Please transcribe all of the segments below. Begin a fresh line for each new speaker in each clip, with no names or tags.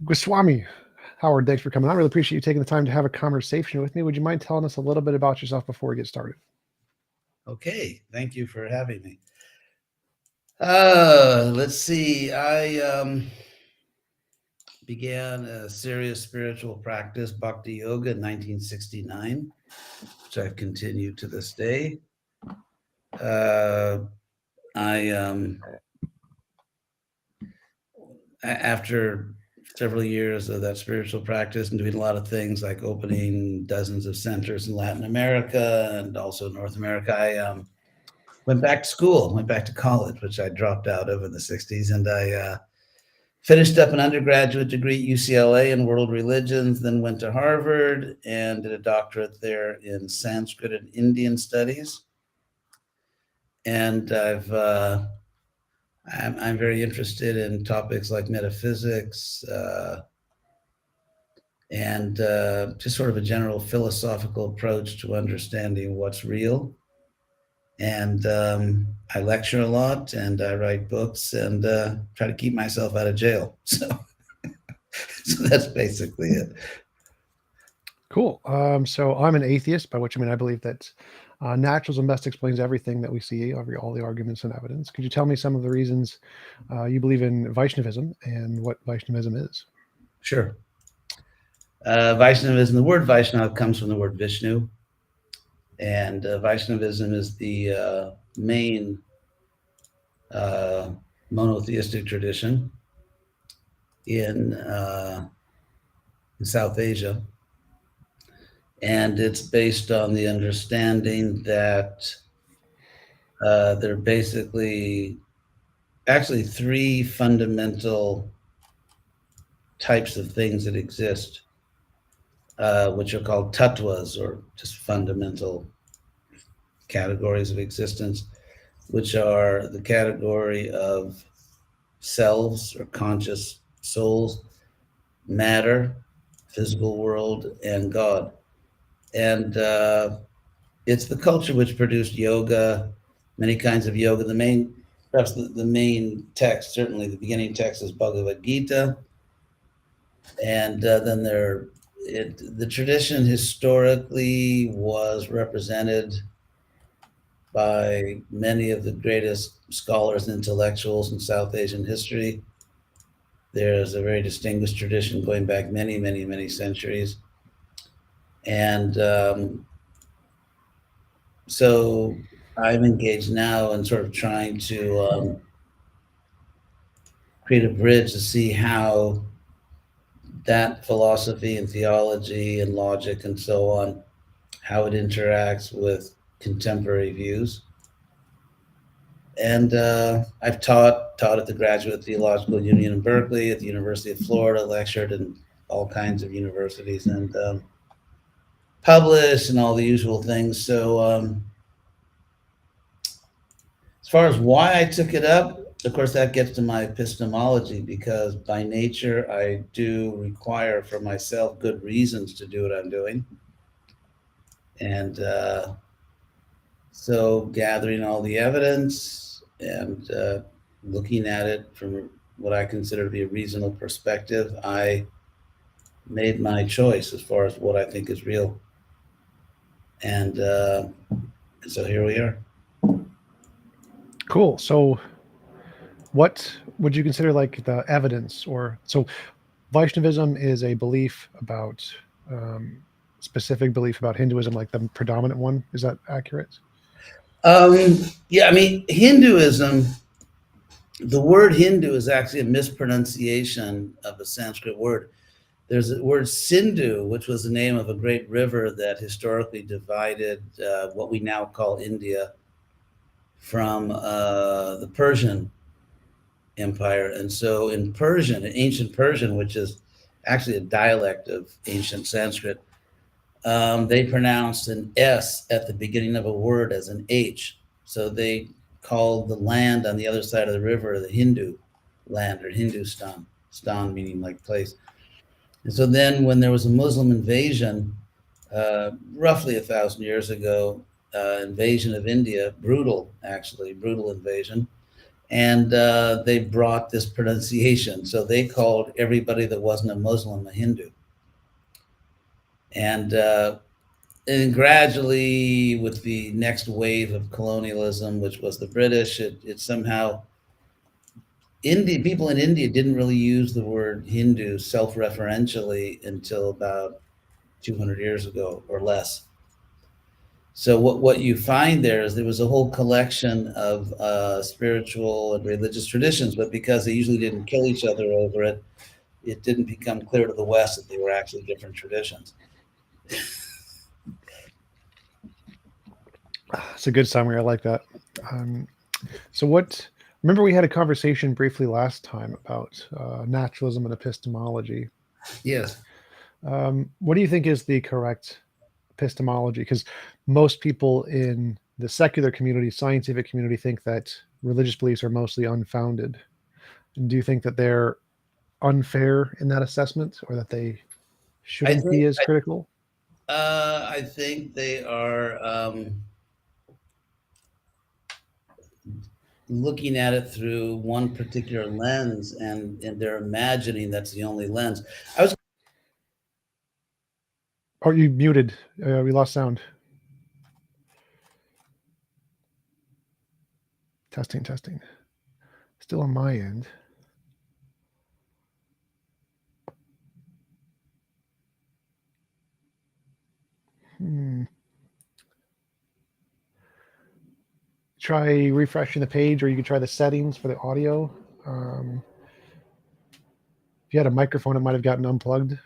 Goswami, Howard, thanks for coming on. I really appreciate you taking the time to have a conversation with me. Would you mind telling us a little bit about yourself before we get started?
Okay, thank you for having me. Let's see. I began a serious spiritual practice, Bhakti Yoga, in 1969, which I've continued to this day. I after several years of that spiritual practice and doing a lot of things like opening dozens of centers in Latin America and also North America, I went back to school, went back to college, which I dropped out of in the 60s. And I finished up an undergraduate degree at UCLA in world religions, then went to Harvard and did a doctorate there in Sanskrit and Indian studies. And I'm very interested in topics like metaphysics and just sort of a general philosophical approach to understanding what's real. And I lecture a lot and I write books and try to keep myself out of jail. So that's basically it.
Cool. So I'm an atheist, by which I mean I believe that naturalism best explains everything that we see, all the arguments and evidence. Could you tell me some of the reasons you believe in Vaishnavism and what Vaishnavism is?
Sure. Vaishnavism, the word Vaishnava comes from the word Vishnu. And Vaishnavism is the main monotheistic tradition in South Asia. And it's based on the understanding that there are basically actually three fundamental types of things that exist, which are called tattvas, or just fundamental categories of existence, which are the category of selves or conscious souls, matter, physical world, and God. And it's the culture which produced yoga, many kinds of yoga. Perhaps the main text, certainly the beginning text, is Bhagavad Gita. And then the tradition historically was represented by many of the greatest scholars and intellectuals in South Asian history. There's a very distinguished tradition going back many, many, many centuries. And so I'm engaged now in sort of trying to create a bridge to see how that philosophy and theology and logic and so on, how it interacts with contemporary views. And I've taught at the Graduate Theological Union in Berkeley, at the University of Florida, lectured in all kinds of universities, and published and all the usual things. So as far as why I took it up, of course, that gets to my epistemology, because by nature, I do require for myself good reasons to do what I'm doing. And so gathering all the evidence and looking at it from what I consider to be a reasonable perspective, I made my choice as far as what I think is real. And so here we are.
Cool. So what would you consider like the evidence? Or so Vaishnavism is a belief about specific belief about Hinduism, like the predominant one. Is that accurate?
Yeah, I mean, Hinduism, the word Hindu is actually a mispronunciation of a Sanskrit word. There's a word Sindhu, which was the name of a great river that historically divided what we now call India from the Persian Empire. And so in Persian, in ancient Persian, which is actually a dialect of ancient Sanskrit, they pronounced an S at the beginning of a word as an H. So they called the land on the other side of the river the Hindu land, or Hindustan, stan meaning like place. And so then when there was a Muslim invasion, roughly 1,000 years ago, invasion of India, brutal, actually, brutal invasion. And they brought this pronunciation. So they called everybody that wasn't a Muslim a Hindu. And gradually, with the next wave of colonialism, which was the British, it somehow people in India didn't really use the word Hindu self-referentially until about 200 years ago or less. So what you find there was a whole collection of spiritual and religious traditions, but because they usually didn't kill each other over it, it didn't become clear to the West that they were actually different traditions.
It's a good summary. I like that. So remember we had a conversation briefly last time about naturalism and epistemology.
Yes.
What do you think is the correct epistemology? Because most people in the secular community, scientific community, think that religious beliefs are mostly unfounded. And do you think that they're unfair in that assessment, or that they shouldn't be as critical?
I think they are looking at it through one particular lens, and they're imagining that's the only lens.
Oh, you muted. We lost sound. Testing. Still on my end. Try refreshing the page, or you can try the settings for the audio. If you had a microphone, it might have gotten unplugged.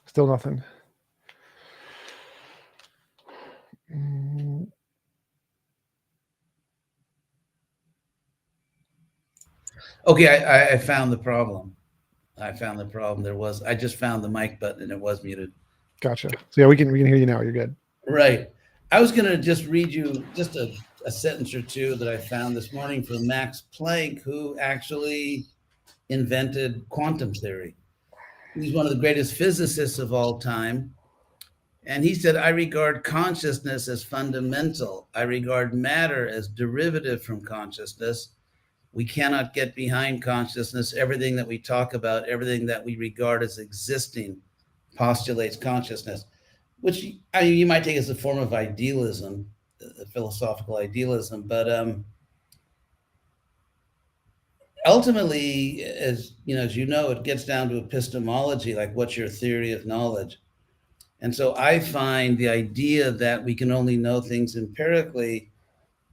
Still nothing.
Okay, I found the problem. I just found the mic button and it was muted.
Gotcha. So yeah, we can hear you now. You're good.
Right. I was going to just read you just a sentence or two that I found this morning from Max Planck, who actually invented quantum theory. He's one of the greatest physicists of all time. And he said, I regard consciousness as fundamental. I regard matter as derivative from consciousness. We cannot get behind consciousness. Everything that we talk about, everything that we regard as existing, postulates consciousness, which you might take as a form of idealism, philosophical idealism. But ultimately, as you know, it gets down to epistemology, like what's your theory of knowledge? And so I find the idea that we can only know things empirically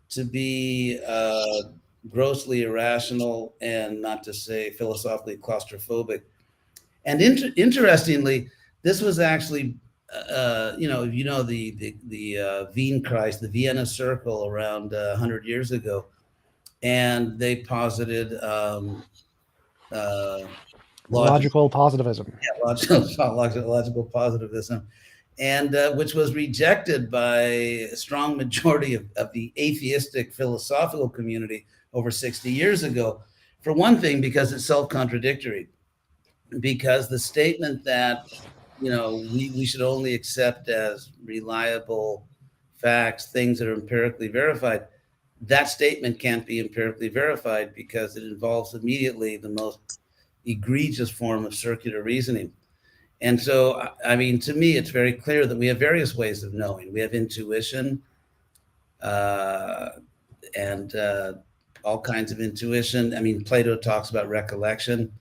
to be grossly irrational, and not to say philosophically claustrophobic. And interestingly, this was actually, the Wienkreis, the Vienna Circle, around 100 years ago, and they posited
logical positivism.
Yeah, logical positivism, and which was rejected by a strong majority of the atheistic philosophical community over 60 years ago. For one thing, because it's self-contradictory, because the statement that we should only accept as reliable facts things that are empirically verified, that statement can't be empirically verified because it involves immediately the most egregious form of circular reasoning. And so, I mean, to me, it's very clear that we have various ways of knowing. We have intuition, and all kinds of intuition. I mean, Plato talks about recollection.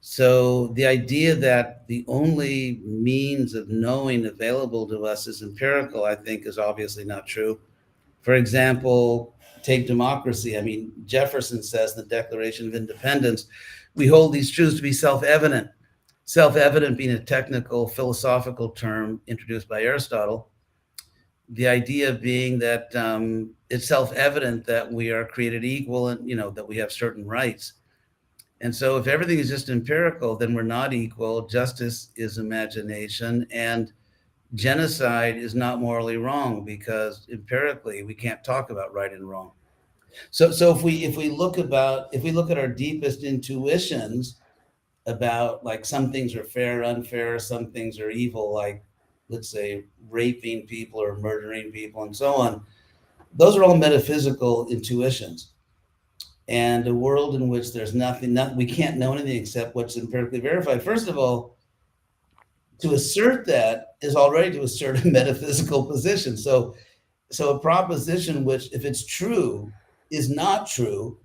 So the idea that the only means of knowing available to us is empirical, I think, is obviously not true. For example, take democracy. I mean, Jefferson says in the Declaration of Independence, we hold these truths to be self-evident. Self-evident being a technical philosophical term introduced by Aristotle. The idea being that it's self-evident that we are created equal, and that we have certain rights. And so if everything is just empirical, then we're not equal. Justice is imagination, and genocide is not morally wrong, because empirically we can't talk about right and wrong. So if we look at our deepest intuitions, about like some things are fair, unfair, some things are evil, like let's say raping people or murdering people and so on. Those are all metaphysical intuitions. And a world in which there's nothing, we can't know anything except what's empirically verified. First of all, to assert that is already to assert a metaphysical position. So a proposition which, if it's true, is not true,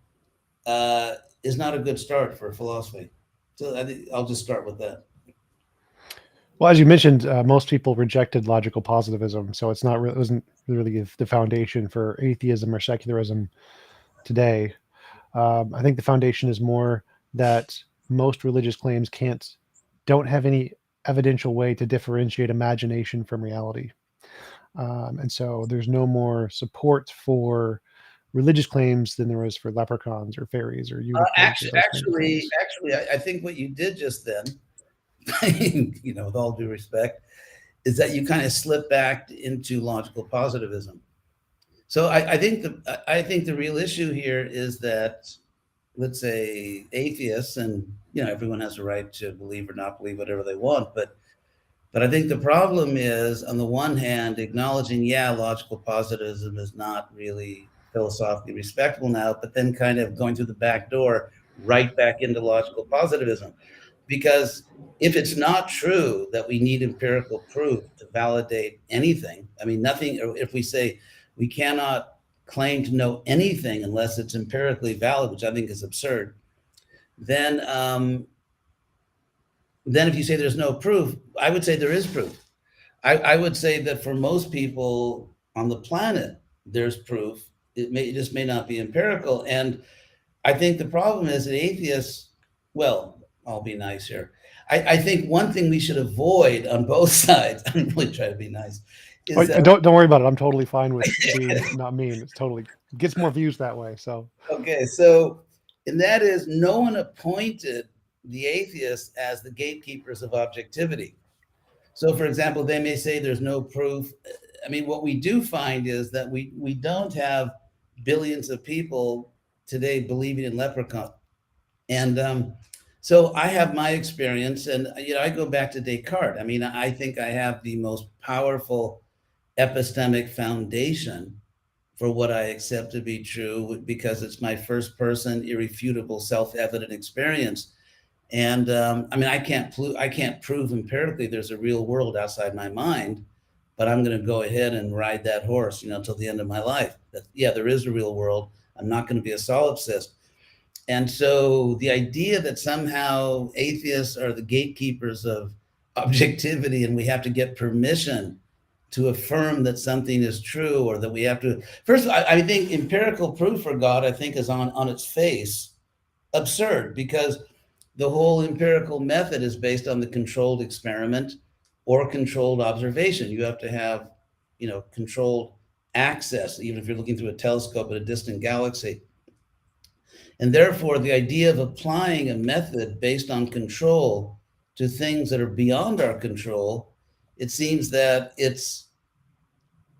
is not a good start for philosophy. So I think I'll just start with that.
Well, as you mentioned, most people rejected logical positivism, so it wasn't really the foundation for atheism or secularism today. I think the foundation is more that most religious claims don't have any evidential way to differentiate imagination from reality. And so there's no more support for religious claims than there was for leprechauns or fairies or unicorns or
Actually,
those kinds of
actually,
things.
actually, I think what you did just then, with all due respect, is that you kind of slipped back into logical positivism. So I think the real issue here is that, let's say, atheists, and everyone has a right to believe or not believe whatever they want, but I think the problem is, on the one hand, acknowledging, yeah, logical positivism is not really philosophically respectable now, but then kind of going through the back door right back into logical positivism. Because if it's not true that we need empirical proof to validate anything, I mean, nothing, or if we say we cannot claim to know anything unless it's empirically valid, which I think is absurd, then then if you say there's no proof, I would say there is proof. I would say that for most people on the planet, there's proof. It just may not be empirical. And I think the problem is that atheists, well, I'll be nice here. I think one thing we should avoid on both sides, I'm really trying to be nice,
Oh,
is that,
don't worry about it. I'm totally fine with being not mean. It's totally gets more views that way. So
okay, so, and that is, no one appointed the atheists as the gatekeepers of objectivity. So, for example, they may say there's no proof. I mean, what we do find is that we don't have billions of people today believing in leprechaun. And so I have my experience, and I go back to Descartes. I mean, I think I have the most powerful epistemic foundation for what I accept to be true, because it's my first person, irrefutable, self-evident experience. And I mean, I can't prove empirically there's a real world outside my mind, but I'm going to go ahead and ride that horse, till the end of my life. That, yeah, there is a real world. I'm not going to be a solipsist. And so the idea that somehow atheists are the gatekeepers of objectivity and we have to get permission to affirm that something is true, or that we have to, first, I think empirical proof for God, I think, is on its face absurd, because the whole empirical method is based on the controlled experiment or controlled observation. You have to have, controlled access, even if you're looking through a telescope at a distant galaxy. And therefore, the idea of applying a method based on control to things that are beyond our control, it seems that it's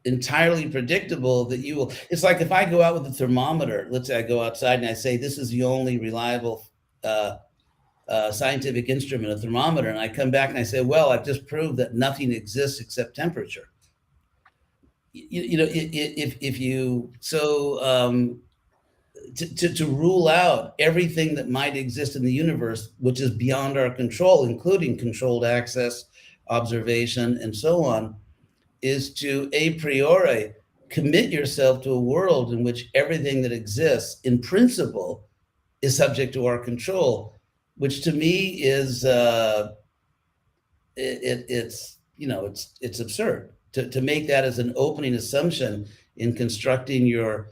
entirely predictable that you will. It's like if I go out with a thermometer, let's say I go outside and I say, this is the only reliable scientific instrument, a thermometer, and I come back and I say, well, I've just proved that nothing exists except temperature. If you, so to rule out everything that might exist in the universe, which is beyond our control, including controlled access, observation, and so on, is to a priori commit yourself to a world in which everything that exists in principle is subject to our control, which to me is it's absurd to make that as an opening assumption in constructing your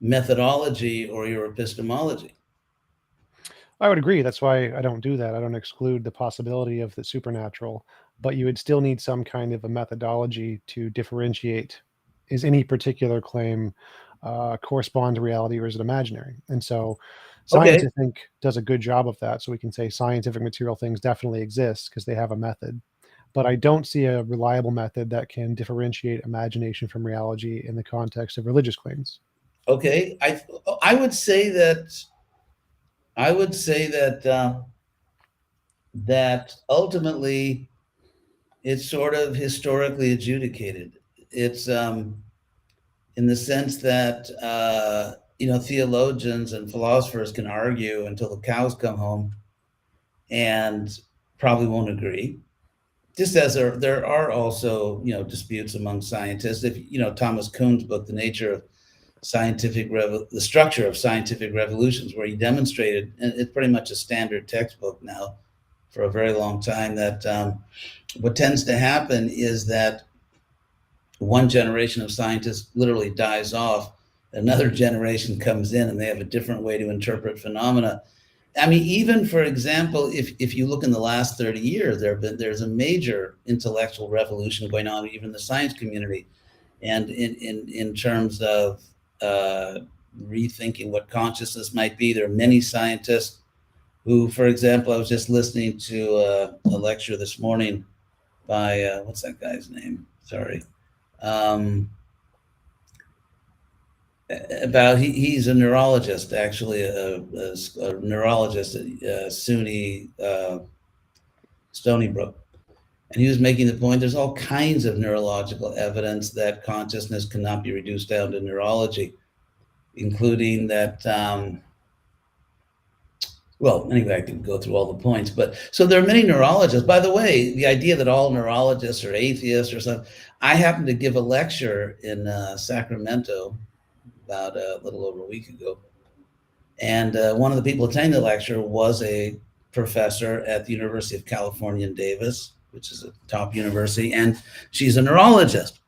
methodology or your epistemology.
I would agree. That's why I don't do that. I don't exclude the possibility of the supernatural, but you would still need some kind of a methodology to differentiate, is any particular claim correspond to reality or is it imaginary? And so
Okay.
science, I think, does a good job of that. So we can say scientific material things definitely exist because they have a method. But I don't see a reliable method that can differentiate imagination from reality in the context of religious claims.
Okay. I would say that that ultimately it's sort of historically adjudicated. It's in the sense that theologians and philosophers can argue until the cows come home and probably won't agree. Just as there are also disputes among scientists. If Thomas Kuhn's book, The Nature of the Structure of Scientific Revolutions, where he demonstrated, and it's pretty much a standard textbook now for a very long time, that what tends to happen is that one generation of scientists literally dies off, another generation comes in, and they have a different way to interpret phenomena. I mean, even for example, if you look in the last 30 years, there's a major intellectual revolution going on, even in the science community, and in terms of rethinking what consciousness might be. There are many scientists who, for example, I was just listening to a lecture this morning by what's that guy's name? Sorry. About he's a neurologist, actually, a neurologist at SUNY Stony Brook, and he was making the point there's all kinds of neurological evidence that consciousness cannot be reduced down to neurology, including that. Well, anyway, I can go through all the points, but so there are many neurologists. By the way, the idea that all neurologists are atheists or something. I happened to give a lecture in Sacramento about a little over a week ago. And one of the people attending the lecture was a professor at the University of California in Davis, which is a top university, and she's a neurologist.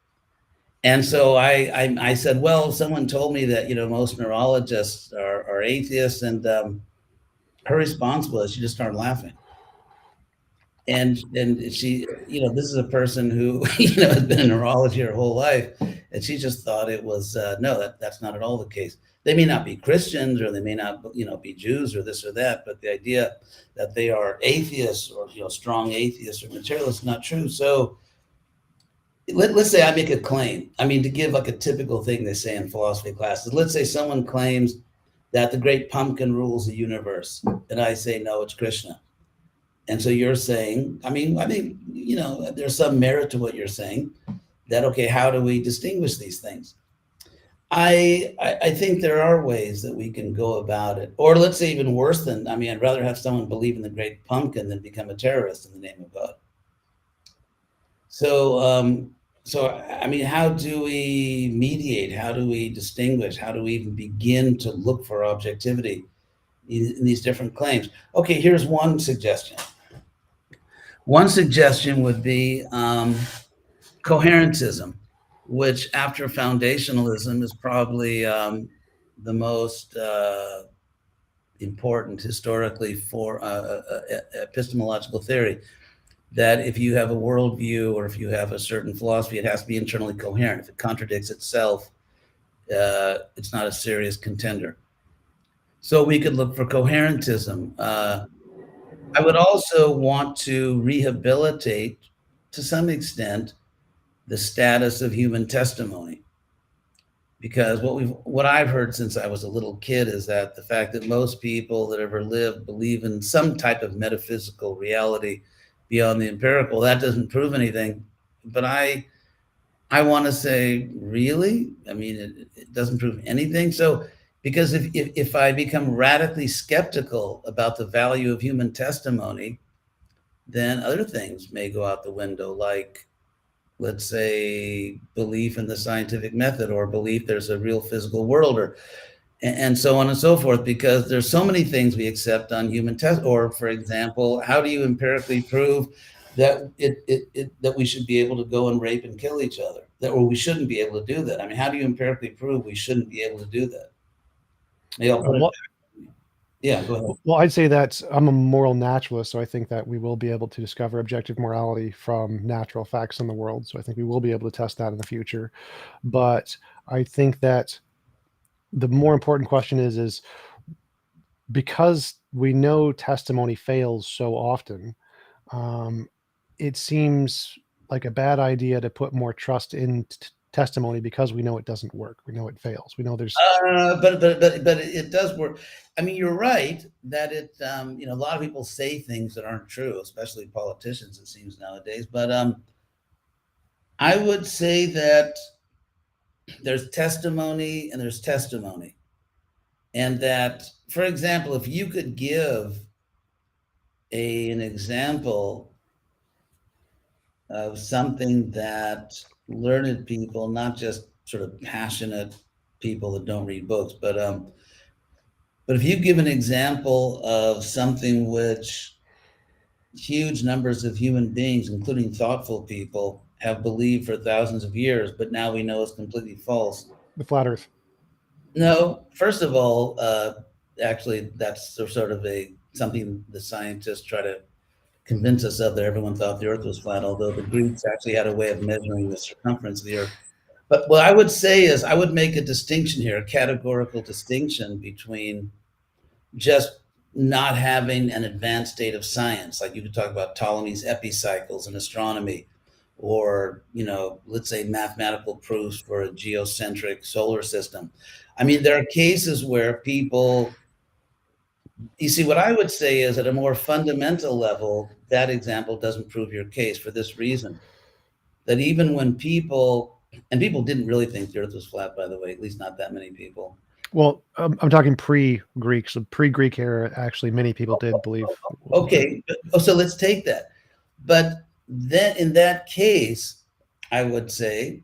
And so I said, well, someone told me that most neurologists are atheists, and her response was she just started laughing. And she, this is a person who has been in neurology her whole life, and she just thought it was no, that's not at all the case. They may not be Christians, or they may not be Jews, or this or that, but the idea that they are atheists, or strong atheists or materialists, is not true. So let's say I make a claim. I mean, to give like a typical thing they say in philosophy classes. Let's say someone claims that the great pumpkin rules the universe, and I say no, it's Krishna. And so you're saying, I mean, there's some merit to what you're saying. That okay, how do we distinguish these things? I think there are ways that we can go about it. Or let's say even worse than, I'd rather have someone believe in the great pumpkin than become a terrorist in the name of God. So how do we mediate? How do we distinguish? How do we even begin to look for objectivity in these different claims? Okay, here's one suggestion. One suggestion would be coherentism, which after foundationalism is probably the most important historically for epistemological theory. That if you have a worldview or if you have a certain philosophy, it has to be internally coherent. If it contradicts itself, it's not a serious contender. So we could look for coherentism. I would also want to rehabilitate, to some extent, the status of human testimony. Because what I've heard since I was a little kid is that the fact that most people that ever lived believe in some type of metaphysical reality beyond the empirical, that doesn't prove anything. But I want to say, really? It doesn't prove anything. So, because if I become radically skeptical about the value of human testimony, then other things may go out the window, like, let's say, belief in the scientific method, or belief there's a real physical world, and so on and so forth, because there's so many things we accept on human test. Or, for example, how do you empirically prove that that we should be able to go and rape and kill each other? Or we shouldn't be able to do that. How do you empirically prove we shouldn't be able to do that? Yeah, go ahead.
Well, I'd say that I'm a moral naturalist, so I think that we will be able to discover objective morality from natural facts in the world. So I think we will be able to test that in the future. But I think that the more important question is because we know testimony fails so often, it seems like a bad idea to put more trust in testimony because we know it doesn't work. We know it fails. We know there's.
But it does work. I mean, you're right that it. A lot of people say things that aren't true, especially politicians. It seems nowadays. But I would say that there's testimony and there's testimony, and that, for example, if you could give an example of something that learned people, not just sort of passionate people that don't read books, but if you give an example of something which huge numbers of human beings, including thoughtful people, have believed for thousands of years, but now we know it's completely false.
The flat Earth.
No, first of all, actually, that's sort of something the scientists try to convince us of, that everyone thought the Earth was flat, although the Greeks actually had a way of measuring the circumference of the Earth. But what I would say is, I would make a distinction here, a categorical distinction between just not having an advanced state of science. Like you could talk about Ptolemy's epicycles in astronomy, or, let's say mathematical proofs for a geocentric solar system. I mean, there are cases where people, you see, what I would say is, at a more fundamental level, that example doesn't prove your case, for this reason, that even when people didn't really think the Earth was flat, by the way, at least not that many people.
Well, I'm talking pre-Greek. So pre-Greek era, actually, many people did believe.
Okay, so let's take that. But then in that case, I would say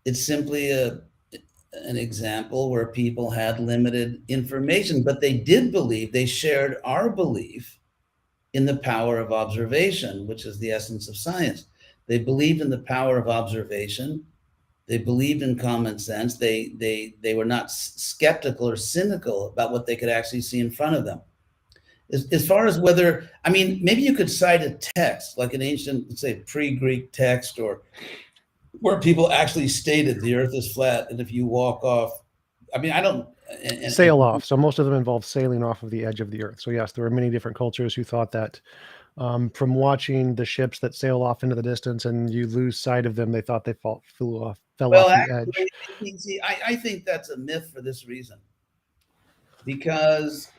it's simply an example where people had limited information, but they did believe, they shared our belief in the power of observation, which is the essence of science. They believed in the power of observation. They believed in common sense. They were not skeptical or cynical about what they could actually see in front of them. As far as whether, I mean, maybe you could cite a text, like an ancient, let's say, pre-Greek text, or where people actually stated the Earth is flat, and if you walk off, I mean, I don't.
Sail off. So most of them involve sailing off of the edge of the Earth. So yes, there were many different cultures who thought that. From watching the ships that sail off into the distance and you lose sight of them, they thought they fell off the edge.
See, I think that's a myth for this reason. Because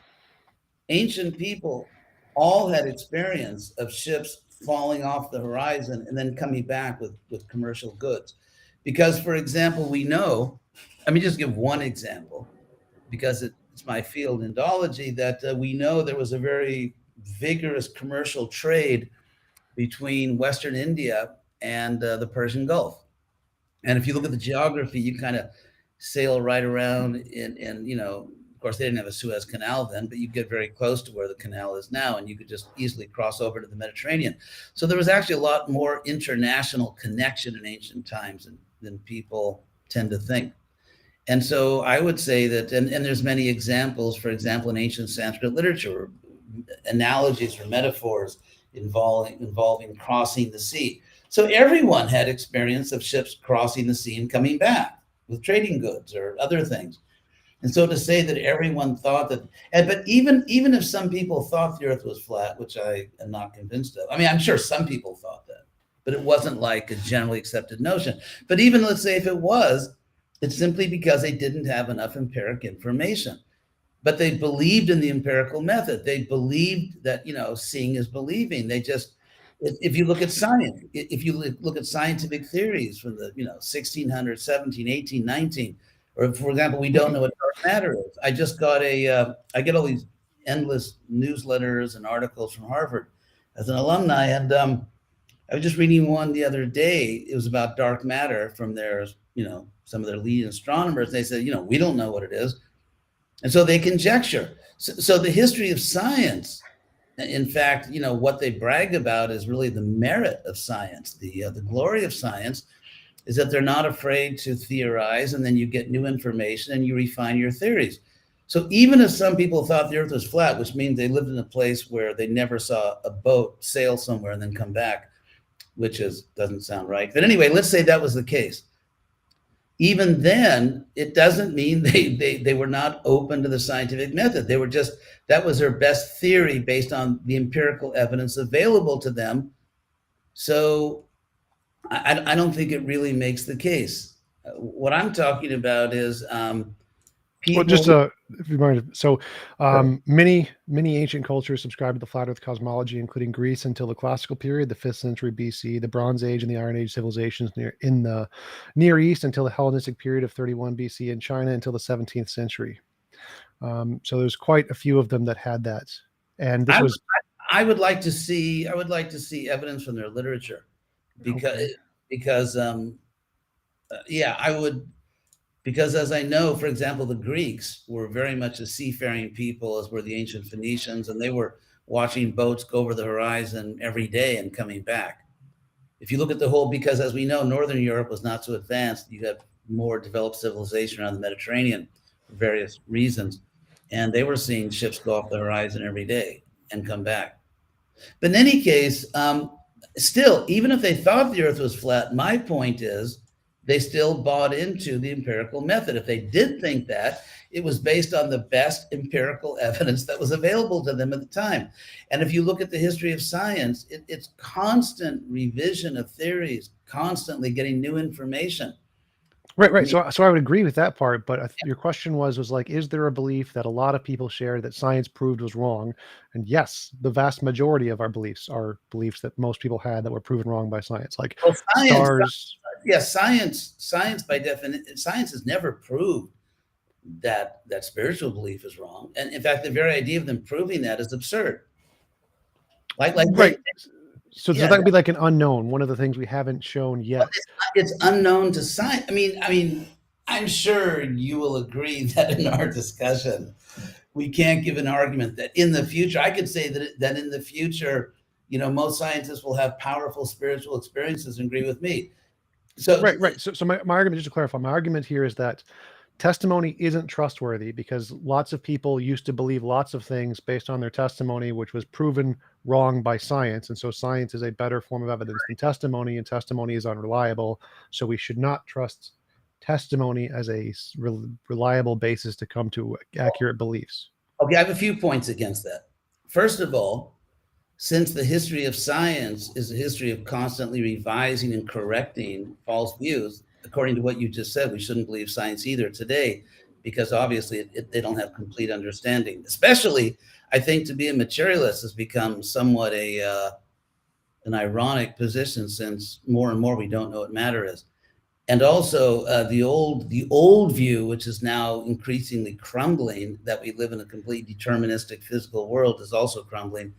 ancient people all had experience of ships falling off the horizon and then coming back with commercial goods. Because, for example, we know, let me just give one example, because it's my field, Indology, that we know there was a very vigorous commercial trade between Western India and the Persian Gulf. And if you look at the geography, you kind of sail right around and of course, they didn't have a Suez Canal then, but you get very close to where the canal is now, and you could just easily cross over to the Mediterranean. So there was actually a lot more international connection in ancient times than people tend to think. And so I would say that, and there's many examples, for example, in ancient Sanskrit literature, analogies or metaphors involving crossing the sea. So everyone had experience of ships crossing the sea and coming back with trading goods or other things. And so to say that everyone thought that, but even if some people thought the Earth was flat, which I am not convinced of. I mean, I'm sure some people thought that, but it wasn't like a generally accepted notion. But even, let's say, if it was, it's simply because they didn't have enough empiric information. But they believed in the empirical method. They believed that, seeing is believing. They just, if you look at science, if you look at scientific theories from the 1600s, 17, 18, 19, or, for example, we don't know what dark matter is. I just got I get all these endless newsletters and articles from Harvard as an alumni, and I was just reading one the other day. It was about dark matter from their, some of their lead astronomers. They said, we don't know what it is. And so they conjecture. So the history of science, in fact, what they brag about is really the merit of science. The glory of science is that they're not afraid to theorize, and then you get new information and you refine your theories. So even if some people thought the Earth was flat, which means they lived in a place where they never saw a boat sail somewhere and then come back, which doesn't sound right. But anyway, let's say that was the case. Even then, it doesn't mean they were not open to the scientific method. They were just, that was their best theory based on the empirical evidence available to them. So I don't think it really makes the case. What I'm talking about is
Well,
people.
just if you mind, so many ancient cultures subscribed to the flat Earth cosmology, including Greece until the classical period, the 5th century BC, the Bronze Age and the Iron Age civilizations in the Near East until the Hellenistic period of 31 BC, and China until the 17th century. So there's quite a few of them that had that, and this
I,
was
I would like to see. I would like to see evidence from their literature, because
okay.
because yeah, I would. Because as I know, for example, the Greeks were very much a seafaring people, as were the ancient Phoenicians, and they were watching boats go over the horizon every day and coming back. If you look at the whole, because as we know, Northern Europe was not so advanced. You got more developed civilization around the Mediterranean for various reasons. And they were seeing ships go off the horizon every day and come back. But in any case, still, even if they thought the earth was flat, my point is they still bought into the empirical method. If they did think that, it was based on the best empirical evidence that was available to them at the time. And if you look at the history of science, it's constant revision of theories, constantly getting new information.
Right. So I would agree with that part, but your question was like, is there a belief that a lot of people share that science proved was wrong? And yes, the vast majority of our beliefs are beliefs that most people had that were proven wrong by science, like
Well, science,
stars.
yes, science by definition, science has never proved that spiritual belief is wrong. And in fact, the very idea of them proving that is absurd. Like they,
Right. So
yeah,
that would be like an unknown, one of the things we haven't shown yet.
it's unknown to science. I mean, I'm sure you will agree that in our discussion, we can't give an argument that in the future, I could say that in the future, most scientists will have powerful spiritual experiences and agree with me. So,
Right. So my argument, just to clarify, my argument here is that testimony isn't trustworthy because lots of people used to believe lots of things based on their testimony, which was proven wrong by science. And so science is a better form of evidence than testimony, and testimony is unreliable. So we should not trust testimony as a reliable basis to come to accurate beliefs.
okay, I have a few points against that. First of all, since the history of science is a history of constantly revising and correcting false views, according to what you just said, we shouldn't believe science either today, because obviously they don't have complete understanding. Especially, I think to be a materialist has become somewhat an ironic position, since more and more we don't know what matter is. And also the old view, which is now increasingly crumbling, that we live in a complete deterministic physical world, is also crumbling,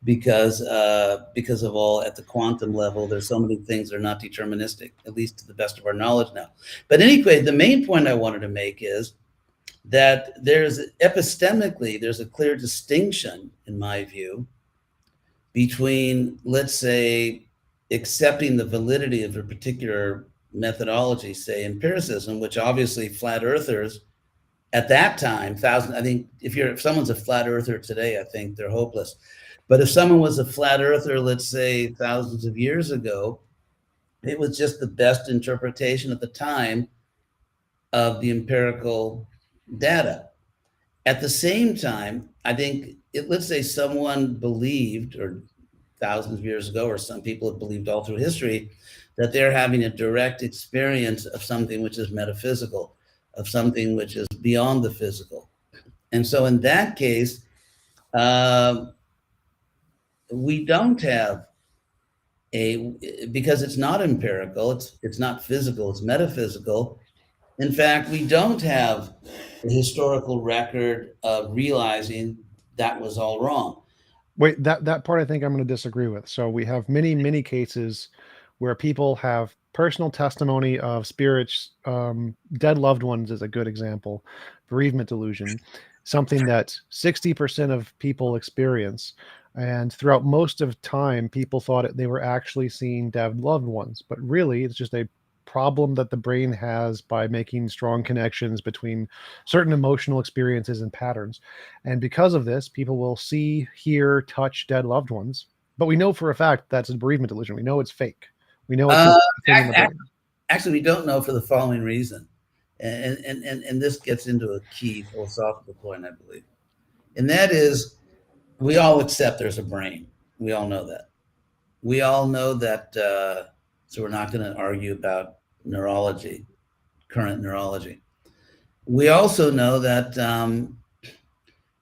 because of all at the quantum level, there's so many things that are not deterministic, at least to the best of our knowledge now. But anyway, the main point I wanted to make is that epistemically, there's a clear distinction, in my view, between, let's say, accepting the validity of a particular methodology, say empiricism, which obviously flat earthers at that time, I think if someone's a flat earther today, I think they're hopeless. But if someone was a flat earther, let's say thousands of years ago, it was just the best interpretation at the time of the empirical data. At the same time, I think let's say someone believed, or thousands of years ago, or some people have believed all through history, that they're having a direct experience of something which is metaphysical, of something which is beyond the physical. And so in that case, we don't have because it's not empirical, it's not physical, it's metaphysical. In fact, we don't have a historical record of realizing that was all wrong.
Wait, that part I think I'm going to disagree with. So we have many cases where people have personal testimony of spirits, dead loved ones is a good example, bereavement delusion, something that 60% of people experience. And throughout most of time, people thought they were actually seeing dead loved ones, but really it's just a problem that the brain has by making strong connections between certain emotional experiences and patterns. And because of this, people will see, hear, touch dead loved ones. But we know for a fact that's a bereavement delusion. We know it's fake. We know it's a thing in the brain.
Actually, we don't know for the following reason. And this gets into a key philosophical point, I believe. And that is, we all accept there's a brain. We all know that. We all know that. So we're not going to argue about neurology. current neurology. We also know that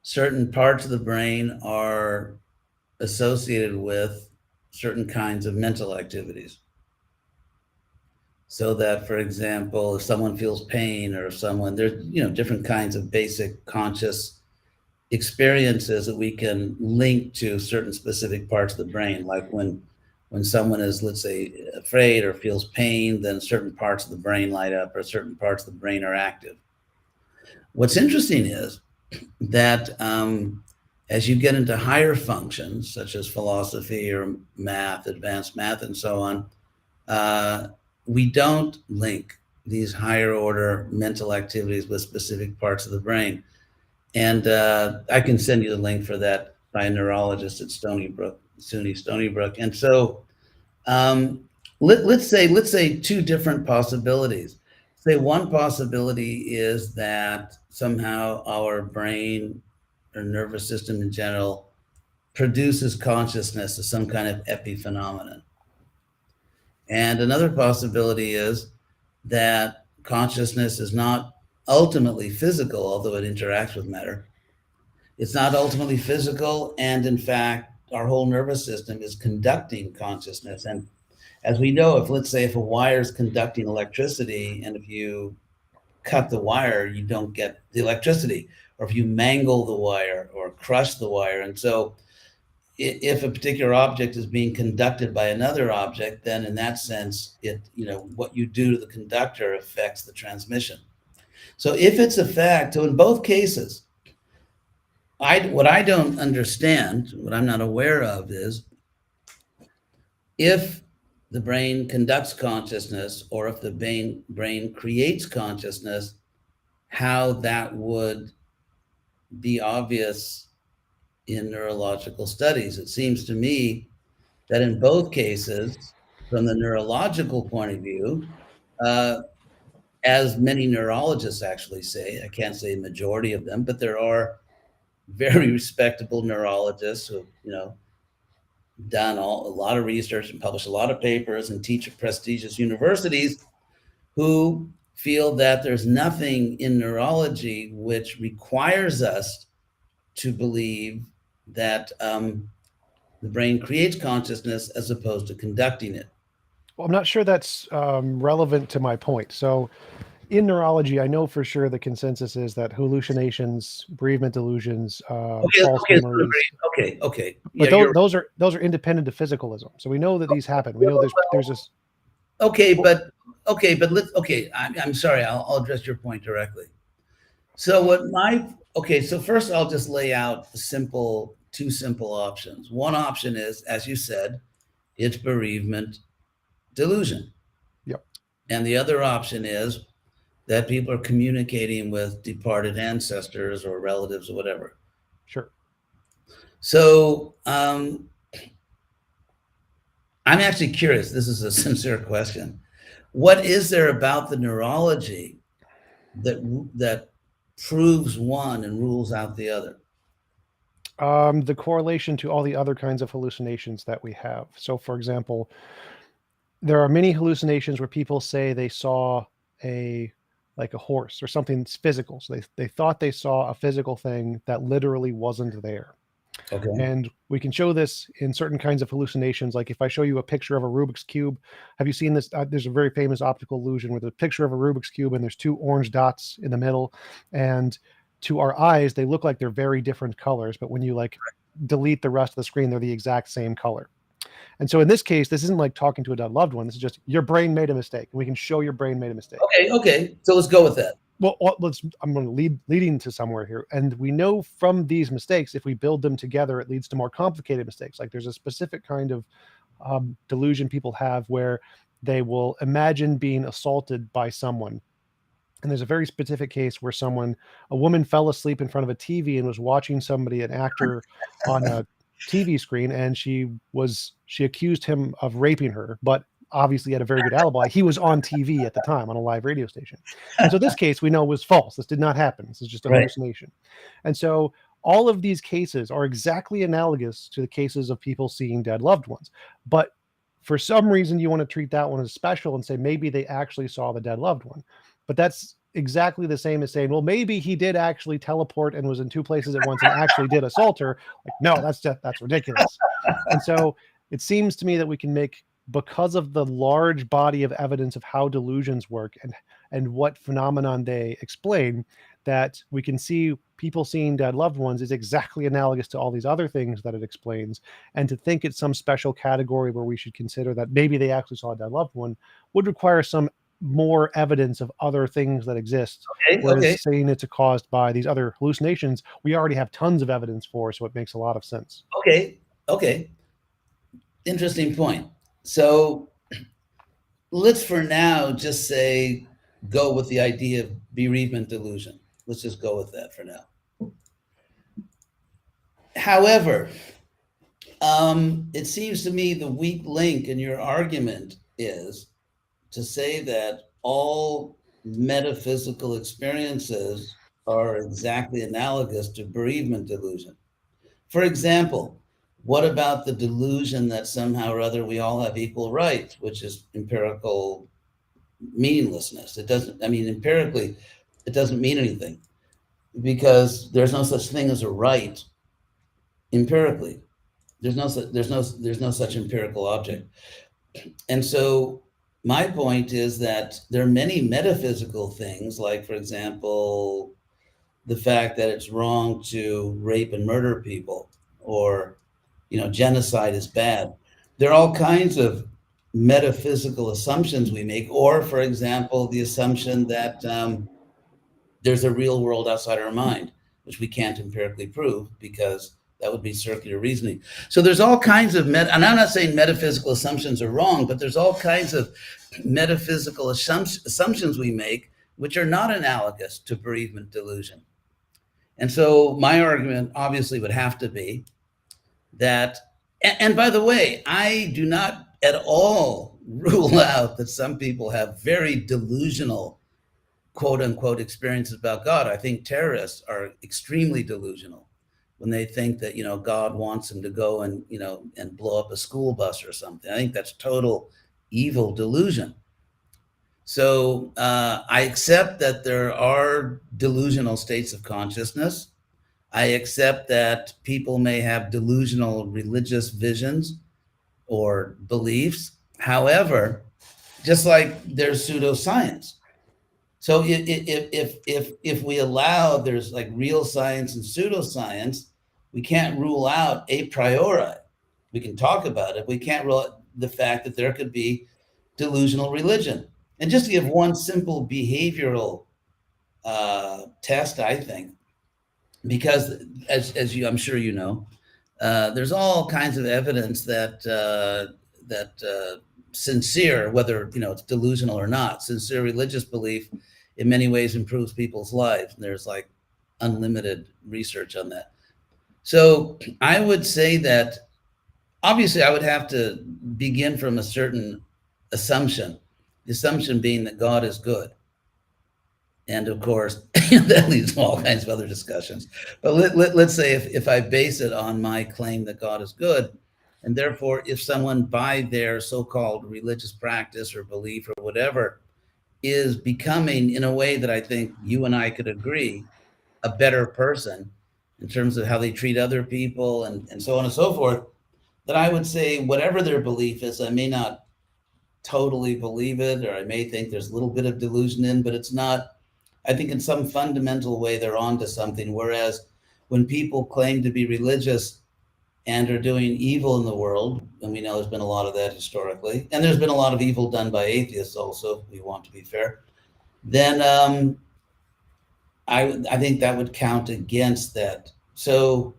certain parts of the brain are associated with certain kinds of mental activities. So that, for example, if someone feels pain or if someone, there's, different kinds of basic conscious experiences that we can link to certain specific parts of the brain. Like when someone is, let's say, afraid or feels pain, then certain parts of the brain light up or certain parts of the brain are active. What's interesting is that as you get into higher functions, such as philosophy or math, advanced math, and so on, we don't link these higher order mental activities with specific parts of the brain. And I can send you the link for that by a neurologist at SUNY Stony Brook. And so let's say two different possibilities. Say one possibility is that somehow our brain or nervous system in general produces consciousness as some kind of epiphenomenon. And another possibility is that consciousness is not ultimately physical, although it interacts with matter. It's not ultimately physical, and in fact, our whole nervous system is conducting consciousness. And as we know, let's say if a wire is conducting electricity, and if you cut the wire, you don't get the electricity, or if you mangle the wire or crush the wire. And so if a particular object is being conducted by another object, then in that sense, what you do to the conductor affects the transmission. So if it's a fact, so in both cases, what I don't understand, what I'm not aware of is if the brain conducts consciousness or if the brain creates consciousness, how that would be obvious in neurological studies. It seems to me that in both cases, from the neurological point of view, as many neurologists actually say, I can't say majority of them, but there are very respectable neurologists who have, done a lot of research and published a lot of papers and teach at prestigious universities, who feel that there's nothing in neurology which requires us to believe that the brain creates consciousness as opposed to conducting it.
Well, I'm not sure that's relevant to my point. So in neurology, I know for sure the consensus is that hallucinations, bereavement delusions, false memories.
Okay.
But
Yeah,
those are independent of physicalism. So we know that these happen. We know there's this.
I'm sorry. I'll address your point directly. So so first I'll just lay out two simple options. One option is, as you said, it's bereavement delusion.
Yep.
And the other option is that people are communicating with departed ancestors or relatives or whatever.
Sure.
So I'm actually curious. This is a sincere question. What is there about the neurology that proves one and rules out the other?
The correlation to all the other kinds of hallucinations that we have. So, for example, there are many hallucinations where people say they saw a horse or something physical. So they thought they saw a physical thing that literally wasn't there.
Okay.
And we can show this in certain kinds of hallucinations. Like if I show you a picture of a Rubik's Cube, have you seen this? There's a very famous optical illusion with a picture of a Rubik's Cube and there's two orange dots in the middle. And to our eyes, they look like they're very different colors. But when you delete the rest of the screen, they're the exact same color. And so in this case, this isn't like talking to a dead loved one. This is just your brain made a mistake. And we can show your brain made a mistake.
Okay. So let's go with that.
Well, I'm going to leading to somewhere here. And we know from these mistakes, if we build them together, it leads to more complicated mistakes. Like there's a specific kind of delusion people have where they will imagine being assaulted by someone. And there's a very specific case where a woman fell asleep in front of a TV and was watching an actor on a TV screen, and she accused him of raping her, but obviously had a very good alibi. He was on TV at the time on a live radio station. And so this case we know was false. This did not happen. This is just a hallucination. And so all of these cases are exactly analogous to the cases of people seeing dead loved ones. But for some reason, you want to treat that one as special and say maybe they actually saw the dead loved one. but that's exactly the same as saying, well, maybe he did actually teleport and was in two places at once and actually did assault her. Like, no, that's ridiculous. And so it seems to me that we can make, because of the large body of evidence of how delusions work and what phenomenon they explain, that we can see people seeing dead loved ones is exactly analogous to all these other things that it explains. And to think it's some special category where we should consider that maybe they actually saw a dead loved one would require some more evidence of other things that exist.
Okay,
Whereas
okay,
saying it's caused by these other hallucinations, we already have tons of evidence for, so it makes a lot of sense.
okay. Interesting point. So let's for now just say go with the idea of bereavement delusion. Let's just go with that for now. However, it seems to me the weak link in your argument is to say that all metaphysical experiences are exactly analogous to bereavement delusion. For example, what about the delusion that somehow or other we all have equal rights, which is empirical meaninglessness? It doesn't, I mean, empirically, it doesn't mean anything because there's no such thing as a right empirically. There's no such empirical object. And so my point is that there are many metaphysical things, like, for example, the fact that it's wrong to rape and murder people, or, genocide is bad. There are all kinds of metaphysical assumptions we make, or, for example, the assumption that there's a real world outside our mind, which we can't empirically prove because that would be circular reasoning. So there's all kinds of and I'm not saying metaphysical assumptions are wrong, but there's all kinds of metaphysical assumptions we make which are not analogous to bereavement delusion. And so my argument obviously would have to be that, and by the way, I do not at all rule out that some people have very delusional quote unquote experiences about God. I think terrorists are extremely delusional when they think that, God wants them to go and, and blow up a school bus or something. I think that's total evil delusion. So I accept that there are delusional states of consciousness. I accept that people may have delusional religious visions or beliefs. However, just like there's pseudoscience. So if we allow there's like real science and pseudoscience, we can't rule out a priori. We can talk about it. We can't rule out the fact that there could be delusional religion. And just to give one simple behavioral test, I think, because as you, I'm sure you know, there's all kinds of evidence that sincere, whether it's delusional or not, sincere religious belief in many ways improves people's lives. And there's like unlimited research on that. So I would say that obviously I would have to begin from a certain assumption, the assumption being that God is good. And of course, that leads to all kinds of other discussions. But let's say if I base it on my claim that God is good, and therefore if someone by their so-called religious practice or belief or whatever is becoming, in a way that I think you and I could agree, a better person in terms of how they treat other people and so on and so forth, then I would say whatever their belief is, I may not totally believe it, or I may think there's a little bit of delusion in, but it's not, I think in some fundamental way they're onto something. Whereas when people claim to be religious and are doing evil in the world, and we know there's been a lot of that historically, and there's been a lot of evil done by atheists also, if we want to be fair, then I think that would count against that. So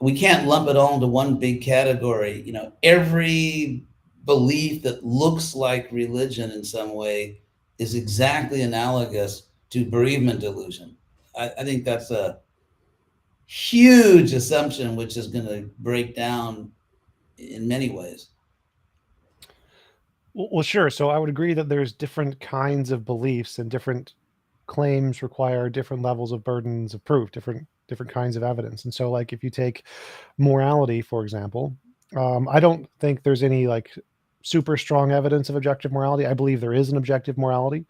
we can't lump it all into one big category. Every belief that looks like religion in some way is exactly analogous to bereavement delusion. I think that's a huge assumption, which is going to break down in many ways.
Well, sure. So I would agree that there's different kinds of beliefs, and different claims require different levels of burdens of proof, different kinds of evidence. And so, like, if you take morality, for example, I don't think there's any like super strong evidence of objective morality. I believe there is an objective morality,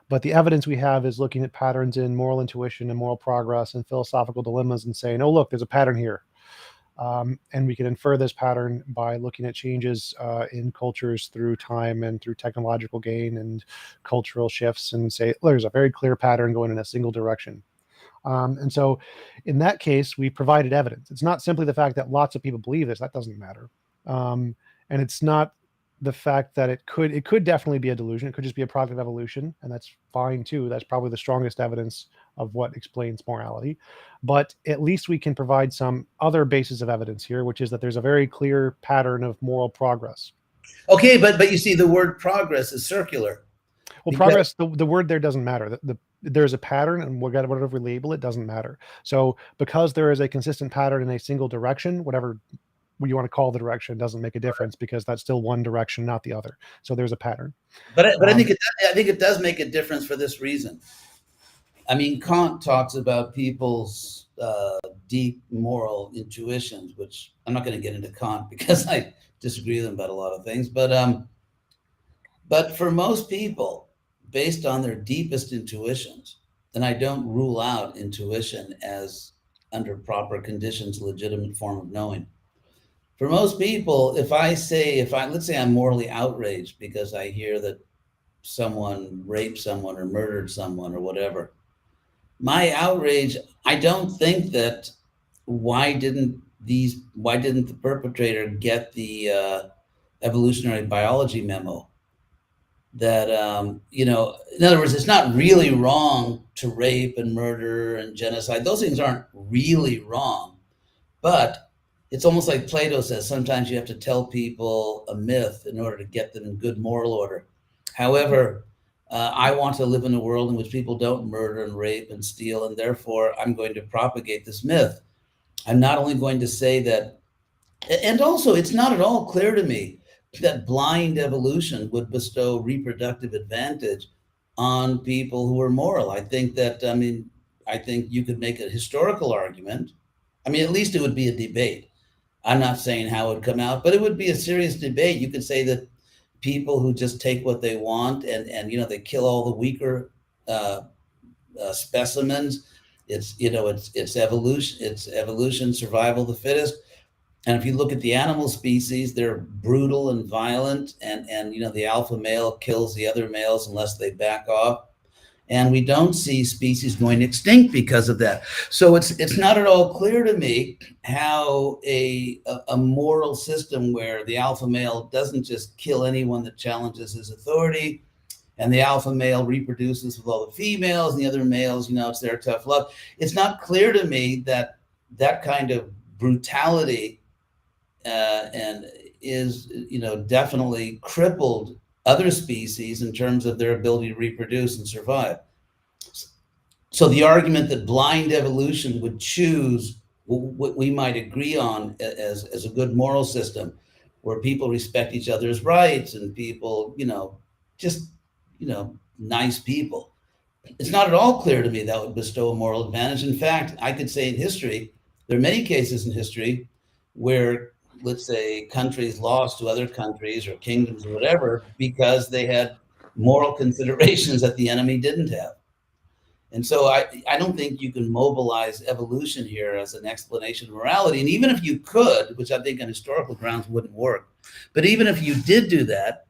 but the evidence we have is looking at patterns in moral intuition and moral progress and philosophical dilemmas and saying, oh, look, there's a pattern here. And we can infer this pattern by looking at changes in cultures through time and through technological gain and cultural shifts and say, there's a very clear pattern going in a single direction. And so in that case, we provided evidence. It's not simply the fact that lots of people believe this, that doesn't matter. And it's not the fact that it could definitely be a delusion. It could just be a product of evolution, and that's fine too. That's probably the strongest evidence of what explains morality. But at least we can provide some other basis of evidence here, which is that there's a very clear pattern of moral progress.
Okay, but you see, the word progress is circular.
Well, progress, the word there doesn't matter. There's a pattern, and whatever we label it doesn't matter. So because there is a consistent pattern in a single direction, whatever you want to call the direction doesn't make a difference, because that's still one direction, not the other. So there's a pattern.
But I think it does make a difference for this reason. I mean, Kant talks about people's deep moral intuitions, which I'm not going to get into Kant because I disagree with him about a lot of things. But for most people, based on their deepest intuitions, and I don't rule out intuition as, under proper conditions, a legitimate form of knowing. For most people, let's say I'm morally outraged because I hear that someone raped someone or murdered someone or whatever, my outrage, I don't think that why didn't the perpetrator get the evolutionary biology memo? That, in other words, it's not really wrong to rape and murder and genocide. Those things aren't really wrong. But it's almost like Plato says, sometimes you have to tell people a myth in order to get them in good moral order. However, I want to live in a world in which people don't murder and rape and steal, and therefore I'm going to propagate this myth. I'm not only going to say that, and also it's not at all clear to me that blind evolution would bestow reproductive advantage on people who are moral. I think you could make a historical argument. I mean, at least it would be a debate. I'm not saying how it would come out, but it would be a serious debate. You could say that people who just take what they want and they kill all the weaker specimens. It's evolution, survival of the fittest. And if you look at the animal species, they're brutal and violent, and the alpha male kills the other males unless they back off. And we don't see species going extinct because of that. So it's not at all clear to me how a moral system where the alpha male doesn't just kill anyone that challenges his authority, and the alpha male reproduces with all the females, and the other males, it's their tough love. It's not clear to me that kind of brutality and is definitely crippled other species in terms of their ability to reproduce and survive. So the argument that blind evolution would choose what we might agree on as a good moral system, where people respect each other's rights and people, nice people. It's not at all clear to me that would bestow a moral advantage. In fact, I could say in history, there are many cases in history where, let's say, countries lost to other countries or kingdoms or whatever because they had moral considerations that the enemy didn't have. And so I don't think you can mobilize evolution here as an explanation of morality. And even if you could, which I think on historical grounds wouldn't work, but even if you did do that,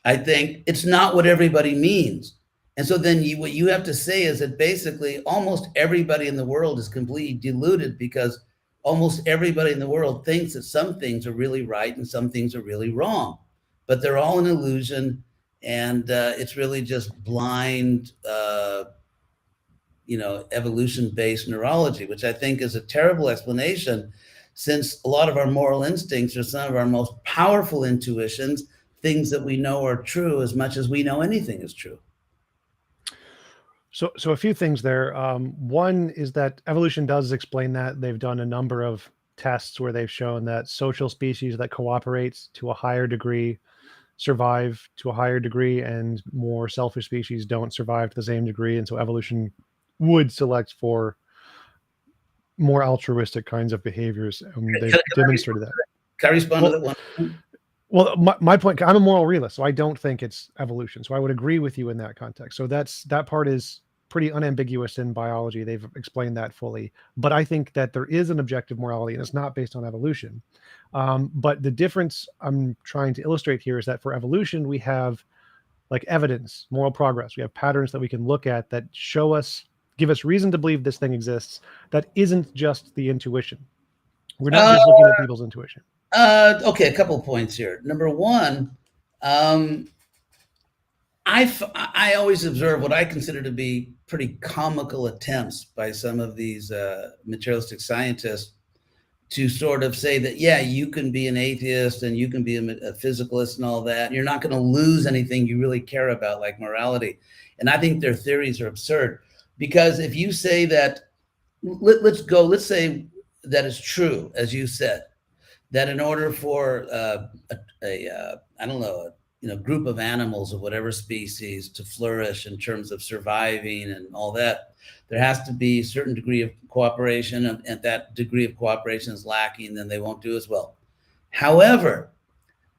I think it's not what everybody means. And so then what you have to say is that basically almost everybody in the world is completely deluded, because almost everybody in the world thinks that some things are really right and some things are really wrong, but they're all an illusion. And it's really just blind, evolution-based neurology, which I think is a terrible explanation, since a lot of our moral instincts are some of our most powerful intuitions, things that we know are true as much as we know anything is true.
So a few things there. One is that evolution does explain that. They've done a number of tests where they've shown that social species that cooperate to a higher degree survive to a higher degree, and more selfish species don't survive to the same degree. And so evolution would select for more altruistic kinds of behaviors. They've demonstrated that.
Can I respond to that one?
Well, my point, I'm a moral realist, so I don't think it's evolution. So I would agree with you in that context. So that part is pretty unambiguous in biology. They've explained that fully. But I think that there is an objective morality, and it's not based on evolution. But the difference I'm trying to illustrate here is that for evolution, we have like evidence, moral progress. We have patterns that we can look at that show us, give us reason to believe this thing exists. That isn't just the intuition. We're not
Uh,
just looking at people's intuition.
okay, a couple of points here. Number one, um, I always observe what I consider to be pretty comical attempts by some of these materialistic scientists to sort of say that, yeah, you can be an atheist and you can be a physicalist and all that. You're not going to lose anything you really care about, like morality. And I think their theories are absurd, because if you say that, let's say that is true, as you said, that in order for I don't know, group of animals of whatever species to flourish in terms of surviving and all that, there has to be a certain degree of cooperation, and if that degree of cooperation is lacking, then they won't do as well. However,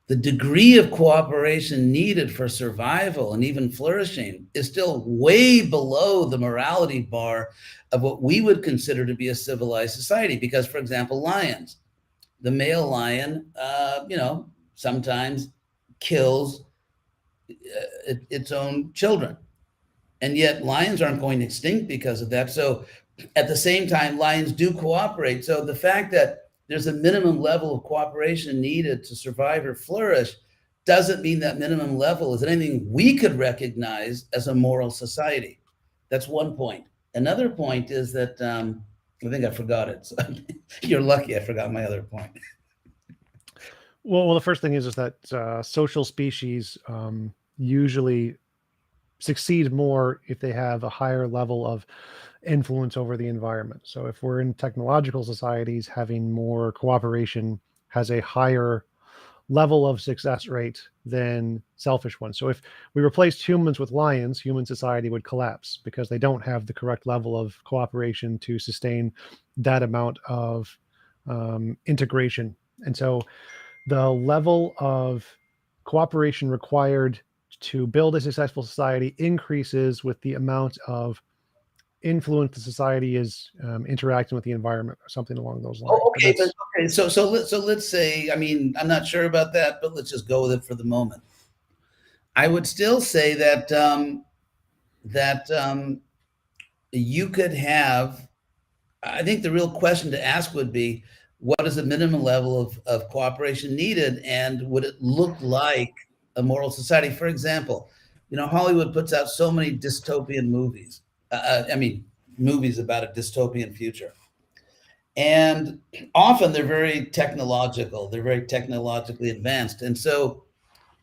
the degree of cooperation needed for survival and even flourishing is still way below the morality bar of what we would consider to be a civilized society. Because, for example, lions, the male lion, sometimes kills its own children. And yet lions aren't going extinct because of that. So at the same time, lions do cooperate. So the fact that there's a minimum level of cooperation needed to survive or flourish doesn't mean that minimum level is anything we could recognize as a moral society. That's one point. Another point is that I think I forgot it. So you're lucky I forgot my other point.
Well, the first thing is that social species usually succeed more if they have a higher level of influence over the environment. So if we're in technological societies, having more cooperation has a higher level of success rate than selfish ones. So if we replaced humans with lions, human society would collapse because they don't have the correct level of cooperation to sustain that amount of integration. And so the level of cooperation required to build a successful society increases with the amount of influence the society is interacting with the environment, or something along those lines.
Oh, okay, but okay, so let's say, I mean, I'm not sure about that, but let's just go with it for the moment. I would still say that you could have. I think the real question to ask would be, what is the minimum level of cooperation needed, and would it look like a moral society? For example, Hollywood puts out so many dystopian movies. I mean, movies about a dystopian future. And often they're very technological, they're very technologically advanced. And so,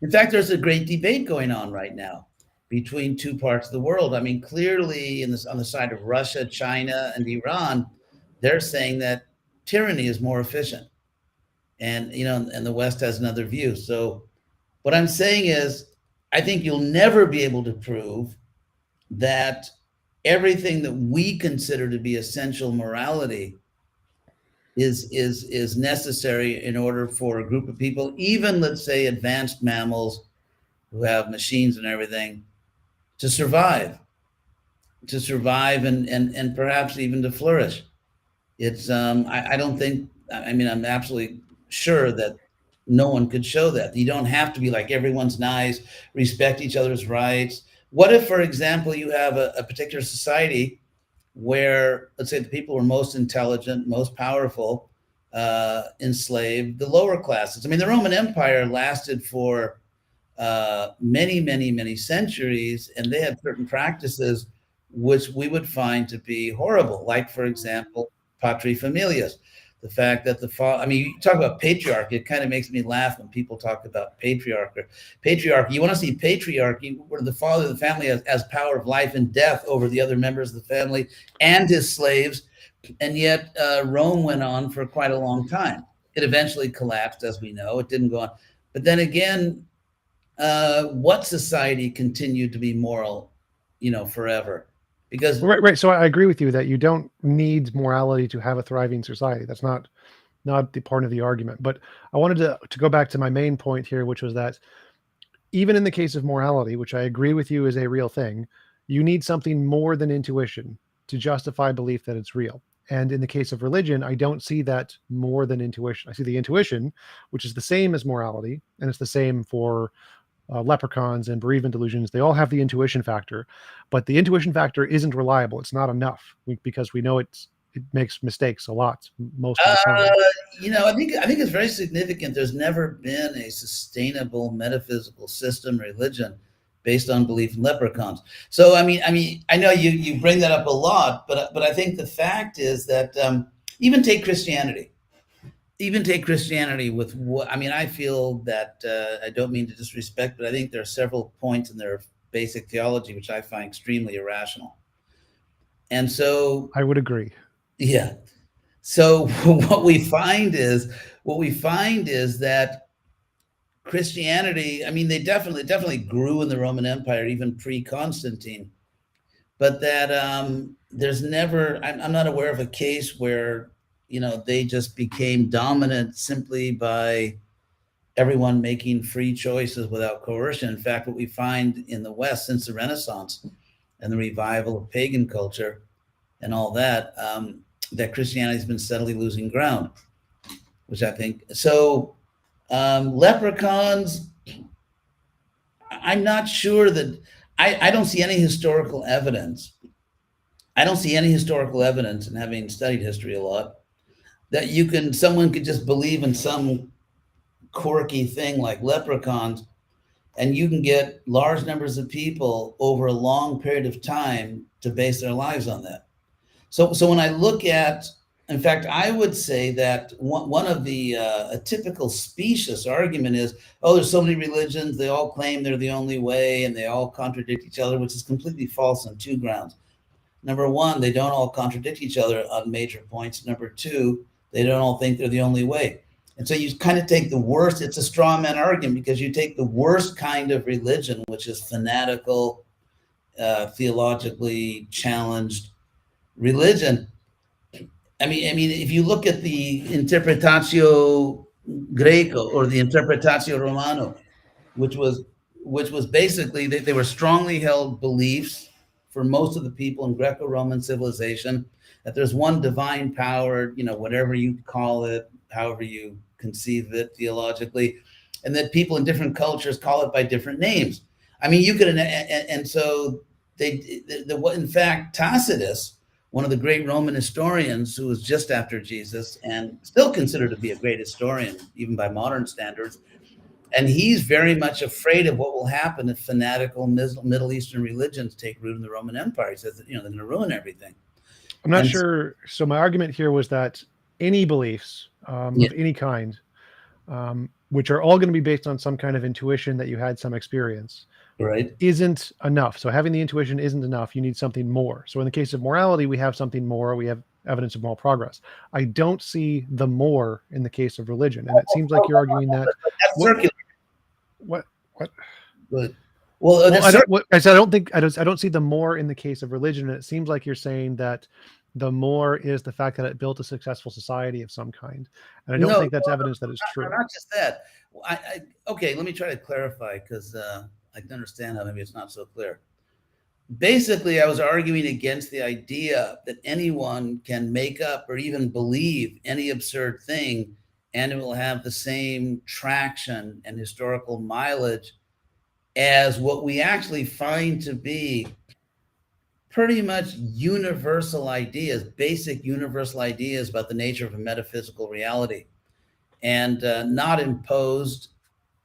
in fact, there's a great debate going on right now between two parts of the world. I mean, clearly on the side of Russia, China, and Iran, they're saying that tyranny is more efficient. And and the West has another view. So what I'm saying is, I think you'll never be able to prove that everything that we consider to be essential morality is necessary in order for a group of people, even let's say advanced mammals who have machines and everything, to survive, and perhaps even to flourish. It's I don't think, I mean, I'm absolutely sure that no one could show that. You don't have to be like everyone's nice, respect each other's rights. What if, for example, you have a particular society where, let's say, the people who are most intelligent, most powerful, enslaved the lower classes? I mean, the Roman Empire lasted for many, many, many centuries, and they had certain practices which we would find to be horrible, like, for example, paterfamilias. The fact that I mean, you talk about patriarchy, it kind of makes me laugh when people talk about patriarchy. You want to see patriarchy where the father of the family has power of life and death over the other members of the family and his slaves. And yet Rome went on for quite a long time. It eventually collapsed, as we know. It didn't go on. But then again, what society continued to be moral, forever? Because
right. So I agree with you that you don't need morality to have a thriving society. That's not not the part of the argument. But I wanted to go back to my main point here, which was that even in the case of morality, which I agree with you is a real thing, you need something more than intuition to justify belief that it's real. And in the case of religion, I don't see that more than intuition. I see the intuition, which is the same as morality, and it's the same for leprechauns and bereavement delusions. They all have the intuition factor, but the intuition factor isn't reliable. It's not enough because we know it makes mistakes a lot, most of the
Uh,
time.
I think it's very significant. There's never been a sustainable metaphysical system, religion, based on belief in leprechauns. So I know you bring that up a lot, but I think the fact is that even take Christianity. Even take Christianity with what I feel that I don't mean to disrespect, but I think there are several points in their basic theology which I find extremely irrational. And so,
I would agree.
yeah. So what we find is that Christianity, they definitely grew in the Roman Empire, even pre-Constantine, but that there's never, I'm not aware of a case where they just became dominant simply by everyone making free choices without coercion. In fact, what we find in the West since the Renaissance and the revival of pagan culture and all that, that Christianity has been steadily losing ground, which I think so. Leprechauns, I'm not sure that I don't see any historical evidence. I don't see any historical evidence, and having studied history a lot, that someone could just believe in some quirky thing like leprechauns, and you can get large numbers of people over a long period of time to base their lives on that. So when I look at, in fact, I would say that one of the a typical specious argument is, oh, there's so many religions, they all claim they're the only way, and they all contradict each other, which is completely false on two grounds. Number one, they don't all contradict each other on major points. Number two, they don't all think they're the only way. And so you kind of take the worst, it's a straw man argument because you take the worst kind of religion, which is fanatical, theologically challenged religion. If you look at the Interpretatio Greco or the Interpretatio Romano, which was basically they were strongly held beliefs for most of the people in Greco-Roman civilization that there's one divine power, whatever you call it, however you conceive it theologically, and that people in different cultures call it by different names. You could, and so in fact, Tacitus, one of the great Roman historians who was just after Jesus and still considered to be a great historian, even by modern standards, and he's very much afraid of what will happen if fanatical Middle Eastern religions take root in the Roman Empire. He says that, they're going to ruin everything.
I'm not
And
sure. So my argument here was that any beliefs
yeah,
of any kind, which are all going to be based on some kind of intuition that you had some experience,
right.
isn't enough. So having the intuition isn't enough. You need something more. So in the case of morality, we have something more. We have evidence of moral progress. I don't see the more in the case of religion, and it seems like you're arguing that.
That's
What?
circular.
What? What?
Good.
Well,
That's
I don't. What, I said I don't think I don't see the more in the case of religion. And it seems like you're saying that the more is the fact that it built a successful society of some kind, and I don't
no,
think that's evidence that it's true.
not just that. Okay, let me try to clarify because I can understand how maybe it's not so clear. Basically, I was arguing against the idea that anyone can make up or even believe any absurd thing and it will have the same traction and historical mileage as what we actually find to be pretty much universal ideas, basic universal ideas about the nature of a metaphysical reality, and not imposed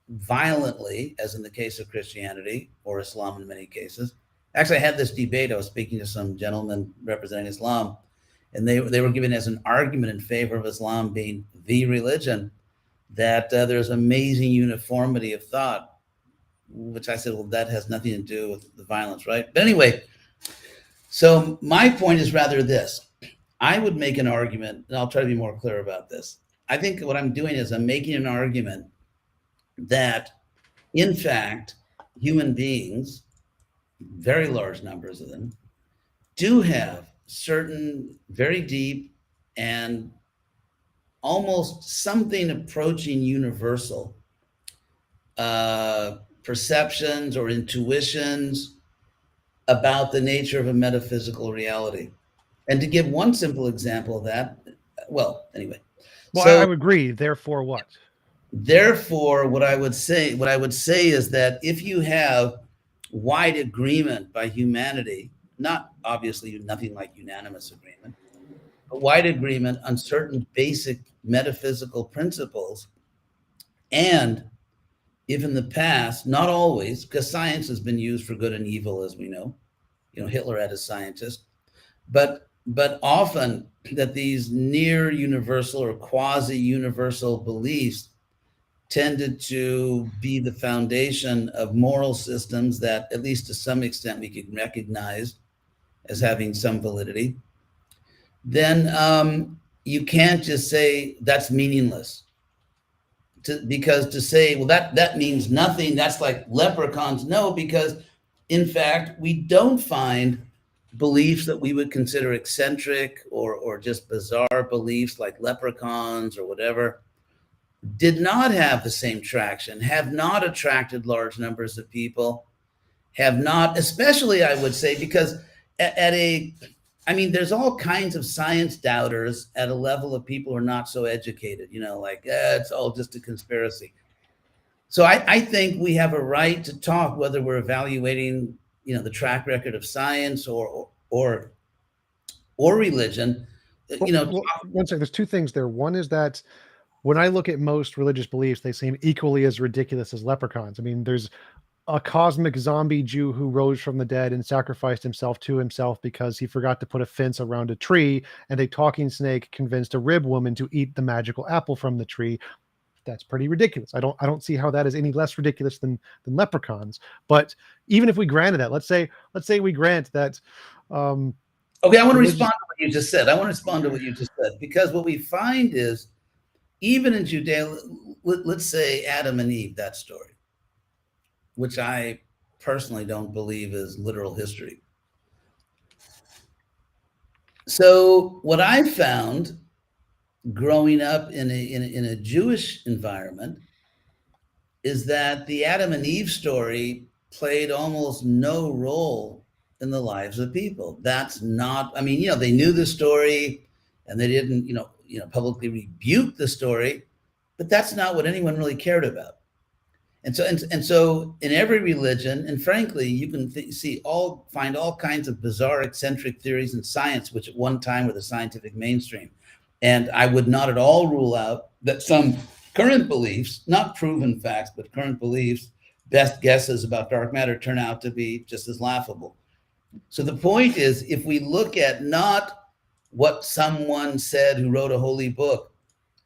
violently, as in the case of Christianity or Islam in many cases. Actually, I had this debate. I was speaking to some gentlemen representing Islam, and they were giving as an argument in favor of Islam being the religion that there's amazing uniformity of thought, which I said, well, that has nothing to do with the violence, right? But anyway, so my point is rather this. I would make an argument, and I'll try to be more clear about this. I think what I'm doing is I'm making an argument that, in fact, human beings, very large numbers of them, do have certain very deep and almost something approaching universal perceptions or intuitions about the nature of a metaphysical reality. And to give one simple example of that, well, anyway,
Well, I
so
would agree. Therefore, what?
therefore, what I would say is that if you have wide agreement by humanity, not obviously nothing like unanimous agreement, but wide agreement on certain basic metaphysical principles, and if in the past, not always, because science has been used for good and evil, as we know, Hitler had a scientist, but often that these near universal or quasi universal beliefs tended to be the foundation of moral systems that, at least to some extent, we could recognize as having some validity, then you can't just say that's meaningless. Because to say, well, that means nothing, that's like leprechauns. No, because in fact, we don't find beliefs that we would consider eccentric or just bizarre beliefs like leprechauns or whatever did not have the same traction, have not attracted large numbers of people, have not, especially I would say, because there's all kinds of science doubters at a level of people who are not so educated, it's all just a conspiracy. So I think we have a right to talk whether we're evaluating, the track record of science or religion.
Well, one second. There's two things there. One is that when I look at most religious beliefs, they seem equally as ridiculous as leprechauns. I mean, there's a cosmic zombie Jew who rose from the dead and sacrificed himself to himself because he forgot to put a fence around a tree, and a talking snake convinced a rib woman to eat the magical apple from the tree. That's pretty ridiculous. I don't see how that is any less ridiculous than leprechauns. But even if we granted that, let's say we grant that.
Okay, I want to respond to what you just said, because what we find is, even in Judea, let's say Adam and Eve, that story, which I personally don't believe is literal history. So what I found growing up in a Jewish environment is that the Adam and Eve story played almost no role in the lives of people. That's not, they knew the story and they didn't, publicly rebuke the story, but that's not what anyone really cared about. And so in every religion, and frankly, you can find all kinds of bizarre, eccentric theories in science, which at one time were the scientific mainstream. And I would not at all rule out that some current beliefs, not proven facts, but current beliefs, best guesses about dark matter, turn out to be just as laughable. So the point is, if we look at not what someone said who wrote a holy book,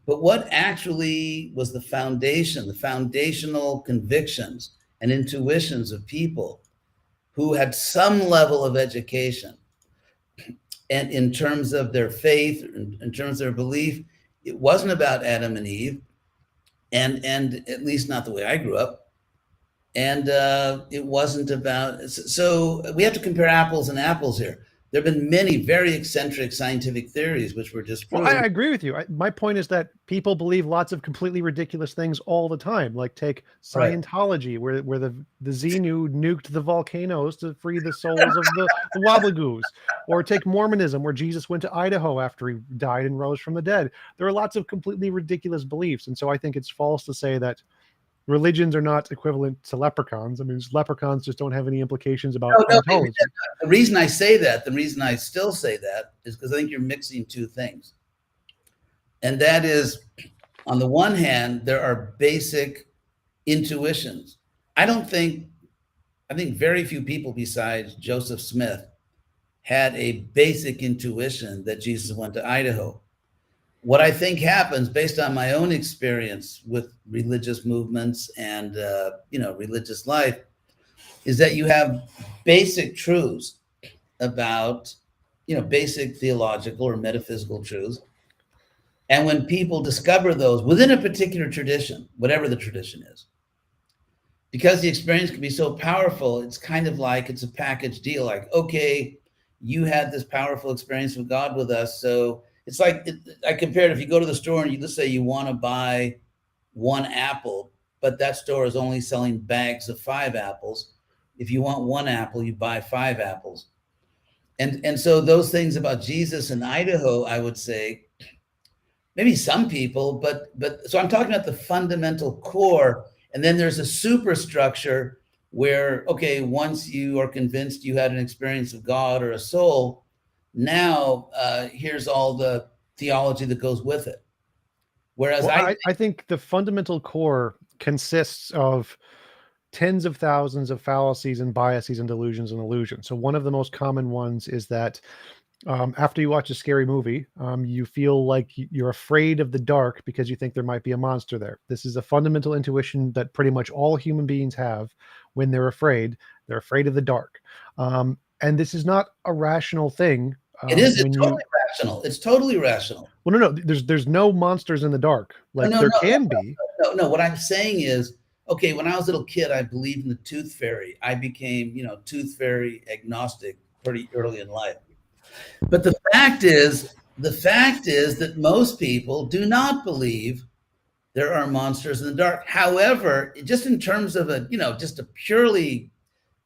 but what actually was the foundational convictions and intuitions of people who had some level of education, and in terms of their faith, in terms of their belief, it wasn't about Adam and Eve, and at least not the way I grew up. And it wasn't about, so we have to compare apples and apples here. There have been many very eccentric scientific theories which were disproven.
Well, I agree with you. My point is that people believe lots of completely ridiculous things all the time. Like take Scientology, right, where the Xenu nuked the volcanoes to free the souls of the Wobblegoos. Or take Mormonism, where Jesus went to Idaho after he died and rose from the dead. There are lots of completely ridiculous beliefs. And so I think it's false to say that religions are not equivalent to leprechauns. I mean, leprechauns just don't have any implications about ontology.
The reason I say that, the reason I still say that, is because I think you're mixing two things. And that is, on the one hand, there are basic intuitions. I think very few people besides Joseph Smith had a basic intuition that Jesus went to Idaho. What I think happens, based on my own experience with religious movements and religious life, is that you have basic truths about, basic theological or metaphysical truths. And when people discover those within a particular tradition, whatever the tradition is, because the experience can be so powerful, it's kind of like it's a package deal. Like, okay, you had this powerful experience with God with us, so It's like I compared, if you go to the store and you just say you want to buy one apple, but that store is only selling bags of 5 apples. If you want one apple, you buy 5 apples. And so those things about Jesus in Idaho, I would say, maybe some people, but so I'm talking about the fundamental core, and then there's a superstructure where, okay, once you are convinced you had an experience of God or a soul, now here's all the theology that goes with it. Whereas
Well, I think the fundamental core consists of tens of thousands of fallacies and biases and delusions and illusions. So one of the most common ones is that after you watch a scary movie, you feel like you're afraid of the dark because you think there might be a monster there. This is a fundamental intuition that pretty much all human beings have when they're afraid. They're afraid of the dark. And this is not a rational thing.
it is, it's totally rational. It's totally rational.
Well, no, there's no monsters in the dark. Like there can be.
No. What I'm saying is, okay, when I was a little kid, I believed in the tooth fairy. I became, tooth fairy agnostic pretty early in life. But the fact is that most people do not believe there are monsters in the dark. However, just in terms of just a purely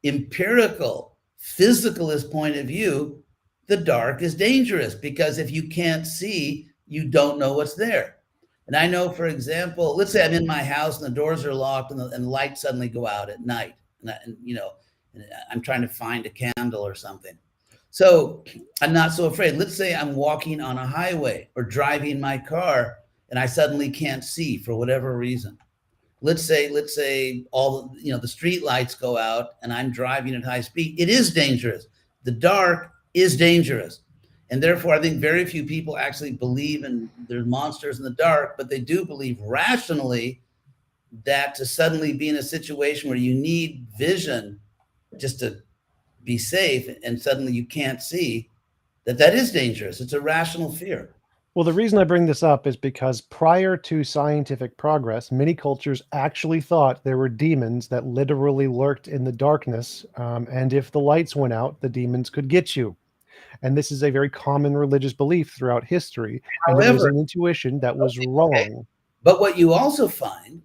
empirical, physicalist point of view, the dark is dangerous because if you can't see, you don't know what's there. And I know, for example, let's say I'm in my house and the doors are locked and the lights suddenly go out at night, and I'm trying to find a candle or something. So I'm not so afraid. Let's say I'm walking on a highway or driving my car and I suddenly can't see for whatever reason. Let's say all the street lights go out and I'm driving at high speed. It is dangerous. The dark is dangerous. And therefore, I think very few people actually believe in there's monsters in the dark, but they do believe rationally that to suddenly be in a situation where you need vision just to be safe and suddenly you can't see, that is dangerous. It's a rational fear.
Well, the reason I bring this up is because prior to scientific progress, many cultures actually thought there were demons that literally lurked in the darkness. And if the lights went out, the demons could get you. And this is a very common religious belief throughout history. And it was an intuition that was wrong. Okay.
But what you also find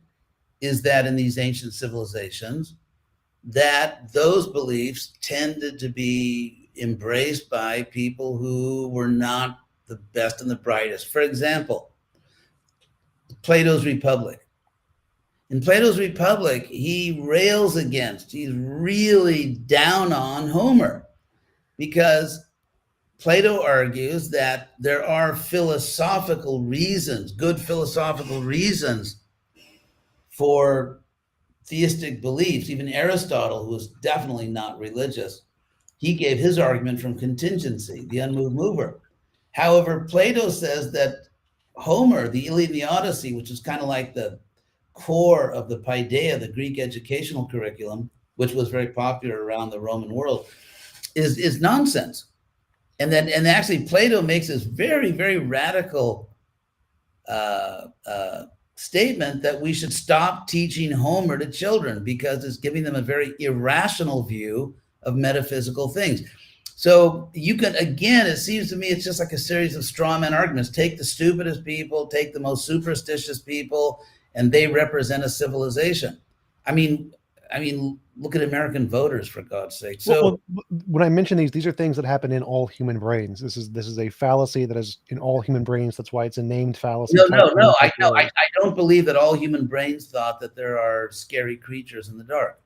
is that in these ancient civilizations, that those beliefs tended to be embraced by people who were not the best and the brightest. For example, Plato's Republic. In Plato's Republic, he's really down on Homer because Plato argues that there are philosophical reasons, good philosophical reasons for theistic beliefs. Even Aristotle, who was definitely not religious, he gave his argument from contingency, the unmoved mover. However, Plato says that Homer, the Iliad and the Odyssey, which is kind of like the core of the Paideia, the Greek educational curriculum, which was very popular around the Roman world, is nonsense. And actually Plato makes this very, very radical statement that we should stop teaching Homer to children because it's giving them a very irrational view of metaphysical things. So you can, again, it seems to me it's just like a series of straw man arguments. Take the stupidest people, take the most superstitious people, and they represent a civilization. I mean, look at American voters, for God's sake. So
when I mention these are things that happen in all human brains. This is a fallacy that is in all human brains. That's why it's a named fallacy.
No. I don't believe that all human brains thought that there are scary creatures in the dark.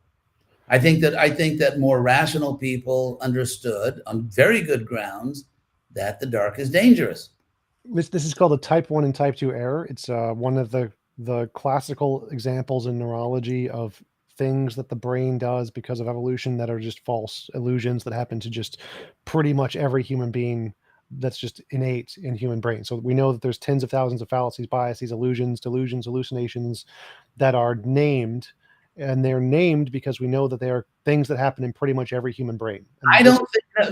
I think that more rational people understood on very good grounds that the dark is dangerous.
This is called a type 1 and type 2 error. It's one of the classical examples in neurology of things that the brain does because of evolution that are just false illusions that happen to just pretty much every human being. That's just innate in human brains. So we know that there's tens of thousands of fallacies, biases, illusions, delusions, hallucinations that are named. And they're named because we know that they are things that happen in pretty much every human brain.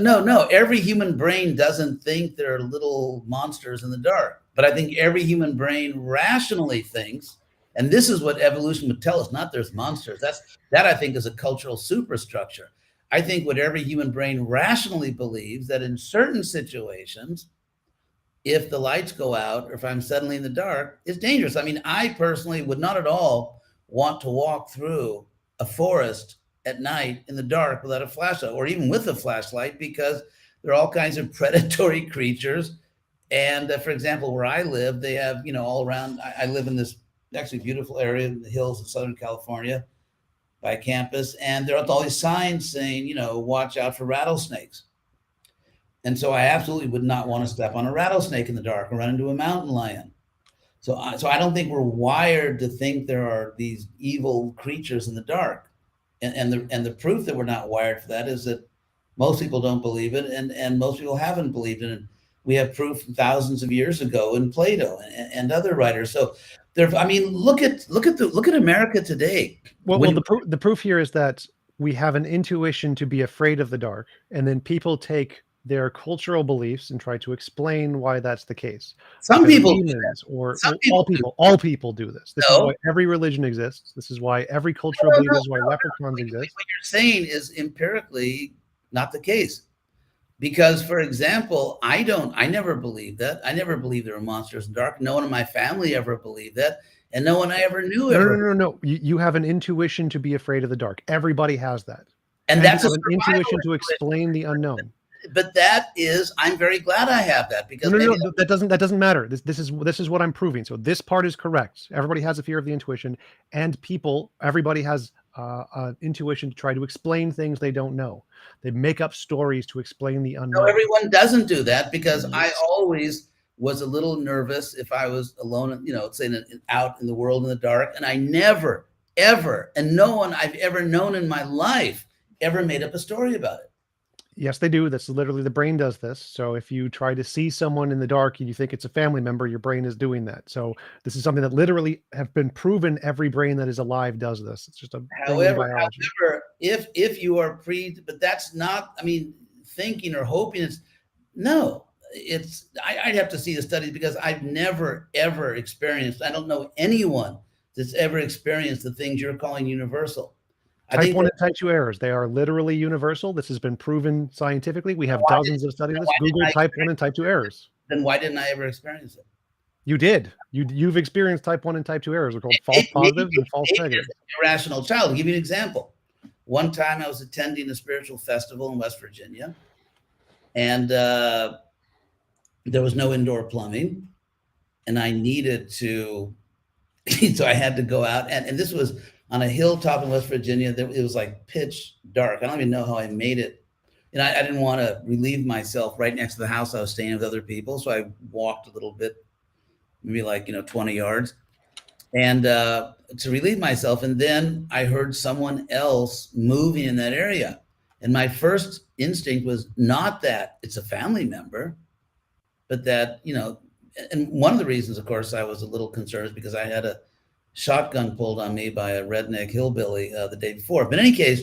No. Every human brain doesn't think there are little monsters in the dark. But I think every human brain rationally thinks, and this is what evolution would tell us, not there's monsters. That I think is a cultural superstructure. I think what every human brain rationally believes that in certain situations, if the lights go out or if I'm suddenly in the dark, it's dangerous. I mean, I personally would not at all want to walk through a forest at night in the dark without a flashlight or even with a flashlight, because there are all kinds of predatory creatures. And for example, where I live, they have, all around, I live in this actually beautiful area in the hills of Southern California by campus. And there are all these signs saying, watch out for rattlesnakes. And so I absolutely would not want to step on a rattlesnake in the dark or run into a mountain lion. So I don't think we're wired to think there are these evil creatures in the dark. And the proof that we're not wired for that is that most people don't believe it, and most people haven't believed it. And we have proof from thousands of years ago in Plato and other writers. So look at America today.
Well, the proof here is that we have an intuition to be afraid of the dark, and then people take their cultural beliefs and try to explain why that's the case.
Some people
all people do this. This
No.
is why every religion exists. This is why every cultural belief is why leprechauns exist.
What you're saying is empirically not the case. Because, for example, I never believed that. I never believed there were monsters in the dark. No one in my family ever believed that. And no one I ever knew ever.
No. You have an intuition to be afraid of the dark. Everybody has that.
And that's
an intuition to explain the unknown.
But I'm very glad I have that, because
that doesn't matter. This is what I'm proving. So this part is correct. Everybody has a fear of the intuition, and everybody has an intuition to try to explain things they don't know. They make up stories to explain the unknown.
No, everyone doesn't do that, because I always was a little nervous if I was alone, out in the world in the dark. And I never, ever, and no one I've ever known in my life ever made up a story about it.
Yes, they do. That's literally, the brain does this. So if you try to see someone in the dark and you think it's a family member, your brain is doing that. So this is something that literally have been proven. Every brain that is alive does this. It's just a
however, if you are but that's not, thinking or hoping. I'd have to see the studies, because I've never, ever experienced, I don't know anyone that's ever experienced the things you're calling universal.
Type 1 and type 2 errors, they are literally universal. This has been proven scientifically. We have dozens of studies. Google type 1 and type 2 errors.
Then why didn't I ever experience it?
You did. You've experienced type 1 and type 2 errors. They're called false positives and false negatives.
Irrational child. I'll give you an example. One time I was attending a spiritual festival in West Virginia, and there was no indoor plumbing, and I needed to, so I had to go out, and this was on a hilltop in West Virginia. It was like pitch dark. I don't even know how I made it. And I didn't want to relieve myself right next to the house I was staying with other people. So I walked a little bit, maybe 20 yards, and to relieve myself. And then I heard someone else moving in that area. And my first instinct was not that it's a family member, but that, and one of the reasons, of course, I was a little concerned is because I had a shotgun pulled on me by a redneck hillbilly the day before. But in any case,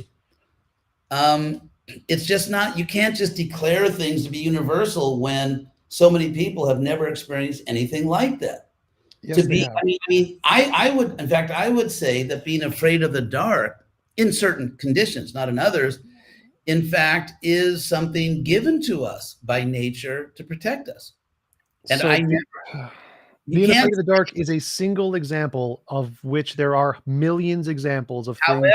it's just not, you can't just declare things to be universal when so many people have never experienced anything like that.
Yes,
I would say that being afraid of the dark in certain conditions, not in others, in fact, is something given to us by nature to protect us. And
being afraid of the dark is a single example of which there are millions examples of things.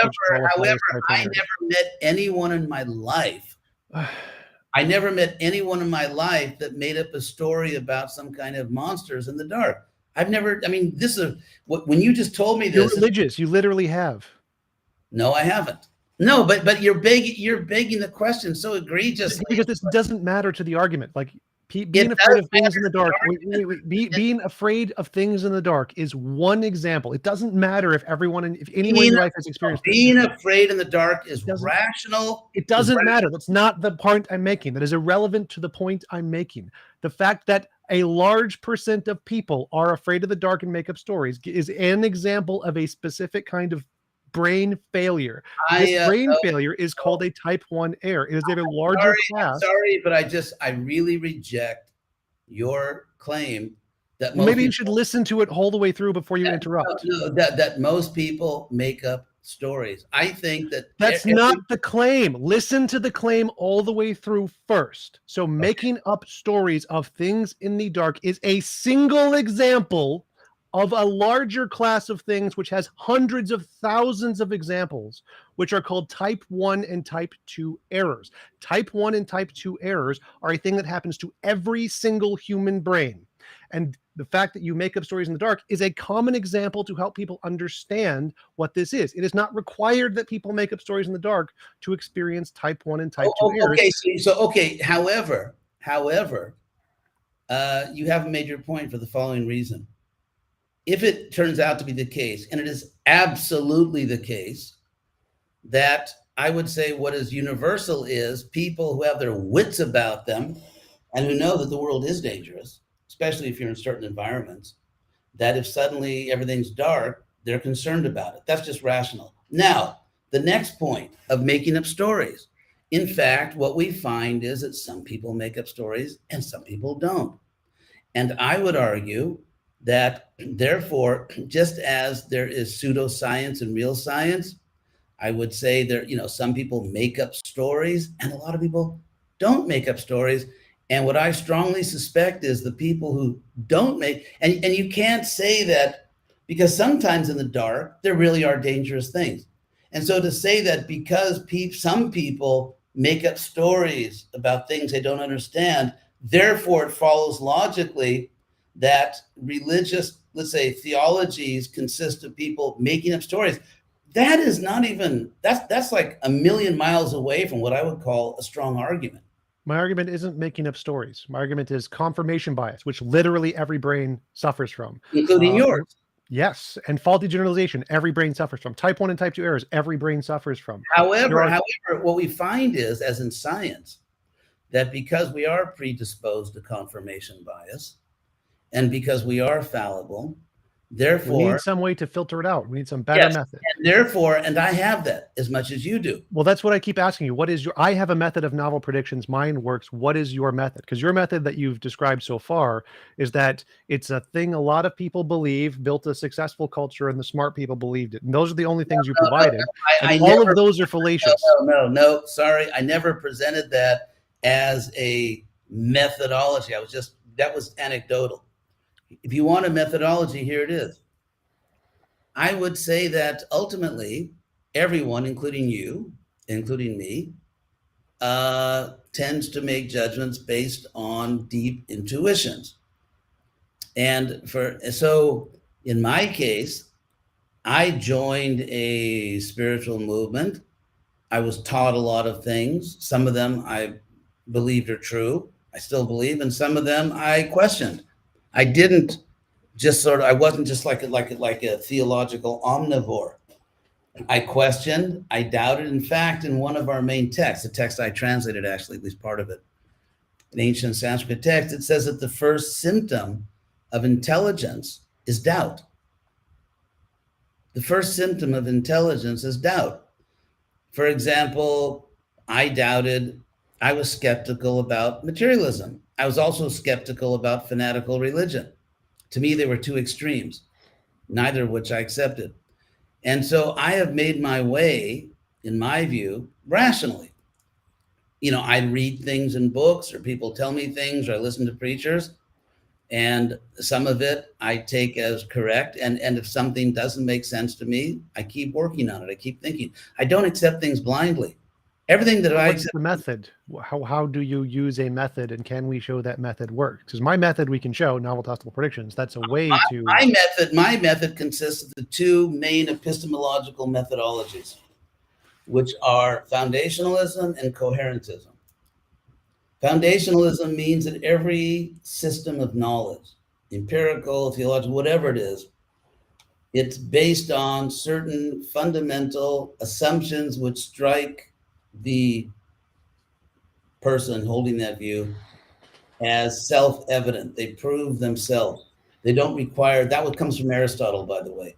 However, I never met anyone in my life. I never met anyone in my life that made up a story about some kind of monsters in the dark. I've never, this is when you just told me this.
You're religious. You literally have.
No, I haven't. No, but you're begging the question so egregiously.
Because this doesn't matter to the argument. Being afraid of things in the dark. Being afraid of things in the dark is one example. It doesn't matter if anyone in your life has experienced
being afraid in the dark is rational.
It doesn't matter. That's not the point I'm making. That is irrelevant to the point I'm making. The fact that a large percent of people are afraid of the dark and make up stories is an example of a specific kind of brain failure. This brain failure is called a type 1 error. It is a larger class.
Sorry, but I really reject your claim that
maybe you should listen to it all the way through before you interrupt.
That most people make up stories. I think that
That's not the claim. Listen to the claim all the way through first. So making up stories of things in the dark is a single example of a larger class of things which has hundreds of thousands of examples, which are called type 1 and type 2 errors. Type 1 and type 2 errors are a thing that happens to every single human brain. And the fact that you make up stories in the dark is a common example to help people understand what this is. It is not required that people make up stories in the dark to experience type 1 and type 2 errors.
Okay. However, you have a major point for the following reason. If it turns out to be the case, and it is absolutely the case, that I would say what is universal is people who have their wits about them and who know that the world is dangerous, especially if you're in certain environments, that if suddenly everything's dark, they're concerned about it. That's just rational. Now, the next point of making up stories. In fact, what we find is that some people make up stories and some people don't. And I would argue that therefore, just as there is pseudoscience and real science, I would say there, some people make up stories and a lot of people don't make up stories. And what I strongly suspect is the people who don't make, and you can't say that, because sometimes in the dark, there really are dangerous things. And so to say that because some people make up stories about things they don't understand, therefore it follows logically that religious, let's say, theologies consist of people making up stories. That is not even, that's like a million miles away from what I would call a strong argument.
My argument isn't making up stories. My argument is confirmation bias, which literally every brain suffers from.
Including yours.
Yes, and faulty generalization, every brain suffers from. Type 1 and type 2 errors, every brain suffers from.
However, what we find is, as in science, that because we are predisposed to confirmation bias, and because we are fallible, therefore
we need some way to filter it out. We need some better method.
And therefore, and I have that as much as you do.
Well, that's what I keep asking you. What is I have a method of novel predictions. Mine works. What is your method? Because your method that you've described so far is that it's a thing a lot of people believe, built a successful culture, and the smart people believed it. And those are the only things you provided. All of those are fallacious.
No, sorry. I never presented that as a methodology. That was anecdotal. If you want a methodology, here it is. I would say that ultimately, everyone, including you, including me, tends to make judgments based on deep intuitions. And so in my case, I joined a spiritual movement. I was taught a lot of things. Some of them I believed are true. I still believe, and some of them I questioned. I didn't just I wasn't just like a theological omnivore. I questioned, I doubted. In fact, in one of our main texts, the text I translated, actually, at least part of it, an ancient Sanskrit text, it says that the first symptom of intelligence is doubt. The first symptom of intelligence is doubt. For example, I was skeptical about materialism. I was also skeptical about fanatical religion. To me, they were two extremes, neither of which I accepted. And so I have made my way, in my view, rationally. I read things in books, or people tell me things, or I listen to preachers, and some of it I take as correct. And if something doesn't make sense to me, I keep working on it. I keep thinking. I don't accept things blindly. Everything that I accept.
What's the method? How do you use a method, and can we show that method works? Because my method we can show, novel testable predictions. That's a way to.
My method consists of the two main epistemological methodologies, which are foundationalism and coherentism. Foundationalism means that every system of knowledge, empirical, theological, whatever it is, it's based on certain fundamental assumptions which strike the person holding that view as self-evident. They prove themselves. They don't require, that what comes from Aristotle, by the way.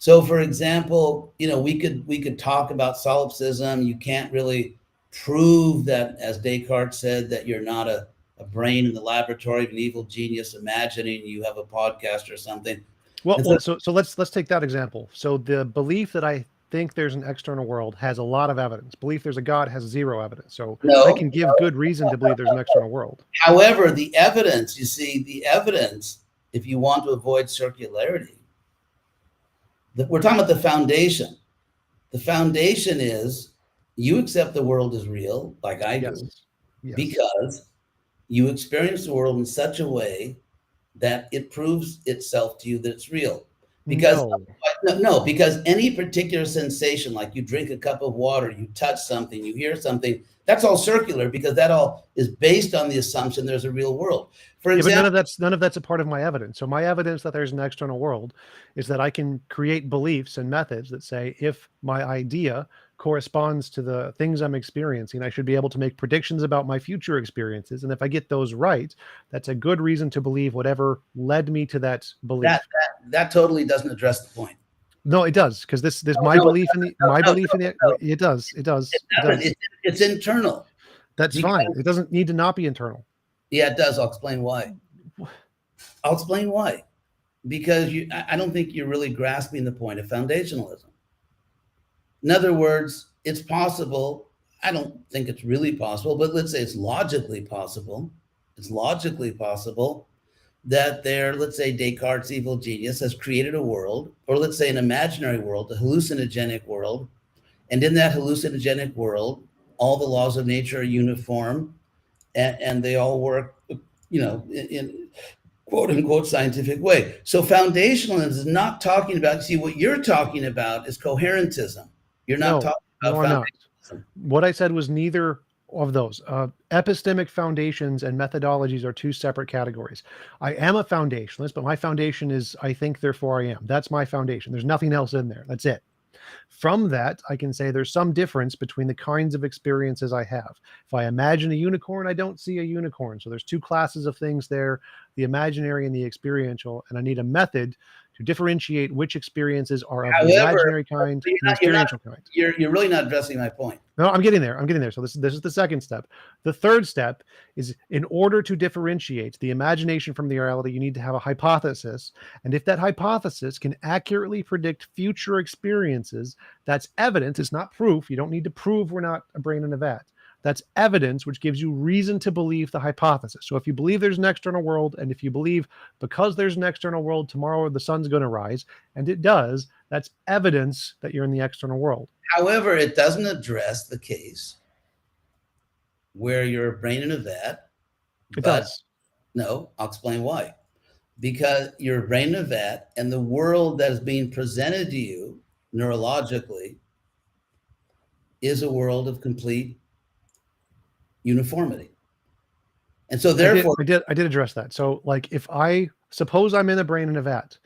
So for example, we could talk about solipsism. You can't really prove that, as Descartes said, that you're not a brain in the laboratory of an evil genius imagining you have a podcast or something.
Well, so let's take that example. So the belief that I think there's an external world has a lot of evidence. Belief there's a God has zero evidence. So I
No.
can give good reason to believe there's an external world.
However, the evidence, you see, the evidence, if you want to avoid circularity, we're talking about the foundation. The foundation is you accept the world as real, like I do,
Yes.
because you experience the world in such a way that it proves itself to you that it's real. Because no, because any particular sensation, like you drink a cup of water, you touch something, you hear something, that's all circular because that all is based on the assumption there's a real world. For example,
but none of that's a part of my evidence. So my evidence that there's an external world is that I can create beliefs and methods that say if my idea corresponds to the things I'm experiencing, I should be able to make predictions about my future experiences. And if I get those right, that's a good reason to believe whatever led me to that belief.
That totally doesn't address the point.
No, it does, because this my belief in the it does.
It's internal.
That's fine. It doesn't need to not be internal.
Yeah, it does. I'll explain why. Because I don't think you're really grasping the point of foundationalism. In other words, it's possible. I don't think it's really possible, but let's say it's logically possible. It's logically possible that let's say Descartes' evil genius has created a world, or let's say an imaginary world, a hallucinogenic world. And in that hallucinogenic world, all the laws of nature are uniform and they all work, in quote unquote scientific way. So foundationalism is not talking about, see, what you're talking about is coherentism. You're not talking about foundationalism.
What I said was neither of those. Epistemic foundations and methodologies are two separate categories. I am a foundationalist, but my foundation is I think, therefore I am. That's my foundation. There's nothing else in there. That's it. From that, I can say there's some difference between the kinds of experiences I have. If I imagine a unicorn, I don't see a unicorn. So there's two classes of things there, the imaginary and the experiential, and I need a method to differentiate which experiences are of the imaginary kind and the experiential kind.
You're really not addressing my point.
No, I'm getting there. So this is the second step. The third step is, in order to differentiate the imagination from the reality, you need to have a hypothesis. And if that hypothesis can accurately predict future experiences, that's evidence. It's not proof. You don't need to prove we're not a brain in a vat. That's evidence which gives you reason to believe the hypothesis. So if you believe there's an external world, and if you believe because there's an external world, tomorrow the sun's going to rise, and it does, that's evidence that you're in the external world.
However, it doesn't address the case where you're a brain in a vat.
It does.
No, I'll explain why. Because you're a brain in a vat, and the world that is being presented to you neurologically is a world of complete uniformity. And so therefore
I did address that. So like, if I suppose I'm in a brain in a vat,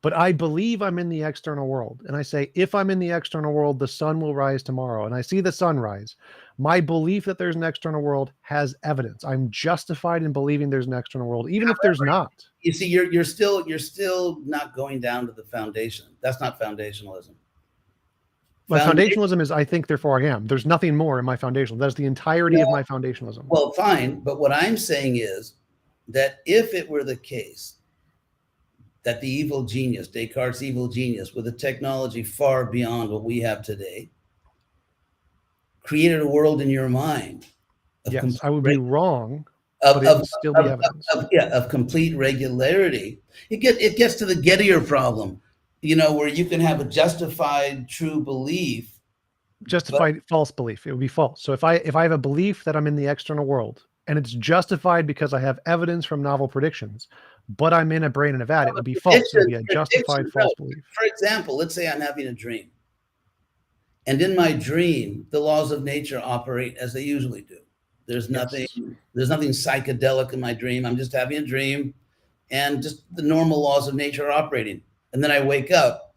but I believe I'm in the external world, and I say, if I'm in the external world, the sun will rise tomorrow, and I see the sun rise, my belief that there's an external world has evidence. I'm justified in believing there's an external world, even if there's not.
You see, you're still not going down to the foundation. That's not foundationalism.
My foundationalism is I think, therefore I am. There's nothing more in my foundationalism. That's the entirety of my foundationalism.
Well, fine. But what I'm saying is that if it were the case that the evil genius, Descartes' evil genius, with a technology far beyond what we have today, created a world in your mind.
Yes, I would be wrong, but it would still be evidence.
Of complete regularity. It gets to the Gaudiya problem, where you can have a justified true belief.
Justified false belief. It would be false. So if I have a belief that I'm in the external world, and it's justified because I have evidence from novel predictions, but I'm in a brain in a vat, it would be false. It would be a justified false belief.
For example, let's say I'm having a dream. And in my dream, the laws of nature operate as they usually do. There's nothing psychedelic in my dream. I'm just having a dream, and just the normal laws of nature are operating. And then I wake up,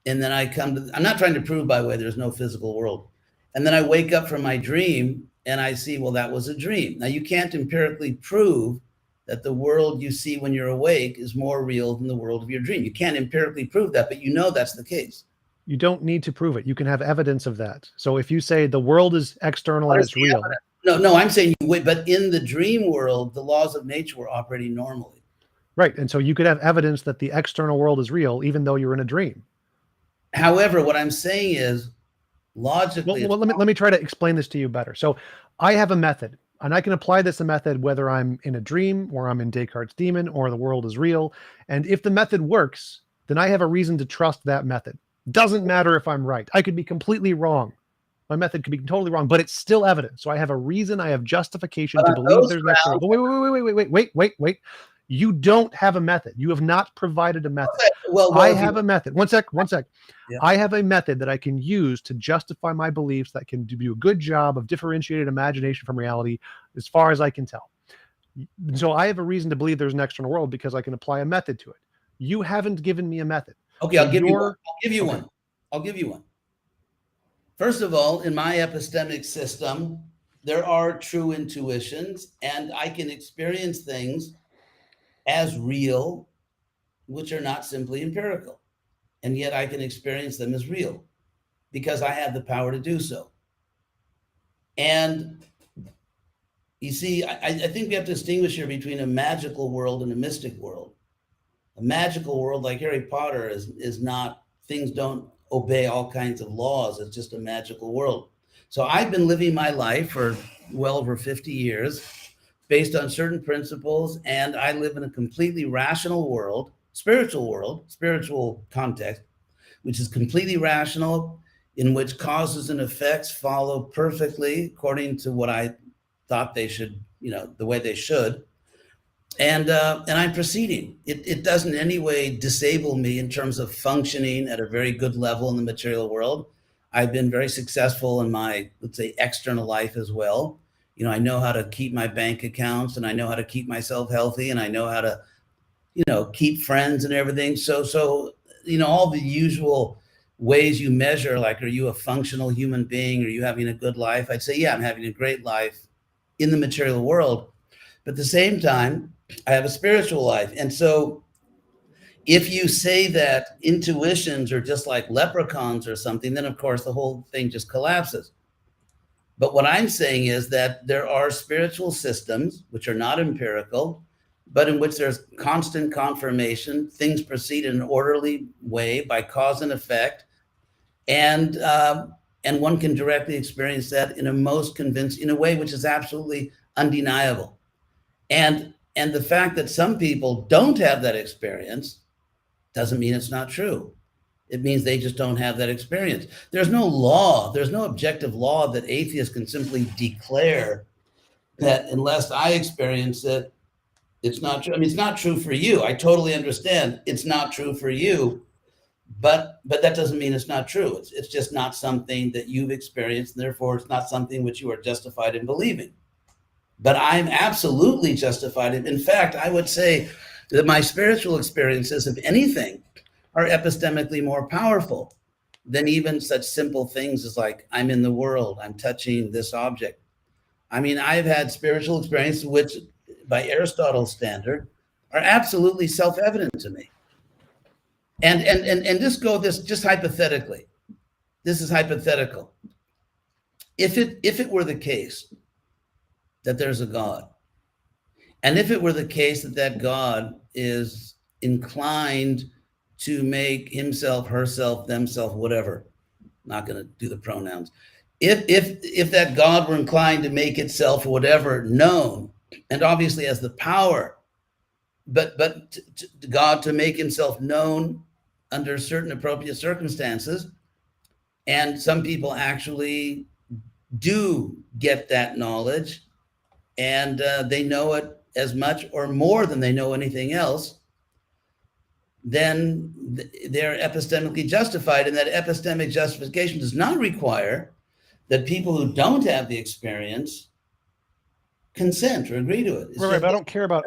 and then I'm not trying to prove, by the way, there's no physical world. And then I wake up from my dream, and I see, well, that was a dream. Now, you can't empirically prove that the world you see when you're awake is more real than the world of your dream. You can't empirically prove that, but that's the case.
You don't need to prove it. You can have evidence of that. So if you say the world is external and it's real.
No, I'm saying but in the dream world, the laws of nature were operating normally.
Right. And so you could have evidence that the external world is real, even though you're in a dream.
However, what I'm saying is logically,
let me try to explain this to you better. So I have a method, and I can apply this method whether I'm in a dream or I'm in Descartes' demon or the world is real. And if the method works, then I have a reason to trust that method. Doesn't matter if I'm right. I could be completely wrong. My method could be totally wrong, but it's still evidence. So I have a reason, I have justification
but
to
on
believe
those
there's an external.
grounds,
Wait. You don't have a method. You have not provided a method.
well,
I
if
have
you,
a method. One sec.
Yeah.
I have a method that I can use to justify my beliefs that can do a good job of differentiated imagination from reality as far as I can tell. So I have a reason to believe there's an external world because I can apply a method to it. You haven't given me a method.
Okay,
So
I'll give you one. I'll give you one. First of all, in my epistemic system, there are true intuitions, and I can experience things as real, which are not simply empirical. And yet I can experience them as real because I have the power to do so. And you see, I think we have to distinguish here between a magical world and a mystic world. A magical world like Harry Potter is not, things don't obey all kinds of laws. It's just a magical world. So I've been living my life for well over 50 years based on certain principles, and I live in a completely rational world, spiritual context, which is completely rational, in which causes and effects follow perfectly according to what I thought they should, the way they should. And I'm proceeding. It doesn't in any way disable me in terms of functioning at a very good level in the material world. I've been very successful in my, let's say, external life as well. I know how to keep my bank accounts, and I know how to keep myself healthy, and I know how to, keep friends and everything. So all the usual ways you measure, like, are you a functional human being? Are you having a good life? I'd say, yeah, I'm having a great life in the material world. But at the same time, I have a spiritual life. And so if you say that intuitions are just like leprechauns or something, then of course the whole thing just collapses. But what I'm saying is that there are spiritual systems which are not empirical, but in which there's constant confirmation. Things proceed in an orderly way by cause and effect. And one can directly experience that in a way which is absolutely undeniable. And the fact that some people don't have that experience doesn't mean it's not true. It means they just don't have that experience. There's no law, there's no objective law that atheists can simply declare that unless I experience it, it's not true. I mean, it's not true for you. I totally understand it's not true for you, but that doesn't mean it's not true. It's just not something that you've experienced, and therefore it's not something which you are justified in believing. But I'm absolutely justified. In fact, I would say that my spiritual experiences, if anything, are epistemically more powerful than even such simple things as, like, I'm in the world, I'm touching this object. I mean, I've had spiritual experiences which, by Aristotle's standard, are absolutely self-evident to me. And just hypothetically, this is hypothetical. If it were the case that there's a God, and if it were the case that God is inclined to make himself, herself, themself, whatever, not going to do the pronouns. If that God were inclined to make itself, whatever, known, and obviously has the power, but God to make himself known under certain appropriate circumstances, and some people actually do get that knowledge, and they know it as much or more than they know anything else, then they're epistemically justified. And that epistemic justification does not require that people who don't have the experience consent or agree to it.
Right, but I don't care about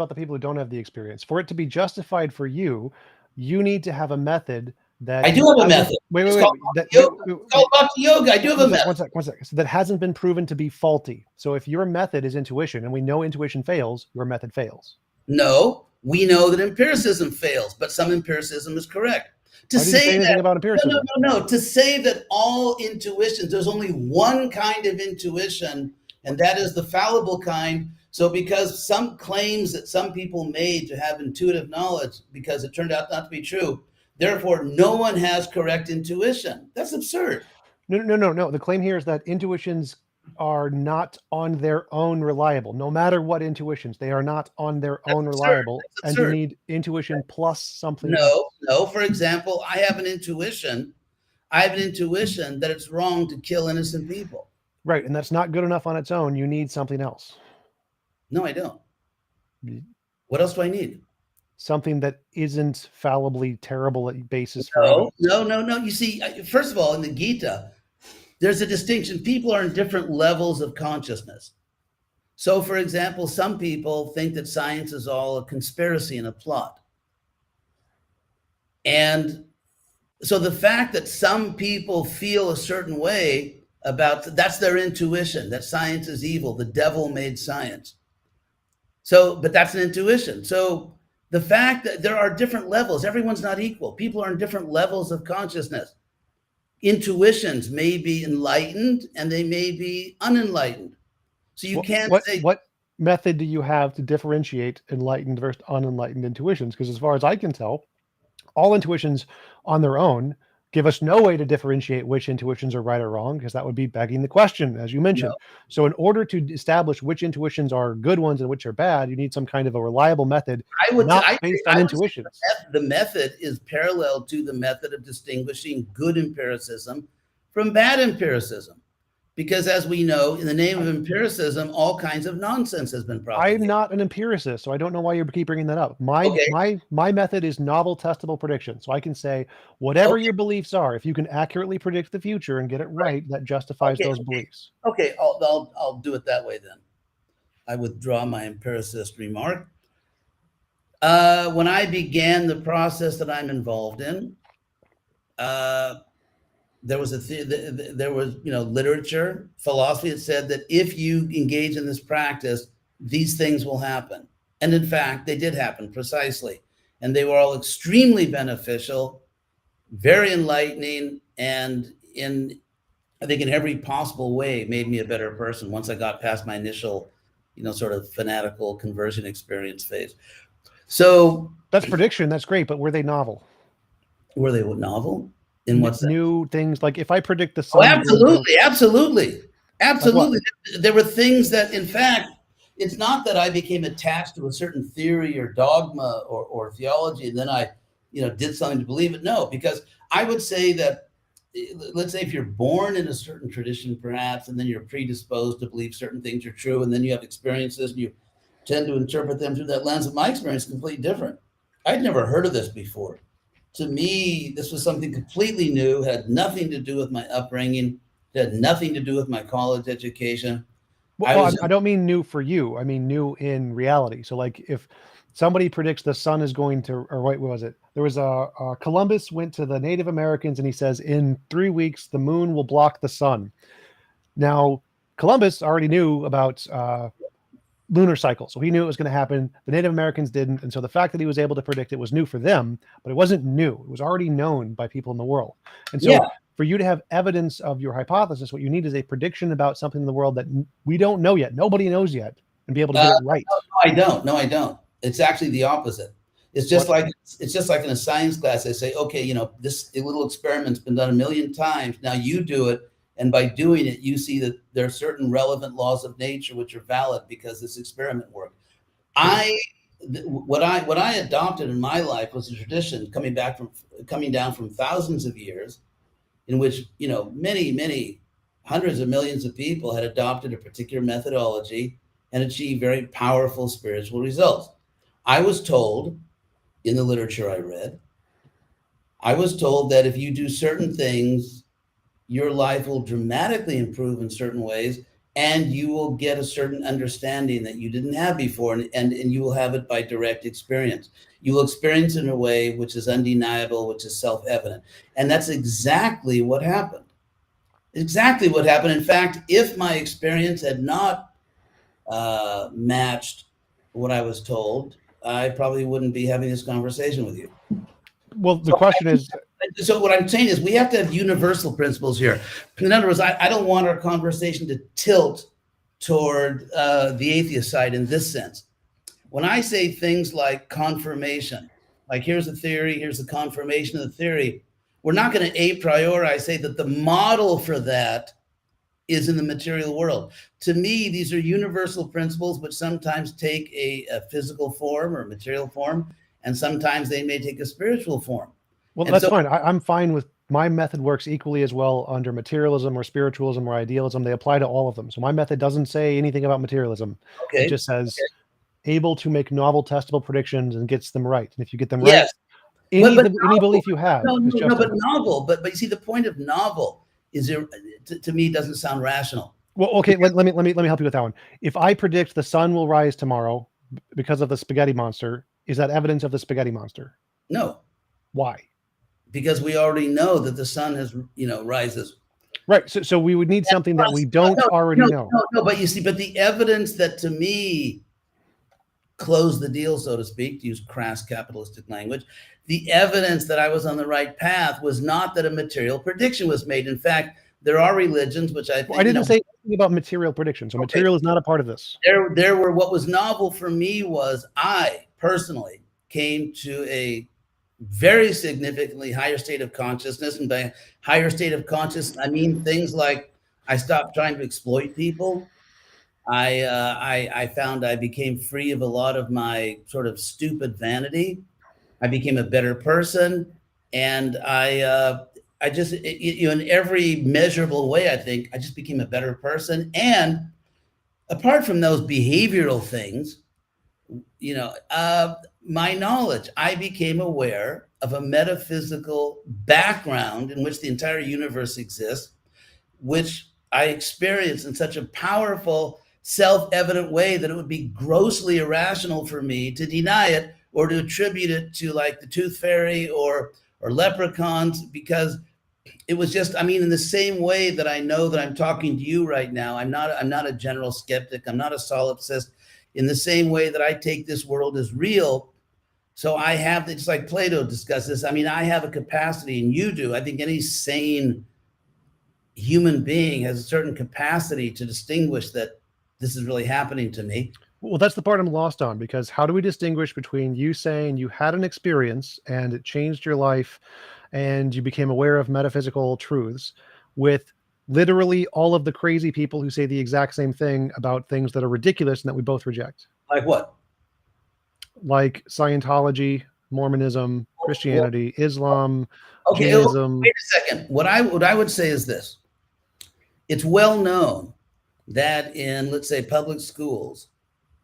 the people who don't have the experience. For it to be justified for you, you need to have a method that
I do have a method.
Wait.
It's called Bhakti Yoga. I do have a method.
One sec. So that hasn't been proven to be faulty. So if your method is intuition, and we know intuition fails, your method fails.
No, we know that empiricism fails, but some empiricism is correct.
To say anything about empiricism?
No. To say that all intuitions, there's only one kind of intuition, and that is the fallible kind. So because some claims that some people made to have intuitive knowledge, because it turned out not to be true, Therefore, no one has correct intuition. That's absurd.
No. The claim here is that intuitions are not on their own reliable. No matter what intuitions, they are not on their
That's
own
absurd.
reliable,
That's
and you
absurd.
need intuition plus something else.
No. For example, I have an intuition. I have an intuition that it's wrong to kill innocent people.
Right, and that's not good enough on its own. You need something else.
No, I don't. What else do I need?
Something that isn't fallibly terrible at basis for evidence.
No. You see, first of all, in the Gita, there's a distinction. People are in different levels of consciousness. So, for example, some people think that science is all a conspiracy and a plot. And so the fact that some people feel a certain way about, that's their intuition, that science is evil, the devil made science. So, but that's an intuition. So the fact that there are different levels, everyone's not equal. People are in different levels of consciousness. Intuitions may be enlightened and they may be unenlightened. So you can't say.
What method do you have to differentiate enlightened versus unenlightened intuitions? Because as far as I can tell, all intuitions on their own give us no way to differentiate which intuitions are right or wrong, because that would be begging the question, as you mentioned.
No.
So in order to establish which intuitions are good ones and which are bad, you need some kind of a reliable method, based on intuitions.
The method is parallel to the method of distinguishing good empiricism from bad empiricism. Because as we know, in the name of empiricism, all kinds of nonsense has been propagated.
I'm not an empiricist, so I don't know why you keep bringing that up. My method is novel testable prediction. So I can say whatever your beliefs are, if you can accurately predict the future and get it right, that justifies those beliefs.
Okay, I'll do it that way then. I withdraw my empiricist remark. When I began the process that I'm involved in, there was literature, philosophy that said that if you engage in this practice, these things will happen. And in fact, they did happen precisely. And they were all extremely beneficial, very enlightening, and I think in every possible way made me a better person once I got past my initial, sort of fanatical conversion experience phase. So
that's prediction. That's great. But were they novel?
Were they novel? In what sense?
New things, like if I predict the sun.
Oh, absolutely. Like there were things that, in fact, it's not that I became attached to a certain theory or dogma or theology, and then I, did something to believe it. No, because I would say that, let's say if you're born in a certain tradition, perhaps, and then you're predisposed to believe certain things are true, and then you have experiences and you tend to interpret them through that lens. Of my experience is completely different. I'd never heard of this before. To me, this was something completely new, had nothing to do with my upbringing, had nothing to do with my college education.
Well, I don't mean new for you. I mean new in reality. So like if somebody predicts the sun is going to, or what was it? There was Columbus went to the Native Americans and he says, in 3 weeks, the moon will block the sun. Now, Columbus already knew about lunar cycle. So he knew it was going to happen. The Native Americans didn't. And so the fact that he was able to predict it was new for them, but it wasn't new. It was already known by people in the world. And so for you to have evidence of your hypothesis, what you need is a prediction about something in the world that we don't know yet. Nobody knows yet, and be able to get it right.
No, I don't. It's actually the opposite. It's just like in a science class, they say, okay, this little experiment's been done 1 million times. Now you do it. And by doing it, you see that there are certain relevant laws of nature which are valid because this experiment worked. What I adopted in my life was a tradition coming down from thousands of years, in which many hundreds of millions of people had adopted a particular methodology and achieved very powerful spiritual results. I was told in the literature I read, that if you do certain things, your life will dramatically improve in certain ways, and you will get a certain understanding that you didn't have before, and you will have it by direct experience. You will experience it in a way which is undeniable, which is self-evident. And that's exactly what happened. Exactly what happened. In fact, if my experience had not matched what I was told, I probably wouldn't be having this conversation with you.
Well, the question is...
So what I'm saying is we have to have universal principles here. In other words, I don't want our conversation to tilt toward the atheist side in this sense. When I say things like confirmation, like here's a theory, here's the confirmation of the theory. We're not going to a priori say that the model for that is in the material world. To me, these are universal principles, but sometimes take a physical form or material form, and sometimes they may take a spiritual form.
Well,
And
that's
so,
fine. I'm fine with my method works equally as well under materialism or spiritualism or idealism. They apply to all of them. So my method doesn't say anything about materialism. It
okay,
just says able to make novel testable predictions and gets them right. And if you get them right,
yes, but
any
novel,
belief you have is
no, but
justified.
novel, but you see, the point of novel is there, to me, doesn't sound rational.
Well, okay, let me help you with that one. If I predict the sun will rise tomorrow because of the spaghetti monster, is that evidence of the spaghetti monster?
No,
Why?
because we already know that the sun has, rises.
Right. So we would need something that we don't already know.
No, but you see, but the evidence that to me closed the deal, so to speak, to use crass capitalistic language, the evidence that I was on the right path was not that a material prediction was made. In fact, there are religions which I think,
Well, I didn't say anything about material prediction. So material is not a part of this.
there were, what was novel for me was I personally came to a very significantly higher state of consciousness. And by higher state of consciousness, I mean things like I stopped trying to exploit people. I found I became free of a lot of my sort of stupid vanity. I became a better person, and I just, in every measurable way, I think I just became a better person. And apart from those behavioral things, my knowledge, I became aware of a metaphysical background in which the entire universe exists, which I experienced in such a powerful, self-evident way that it would be grossly irrational for me to deny it or to attribute it to like the tooth fairy or leprechauns, because it was just, I mean, in the same way that I know that I'm talking to you right now, I'm not a general skeptic, I'm not a solipsist. In the same way that I take this world as real, so I have, it's like Plato discussed this. I mean, I have a capacity, and you do. I think any sane human being has a certain capacity to distinguish that this is really happening to me.
Well, that's the part I'm lost on, because how do we distinguish between you saying you had an experience and it changed your life and you became aware of metaphysical truths with literally all of the crazy people who say the exact same thing about things that are ridiculous and that we both reject?
Like what?
Like Scientology, Mormonism, Christianity, Islam,
Okay,
Jainism.
wait a second. What I would say is this. It's well known that in, let's say, public schools,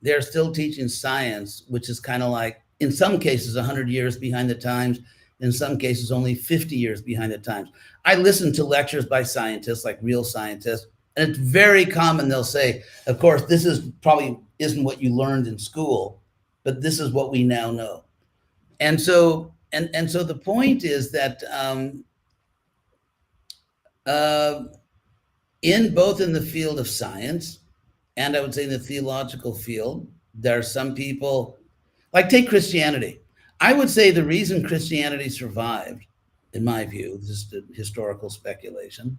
they're still teaching science, which is kind of like, in some cases, 100 years behind the times, in some cases, only 50 years behind the times. I listen to lectures by scientists, like real scientists, and it's very common. They'll say, of course, this is probably isn't what you learned in school, but this is what we now know. And so, and so the point is that in both in the field of science and I would say in the theological field, there are some people, like take Christianity. I would say the reason Christianity survived, in my view, this is the historical speculation,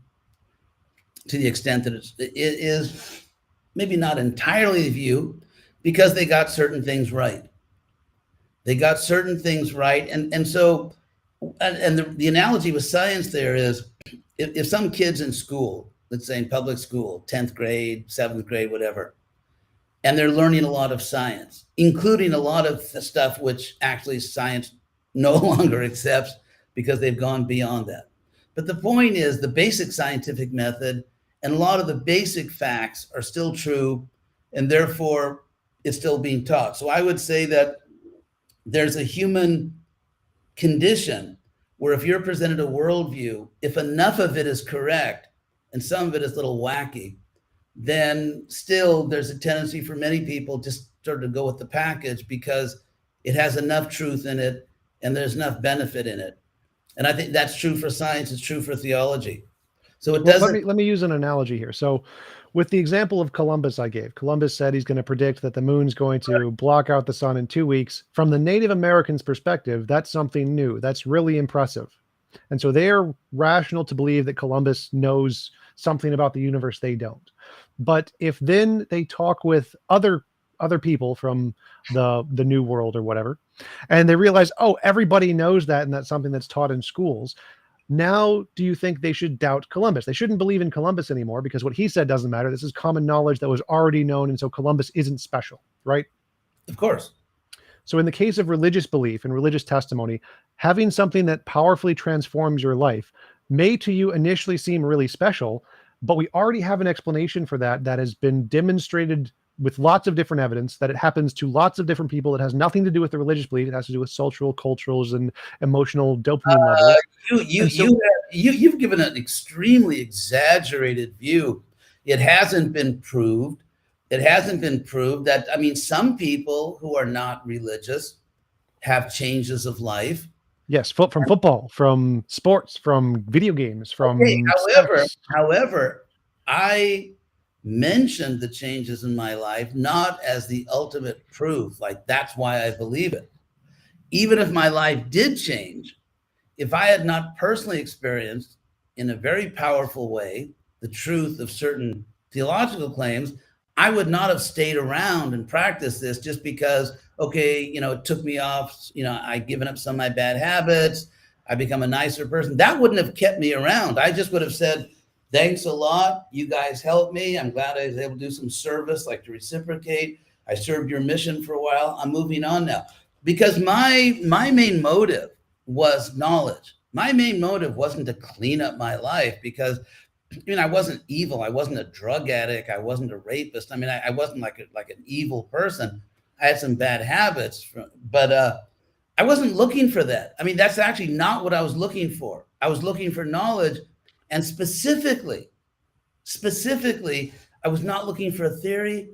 to the extent that it is maybe not entirely the view, because they got certain things right. They got certain things right. And so, and the analogy with science there is, if some kids in school, let's say in public school, 10th grade, 7th grade, whatever, and they're learning a lot of science, including a lot of stuff which actually science no longer accepts because they've gone beyond that. But the point is, the basic scientific method and a lot of the basic facts are still true, and therefore it's still being taught. So I would say that there's a human condition where if you're presented a worldview, if enough of it is correct and some of it is a little wacky, then still there's a tendency for many people just sort of go with the package because it has enough truth in it and there's enough benefit in it. And I think that's true for science, it's true for theology. So it doesn't.
Well, let me use an analogy here. So with the example of Columbus I gave, Columbus said he's going to predict that the moon's going to block out the sun in 2 weeks. From the Native Americans' perspective, that's something new. That's really impressive. And so they're rational to believe that Columbus knows something about the universe they don't. But if then they talk with other other people from the new world or whatever, and they realize, oh, everybody knows that, and that's something that's taught in schools. Now, do you think they should doubt Columbus? They shouldn't believe in Columbus anymore because what he said doesn't matter. This is common knowledge that was already known, and so Columbus isn't special, right?
Of course.
So in the case of religious belief and religious testimony, having something that powerfully transforms your life may to you initially seem really special, but we already have an explanation for that that has been demonstrated with lots of different evidence that it happens to lots of different people. It has nothing to do with the religious belief. It has to do with social, culturals, and emotional dopamine levels.
You've given an extremely exaggerated view. It hasn't been proved. It hasn't been proved that, I mean, some people who are not religious have changes of life.
Yes, from football, from sports, from video games, from
however, I mentioned the changes in my life not as the ultimate proof, like that's why I believe it. Even if my life did change, if I had not personally experienced in a very powerful way the truth of certain theological claims, I would not have stayed around and practiced this just because, okay, it took me off, I'd given up some of my bad habits, I become a nicer person. That wouldn't have kept me around. I just would have said, thanks a lot. You guys helped me. I'm glad I was able to do some service, like to reciprocate. I served your mission for a while. I'm moving on now. Because my main motive was knowledge. My main motive wasn't to clean up my life because I wasn't evil. I wasn't a drug addict. I wasn't a rapist. I mean, I wasn't like an evil person. I had some bad habits, but I wasn't looking for that. I mean, that's actually not what I was looking for. I was looking for knowledge, and specifically, I was not looking for a theory.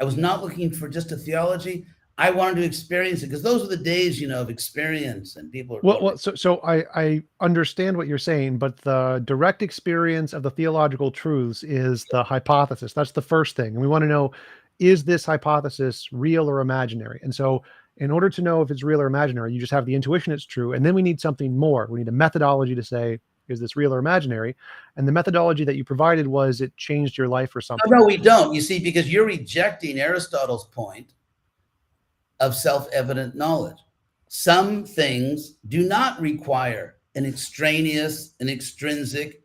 I was not looking for just a theology. I wanted to experience it because those are the days, of experience, and people are.
Well, so I understand what you're saying, but the direct experience of the theological truths is the hypothesis. That's the first thing. And we want to know, is this hypothesis real or imaginary? And so in order to know if it's real or imaginary, you just have the intuition it's true. And then we need something more. We need a methodology to say, is this real or imaginary? And the methodology that you provided was it changed your life or something.
No, we don't. You see, because you're rejecting Aristotle's point of self-evident knowledge. Some things do not require an extraneous, an extrinsic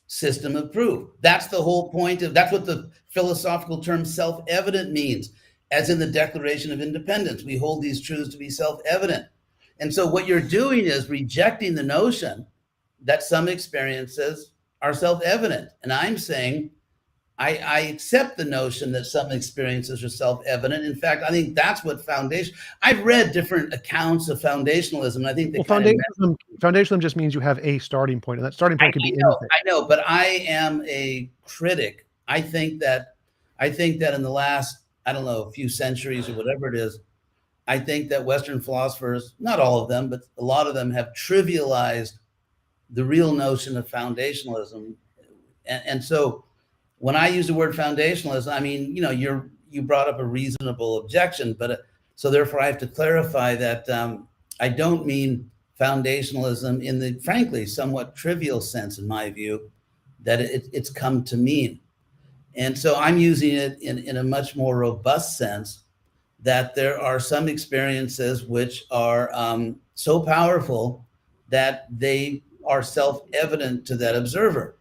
system of proof. That's the whole point that's what the philosophical term self-evident means. As in the Declaration of Independence, we hold these truths to be self-evident. And so what you're doing is rejecting the notion that some experiences are self-evident. And I'm saying, I accept the notion that some experiences are self-evident. In fact, I think that's what I've read different accounts of foundationalism. And I think
foundationalism just means you have a starting point, and that starting point could be anything.
I know, but I am a critic. I think that in the last, I don't know, a few centuries or whatever it is, I think that Western philosophers, not all of them, but a lot of them have trivialized the real notion of foundationalism. And so when I use the word foundationalism, I mean, you brought up a reasonable objection, but so therefore I have to clarify that I don't mean foundationalism in the, frankly, somewhat trivial sense, in my view, that it's come to mean. And so I'm using it in a much more robust sense, that there are some experiences which are so powerful that they are self-evident to that observer.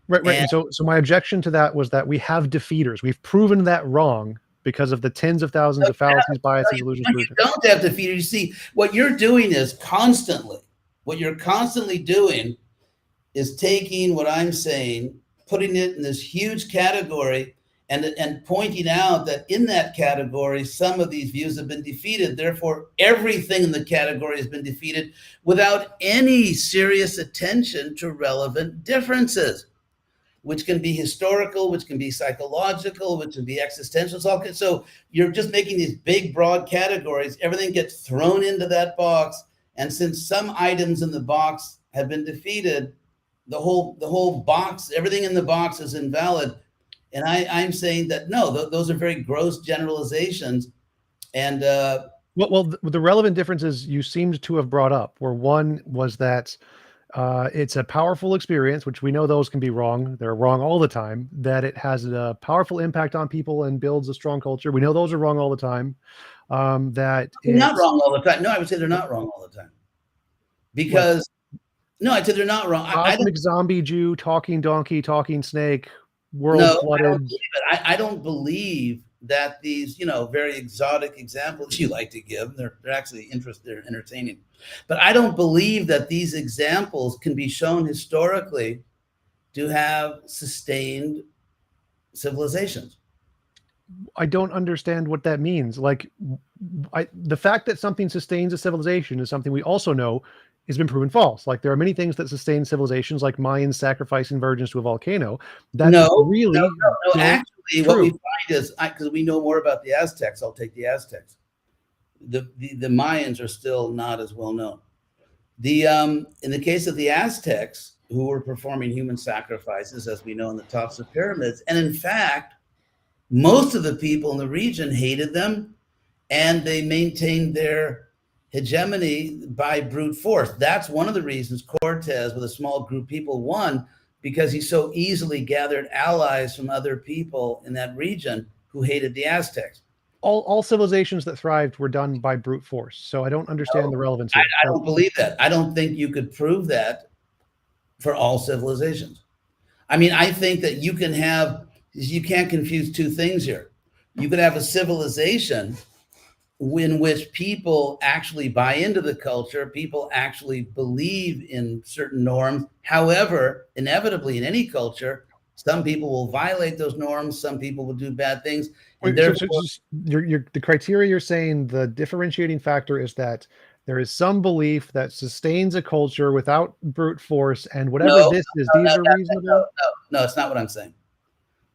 Right. And so my objection to that was that we have defeaters. We've proven that wrong because of the tens of thousands of fallacies, biases, illusions.
You don't have defeaters. You see, what you're doing is what you're constantly doing is taking what I'm saying, putting it in this huge category, and pointing out that in that category, some of these views have been defeated. Therefore, everything in the category has been defeated without any serious attention to relevant differences, which can be historical, which can be psychological, which can be existential. So you're just making these big, broad categories. Everything gets thrown into that box. And since some items in the box have been defeated, the whole box, everything in the box is invalid. And I'm saying that, no, those are very gross generalizations. And
well, the relevant differences you seemed to have brought up were, one was that it's a powerful experience, which we know those can be wrong. They're wrong all the time. That it has a powerful impact on people and builds a strong culture. We know those are wrong all the time. That
They're not
it's
wrong all the time. No, I would say they're not wrong all the time.
like
Because no, I'd say they're not wrong. I don't
cosmic zombie Jew, talking donkey, talking snake, world
no, I don't
flooded.
believe it. I don't believe that these, very exotic examples you like to give, they're actually they're entertaining. But I don't believe that these examples can be shown historically to have sustained civilizations.
I don't understand what that means. Like, the fact that something sustains a civilization is something we also know has been proven false. Like, there are many things that sustain civilizations, like Mayans sacrificing virgins to a volcano, that
No,
really
no.
don't
Actually, what we
true.
find is because we know more about the Aztecs. I'll take the Aztecs. The Mayans are still not as well known. In the case of the Aztecs, who were performing human sacrifices, as we know, in the tops of pyramids, and in fact, most of the people in the region hated them, and they maintained their hegemony by brute force. That's one of the reasons Cortez, with a small group of people, won, because he so easily gathered allies from other people in that region who hated the Aztecs.
All civilizations that thrived were done by brute force. So I don't understand the relevance
I
here.
don't believe that. I don't think you could prove that for all civilizations. I mean, I think that you can't confuse two things here. You could have a civilization in which people actually buy into the culture, people actually believe in certain norms. However, inevitably in any culture, some people will violate those norms, some people will do bad things, and
So
therefore
just the criteria you're saying, the differentiating factor is that there is some belief that sustains a culture without brute force, and whatever
no,
this is,
no,
these are reasonable.
no, it's not what I'm saying.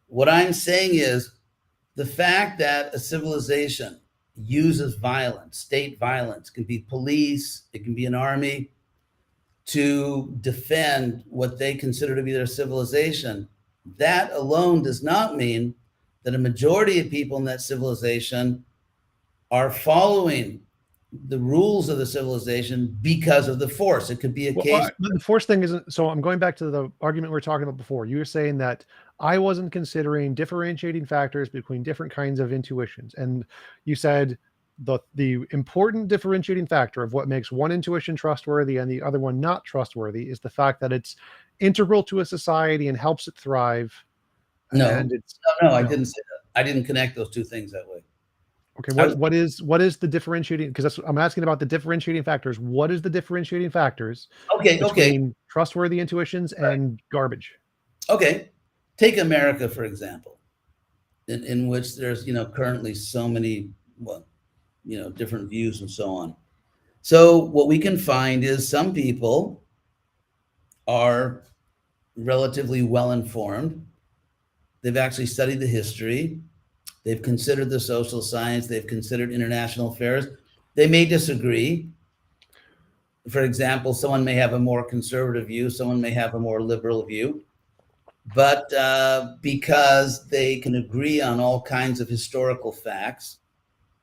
What I'm saying is the fact that a civilization uses violence, state violence, can be police, it can be an army, to defend what they consider to be their civilization, that alone does not mean that a majority of people in that civilization are following the rules of the civilization because of the force. It could be a case.
The force thing isn't. So I'm going back to the argument we were talking about before. You were saying that I wasn't considering differentiating factors between different kinds of intuitions, and you said the important differentiating factor of what makes one intuition trustworthy and the other one not trustworthy is the fact that it's integral to a society and helps it thrive.
No,
And it's
no, I didn't say that. I didn't connect those two things that way.
okay. What is the differentiating? Because I'm asking about the differentiating factors. What is the differentiating factors
Okay,
between trustworthy intuitions and garbage?
okay. Take America, for example, in which there's currently so many different views and so on. So what we can find is some people are relatively well informed. They've actually studied the history. They've considered the social science. They've considered international affairs. They may disagree. For example, someone may have a more conservative view. Someone may have a more liberal view. But because they can agree on all kinds of historical facts,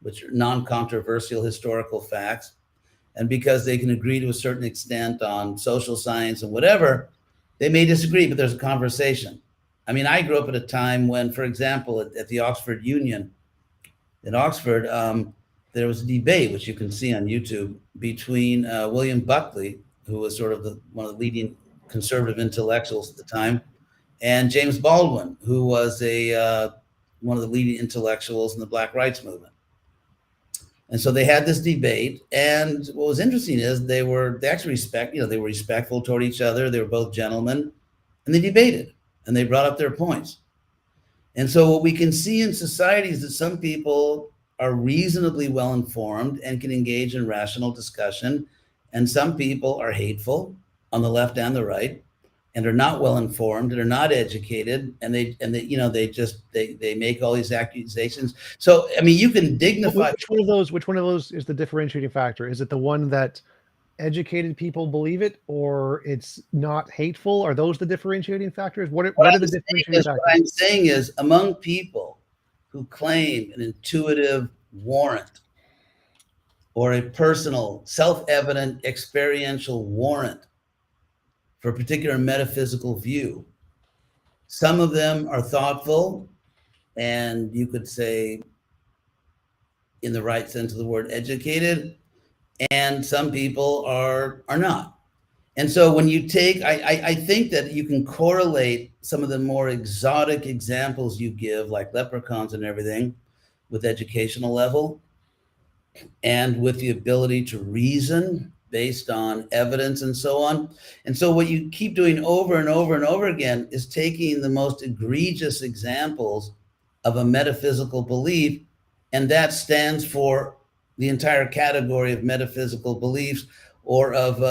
which are non-controversial historical facts, and because they can agree to a certain extent on social science and whatever, they may disagree, but there's a conversation. I mean, I grew up at a time when, for example, at the Oxford Union in Oxford, there was a debate, which you can see on YouTube, between William Buckley, who was sort of one of the leading conservative intellectuals at the time, and James Baldwin, who was one of the leading intellectuals in the Black Rights Movement. And so they had this debate, and what was interesting is they actually they were respectful toward each other. They were both gentlemen, and they debated, and they brought up their points. And so what we can see in society is that some people are reasonably well informed and can engage in rational discussion, and some people are hateful on the left and the right, and are not well informed and are not educated, and they make all these accusations. So I mean, you can dignify.
Which one of those is the differentiating factor? Is it the one that educated people believe it, or it's not hateful? Are those the differentiating factors? What are the differentiating factors?
What I'm saying is, among people who claim an intuitive warrant or a personal, self-evident, experiential warrant for a particular metaphysical view. Some of them are thoughtful, and you could say, in the right sense of the word, educated, and some people are not. And so when you take, I think that you can correlate some of the more exotic examples you give, like leprechauns and everything, with educational level and with the ability to reason based on evidence and so on. And so what you keep doing over and over and over again is taking the most egregious examples of a metaphysical belief, and that stands for the entire category of metaphysical beliefs or of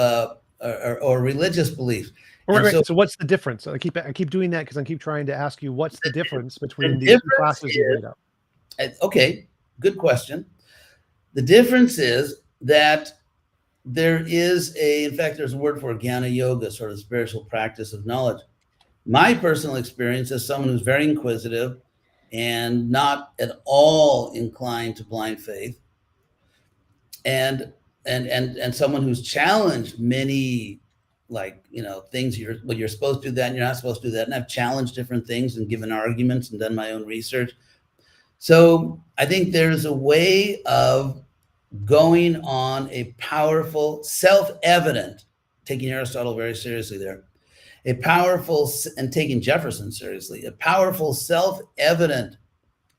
or religious beliefs.
Right. So what's the difference? I keep doing that because I keep trying to ask you what's the difference between these two classes you've laid out.
Okay, good question. The difference is that there is in fact, there's a word for jnana yoga, sort of spiritual practice of knowledge. My personal experience as someone who's very inquisitive and not at all inclined to blind faith, and someone who's challenged many, like, things, you're supposed to do that and you're not supposed to do that, and I've challenged different things and given arguments and done my own research. So I think there's a way of going on a powerful, self-evident, taking Aristotle very seriously there, a powerful, and taking Jefferson seriously, a powerful self-evident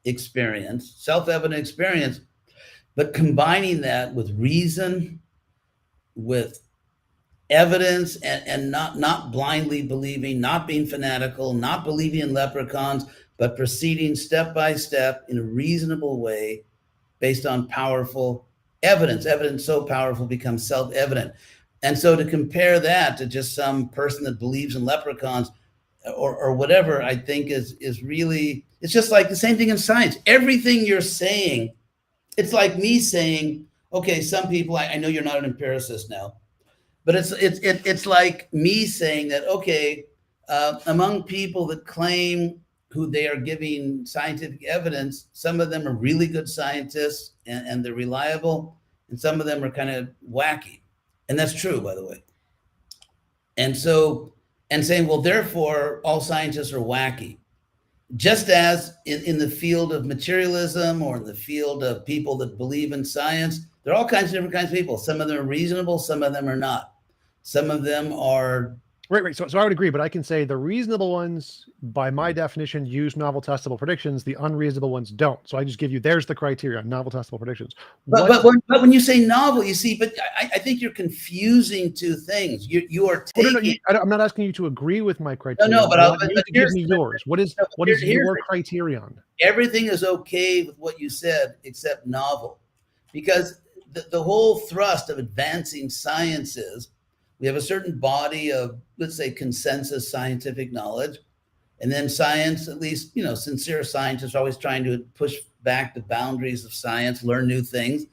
experience, but combining that with reason, with evidence, and not blindly believing, not being fanatical, not believing in leprechauns, but proceeding step by step in a reasonable way based on powerful evidence. Evidence so powerful becomes self-evident. And so to compare that to just some person that believes in leprechauns or whatever, I think is really, it's just like the same thing in science. Everything you're saying, it's like me saying, okay, some people, I know you're not an empiricist now, but it's like me saying that, okay, among people that claim who they are giving scientific evidence, some of them are really good scientists and they're reliable, and some of them are kind of wacky. And that's true, by the way. And so, and saying, well, therefore, all scientists are wacky. Just as in the field of materialism or in the field of people that believe in science, there are all kinds of different kinds of people. Some of them are reasonable, some of them are not. Some of them are...
Right. So I would agree, but I can say the reasonable ones, by my definition, use novel testable predictions. The unreasonable ones don't. So I just give you, there's the criteria, novel testable predictions.
But when you say novel, you see, but I think you're confusing two things. You are taking...
No, I'm not asking you to agree with my criteria.
No, but
I want you to give me yours. What is your criterion?
Everything is okay with what you said except novel, because the whole thrust of advancing science is we have a certain body of, let's say, consensus scientific knowledge, and then science, at least, sincere scientists are always trying to push back the boundaries of science, learn new things,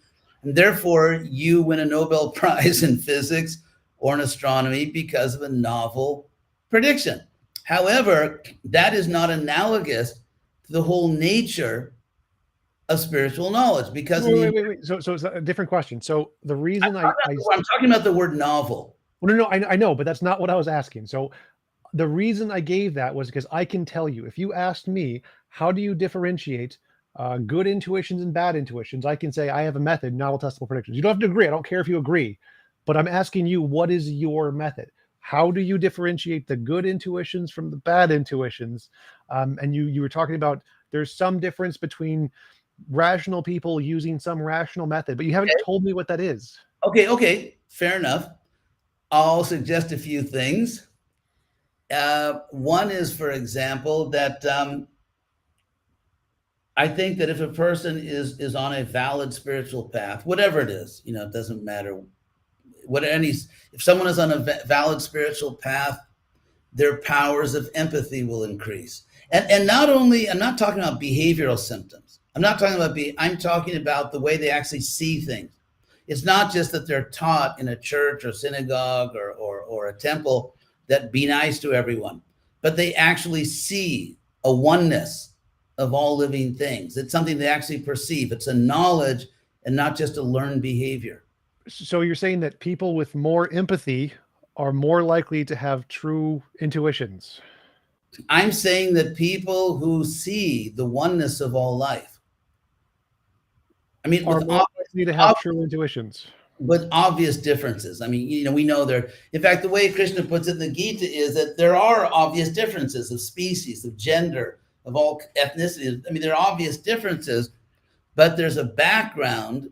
and therefore you win a Nobel Prize in physics or in astronomy because of a novel prediction. However, that is not analogous to the whole nature of spiritual knowledge, because
wait. So it's a different question. So the reason I'm
talking about the word novel.
Well, no, I know, but that's not what I was asking. So the reason I gave that was because I can tell you, if you asked me, how do you differentiate good intuitions and bad intuitions? I can say I have a method, novel testable predictions. You don't have to agree. I don't care if you agree, but I'm asking you, what is your method? How do you differentiate the good intuitions from the bad intuitions? And you were talking about there's some difference between rational people using some rational method, but you haven't told me what that is.
Okay, fair enough. I'll suggest a few things. One is, for example, that I think that if a person is on a valid spiritual path, whatever it is, it doesn't matter if someone is on a valid spiritual path, their powers of empathy will increase. And not only, I'm not talking about behavioral symptoms. I'm talking about the way they actually see things. It's not just that they're taught in a church or synagogue or a temple that be nice to everyone, but they actually see a oneness of all living things. It's something they actually perceive. It's a knowledge and not just a learned behavior.
So you're saying that people with more empathy are more likely to have true intuitions?
I'm saying that people who see the oneness of all life, I mean,
Are more likely to have true intuitions.
with obvious differences. I mean, we know there. In fact, the way Krishna puts it in the Gita is that there are obvious differences of species, of gender, of all ethnicities. I mean, there are obvious differences, but there's a background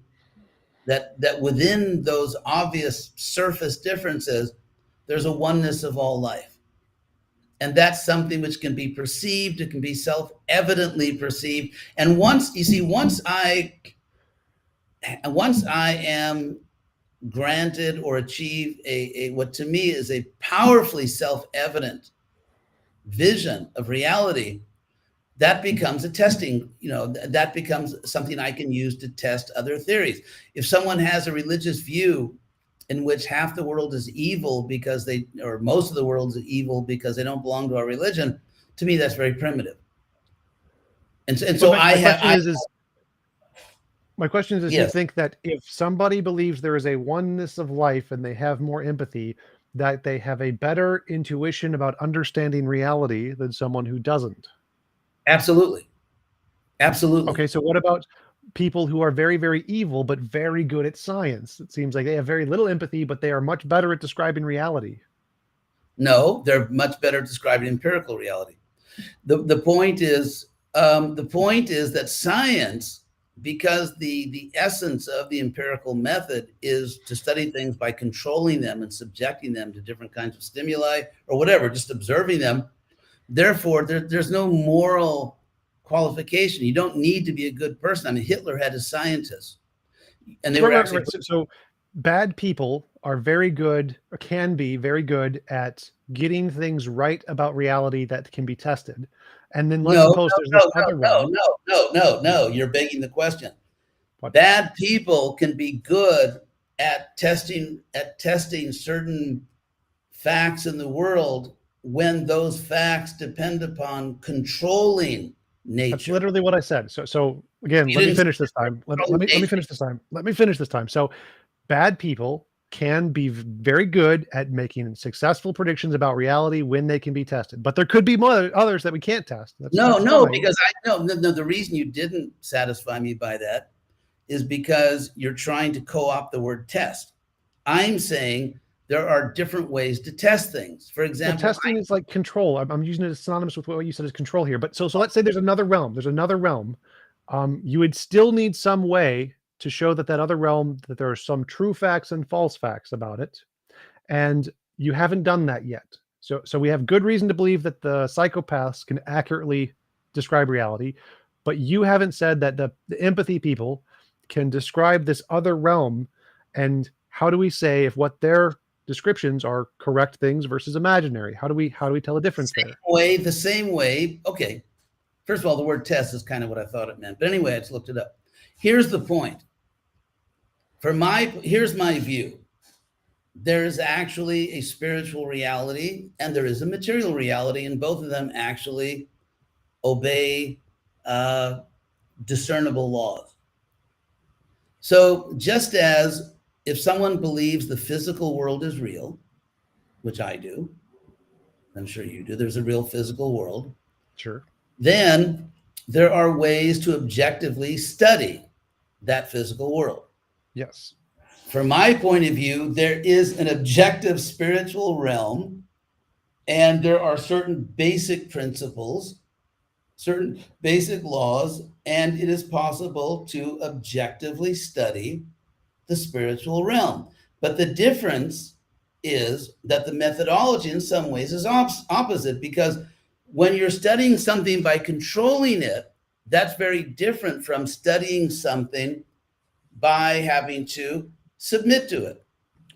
that within those obvious surface differences, there's a oneness of all life. And that's something which can be perceived, it can be self-evidently perceived. And once I am granted or achieve a what to me is a powerfully self-evident vision of reality, that becomes a testing, that becomes something I can use to test other theories. If someone has a religious view in which half the world is evil because or most of the world is evil because they don't belong to our religion, to me, that's very primitive. And so
my question is, you
yes,
think that if somebody believes there is a oneness of life and they have more empathy, that they have a better intuition about understanding reality than someone who doesn't?
absolutely. Absolutely.
Okay, so what about people who are very, very evil, but very good at science? It seems like they have very little empathy, but they are much better at describing reality.
No, they're much better at describing empirical reality. The point is that science, because the essence of the empirical method is to study things by controlling them and subjecting them to different kinds of stimuli or whatever, just observing them. Therefore, there's no moral qualification. You don't need to be a good person. I mean, Hitler had his scientists, and they were actually.
So bad people are very good, or can be very good at getting things right about reality that can be tested. And then let's suppose there's this other realm.
No. You're begging the question.
What?
Bad people can be good at testing certain facts in the world when those facts depend upon controlling nature.
That's literally what I said. So again, let me finish this time. Let me finish this time. Let me finish this time. So bad people can be very good at making successful predictions about reality when they can be tested, but there could be more others that we can't test.
Because the reason you didn't satisfy me by that is because you're trying to co-opt the word test. I'm saying there are different ways to test things. For example,
testing is like control. I'm using it as synonymous with what you said as control here. But so let's say there's another realm. You would still need some way to show that other realm, that there are some true facts and false facts about it. And you haven't done that yet. So we have good reason to believe that the psychopaths can accurately describe reality, but you haven't said that the empathy people can describe this other realm. And how do we say if what their descriptions are correct things versus imaginary? How do we tell a difference there?
The same way. Okay. First of all, the word test is kind of what I thought it meant. But anyway, I just looked it up. Here's the point. Here's my view. There is actually a spiritual reality and there is a material reality, and both of them actually obey discernible laws. So just as if someone believes the physical world is real, which I do, I'm sure you do, there's a real physical world.
Sure.
Then there are ways to objectively study that physical world.
Yes.
From my point of view, there is an objective spiritual realm, and there are certain basic principles, certain basic laws, and it is possible to objectively study the spiritual realm. But the difference is that the methodology in some ways is opposite, because when you're studying something by controlling it, that's very different from studying something by having to submit to it.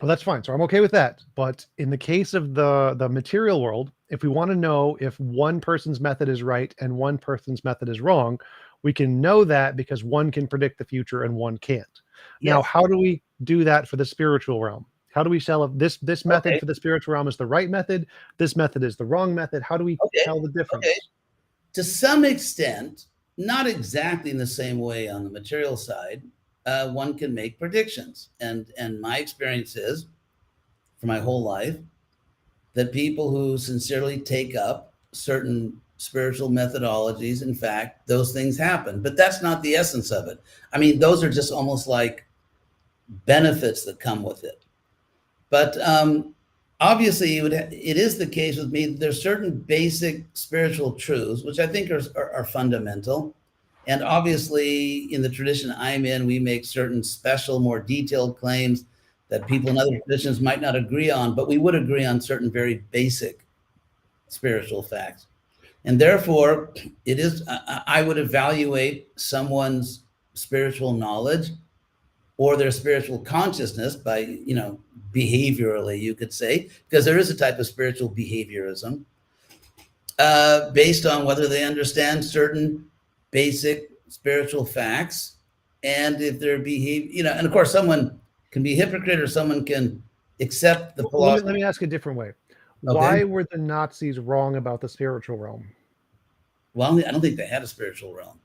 Well, that's fine. So I'm okay with that. But in the case of the material world, if we want to know if one person's method is right and one person's method is wrong, we can know that because one can predict the future and one can't. Yes. Now, how do we do that for the spiritual realm? How do we tell if this method for the spiritual realm is the right method, this method is the wrong method? How do we tell the difference? Okay.
To some extent, not exactly in the same way on the material side, one can make predictions. And my experience is, for my whole life, that people who sincerely take up certain spiritual methodologies, in fact, those things happen. But that's not the essence of it. I mean, those are just almost like benefits that come with it. But obviously, it is the case with me. There's certain basic spiritual truths, which I think are fundamental. And obviously, in the tradition I'm in, we make certain special, more detailed claims that people in other traditions might not agree on, but we would agree on certain very basic spiritual facts. And therefore, it is, I would evaluate someone's spiritual knowledge or their spiritual consciousness by, behaviorally, you could say, because there is a type of spiritual behaviorism, based on whether they understand certain basic spiritual facts, and if their behavior, and of course, someone can be a hypocrite or someone can accept the philosophy.
Let me ask a different way.
Okay.
Why were the Nazis wrong about the spiritual realm?
Well, I don't think they had a spiritual realm.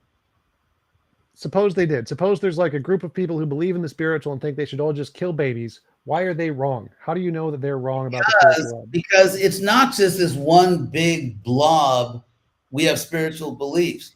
Suppose they did. Suppose there's like a group of people who believe in the spiritual and think they should all just kill babies. Why are they wrong? How do you know that they're wrong about the spiritual realm?
Because it's not just this one big blob. We have spiritual beliefs.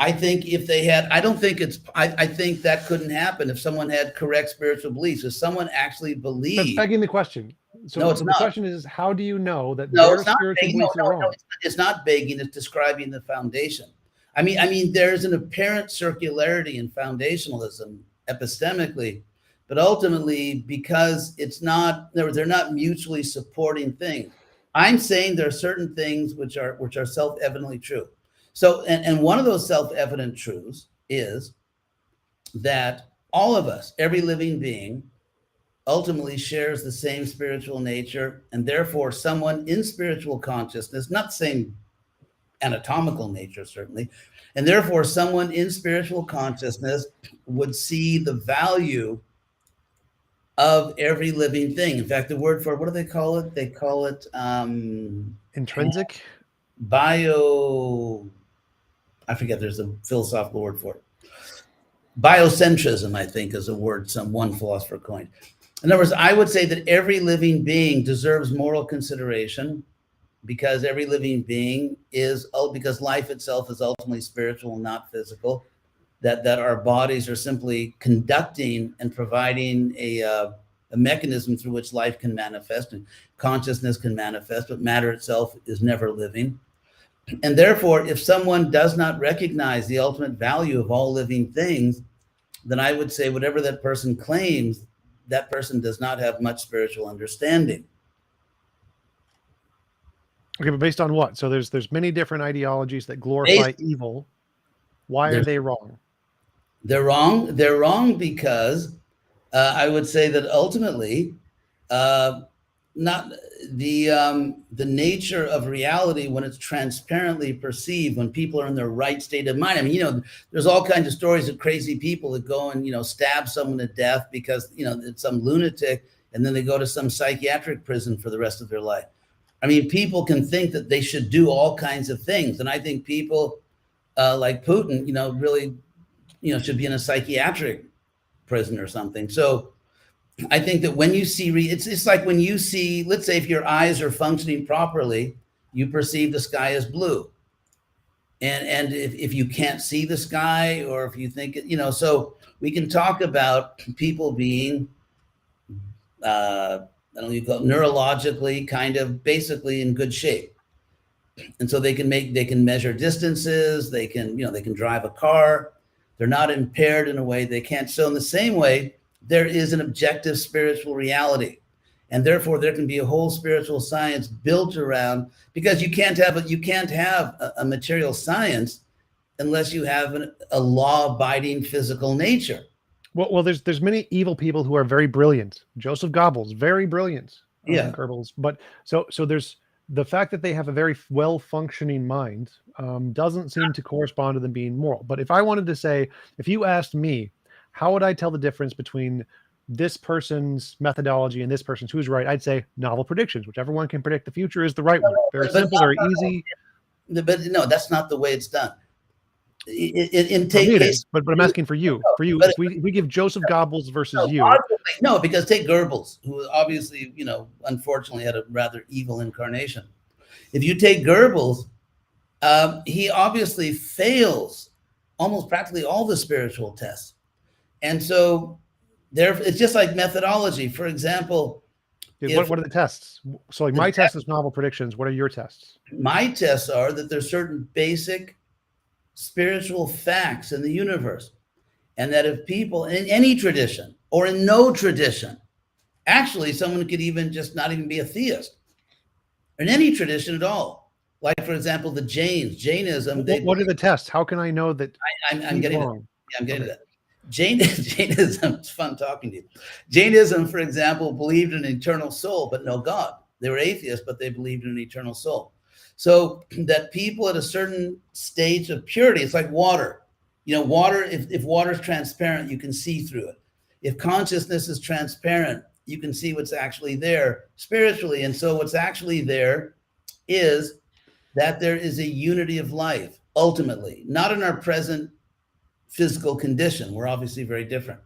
I think if they had, I think that couldn't happen if someone had correct spiritual beliefs. If someone actually believed.
That's begging the question. So
no, it's
the
not.
question is, how do you know that
no,
their spiritual beliefs are wrong?
It's not begging, it's describing the foundation. I mean, there's an apparent circularity in foundationalism epistemically, but ultimately, because it's not, they're not mutually supporting things. I'm saying there are certain things which are self-evidently true. So, and one of those self-evident truths is that all of us, every living being, ultimately shares the same spiritual nature, and therefore someone in spiritual consciousness, not the same anatomical nature, certainly, and therefore someone in spiritual consciousness would see the value of every living thing. In fact, the word for, what do they call it? They call it
intrinsic?
I forget, there's a philosophical word for it. Biocentrism, I think, is a word one philosopher coined. In other words, I would say that every living being deserves moral consideration, because every living being because life itself is ultimately spiritual and not physical, that our bodies are simply conducting and providing a mechanism through which life can manifest and consciousness can manifest, but matter itself is never living. And therefore, if someone does not recognize the ultimate value of all living things, then I would say whatever that person claims, that person does not have much spiritual understanding.
Okay, but based on what? So there's many different ideologies that glorify evil. Why are they wrong?
They're wrong. They're wrong because I would say that ultimately, not the nature of reality when it's transparently perceived, when people are in their right state of mind. I mean, there's all kinds of stories of crazy people that go and, stab someone to death because, it's some lunatic, and then they go to some psychiatric prison for the rest of their life. I mean, people can think that they should do all kinds of things. And I think people like Putin, really, should be in a psychiatric prison or something. So I think that when you see, it's like when you see, let's say if your eyes are functioning properly, you perceive the sky as blue. And if you can't see the sky, or if you think, so we can talk about people being, I don't know, you call it neurologically kind of basically in good shape. And so they can measure distances, they can drive a car. They're not impaired in a way they can't. So in the same way, there is an objective spiritual reality. And therefore there can be a whole spiritual science built around, because you can't have a material science unless you have a law-abiding physical nature.
Well, there's many evil people who are very brilliant. Joseph Goebbels, very brilliant.
Yeah.
Goebbels. But so there's the fact that they have a very well-functioning mind doesn't seem to correspond to them being moral. But if I wanted to say, if you asked me, how would I tell the difference between this person's methodology and this person's, who's right? I'd say novel predictions. Whichever one can predict the future is the right one. Very simple, very easy.
But no, that's not the way it's done.
For me it is, but I'm asking for you. For you,
but
if we give Joseph Goebbels versus you,
logically, no, because take Goebbels, who obviously, unfortunately had a rather evil incarnation. If you take Goebbels, he obviously fails almost practically all the spiritual tests. And so it's just like methodology. For example,
what are the tests? So like my test is novel predictions. What are your tests?
My tests are that there's certain basic spiritual facts in the universe. And that if people in any tradition or in no tradition, actually someone could even just not even be a theist in any tradition at all. Like, for example, the Jainism.
What are the tests? How can I know that
I'm getting wrong? I'm getting to that. Jainism, it's fun talking to you. Jainism, for example, believed in an eternal soul, but no God. They were atheists, but they believed in an eternal soul. So that people at a certain stage of purity, it's like water. Water, if water is transparent, you can see through it. If consciousness is transparent, you can see what's actually there spiritually. And so what's actually there is that there is a unity of life, ultimately, not in our present physical condition. We're obviously very different.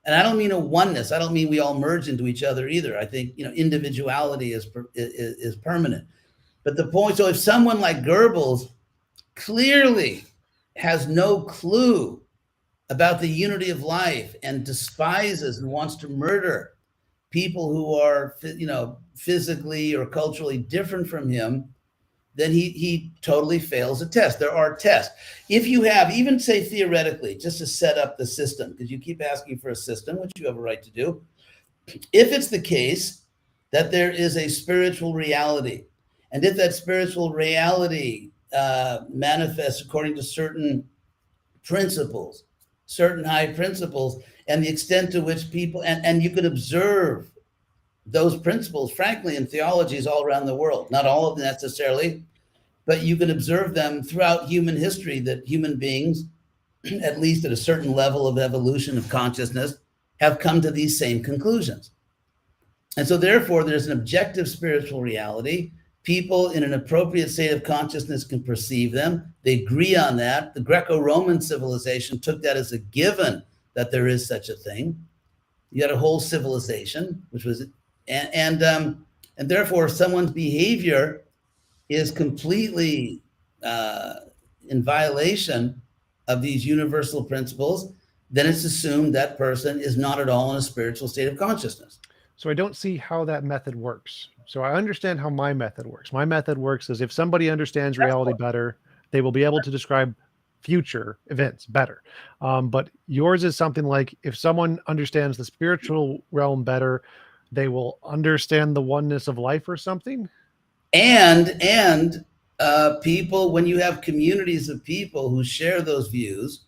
And I don't mean a oneness. I don't mean we all merge into each other either. I think, individuality is permanent. But the point, so if someone like Goebbels clearly has no clue about the unity of life and despises and wants to murder people who are, physically or culturally different from him, then he totally fails a test. There are tests. If you have, even say theoretically, just to set up the system, because you keep asking for a system, which you have a right to do. If it's the case that there is a spiritual reality, and if that spiritual reality manifests according to certain principles, certain high principles, and the extent to which people, and you could observe those principles, frankly, in theologies all around the world, not all of them necessarily, but you can observe them throughout human history, that human beings, at least at a certain level of evolution of consciousness, have come to these same conclusions. And so therefore, there's an objective spiritual reality. People in an appropriate state of consciousness can perceive them. They agree on that. The Greco-Roman civilization took that as a given, that there is such a thing. You had a whole civilization, which was, and therefore someone's behavior is completely in violation of these universal principles, then it's assumed that person is not at all in a spiritual state of consciousness.
So I don't see how that method works. So I understand how my method works. My method works is if somebody understands reality better, they will be able to describe future events better. But yours is something like if someone understands the spiritual realm better, they will understand the oneness of life or something.
And people, when you have communities of people who share those views,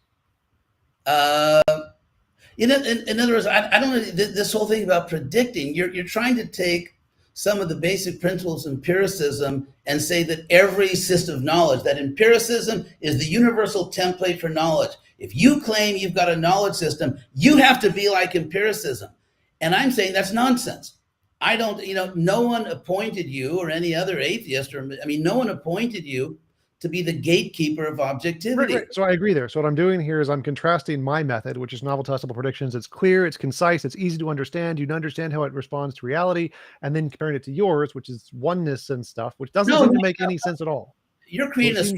in other words, I don't know, this whole thing about predicting, you're trying to take some of the basic principles of empiricism and say that every system of knowledge, that empiricism is the universal template for knowledge. If you claim you've got a knowledge system, you have to be like empiricism. And I'm saying that's nonsense. I don't, no one appointed you or any other atheist, no one appointed you to be the gatekeeper of objectivity.
Right. So I agree there. So what I'm doing here is I'm contrasting my method, which is novel testable predictions. It's clear, it's concise, it's easy to understand. You can understand how it responds to reality, and then comparing it to yours, which is oneness and stuff, which doesn't seem to make any sense at all.
You're creating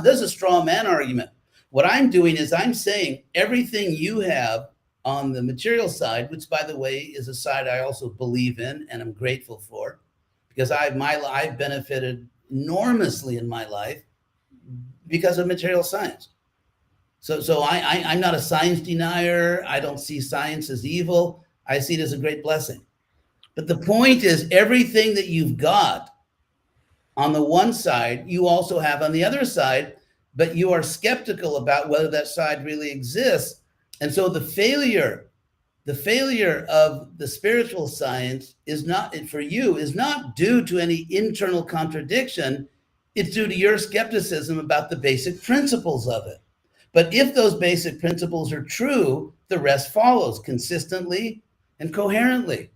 there's a straw man argument. What I'm doing is I'm saying everything you have on the material side, which by the way is a side I also believe in and I'm grateful for, because I've benefited enormously in my life because of material science. So I'm not a science denier. I don't see science as evil. I see it as a great blessing. But the point is, everything that you've got on the one side, you also have on the other side, but you are skeptical about whether that side really exists. And so the failure of the spiritual science is not due to any internal contradiction. It's due to your skepticism about the basic principles of it. But if those basic principles are true, the rest follows consistently and coherently.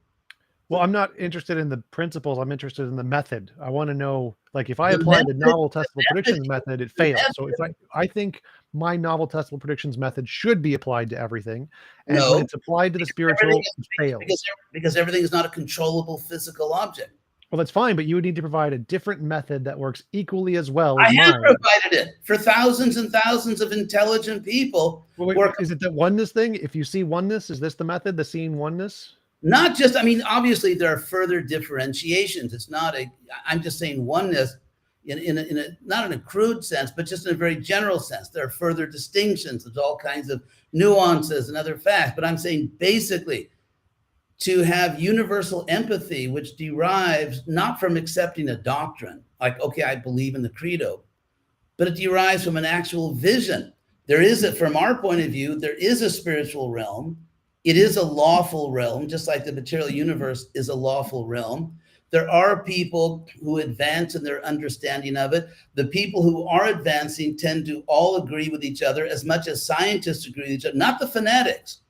Well, I'm not interested in the principles. I'm interested in the method. I want to know, like, if I
The
apply the
method,
novel
the
testable
method,
predictions method, it
the
fails. So if
method.
I think my novel testable predictions method should be applied to everything, and when
No,
it's applied to the
everything
spiritual,
is
it
because
fails.
because everything is not a controllable physical object.
Well, that's fine, but you would need to provide a different method that works equally as well
I
as
have
mine.
provided it for thousands and thousands of intelligent people
Well, wait,
who are
is it that oneness thing? If you see oneness, is this the method, the seeing oneness?
not just, I mean, obviously there are further differentiations. It's not a, I'm just saying oneness in a, not in a crude sense, but just in a very general sense. There are further distinctions. There's all kinds of nuances and other facts. But I'm saying basically to have universal empathy, which derives not from accepting a doctrine, like, okay, I believe in the credo, but it derives from an actual vision. There is a, from our point of view, there is a spiritual realm. It is a lawful realm, just like the material universe is a lawful realm. There are people who advance in their understanding of it. The people who are advancing tend to all agree with each other as much as scientists agree with each other, not the fanatics.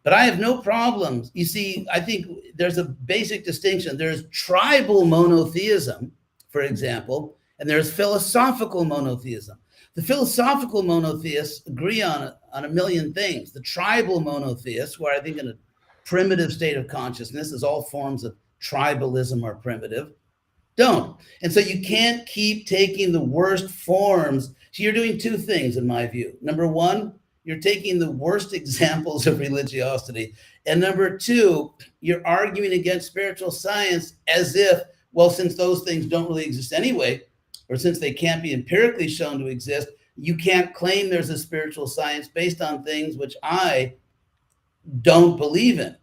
But I have no problems. You see, I think there's a basic distinction. There's tribal monotheism, for example, and there's philosophical monotheism. The philosophical monotheists agree on a million things. The tribal monotheists, where I think in a primitive state of consciousness, as all forms of tribalism are primitive, don't. And so you can't keep taking the worst forms. So you're doing two things, in my view. Number one, you're taking the worst examples of religiosity. And number two, you're arguing against spiritual science as if, well, since those things don't really exist anyway, or since they can't be empirically shown to exist, you can't claim there's a spiritual science based on things which I don't believe in.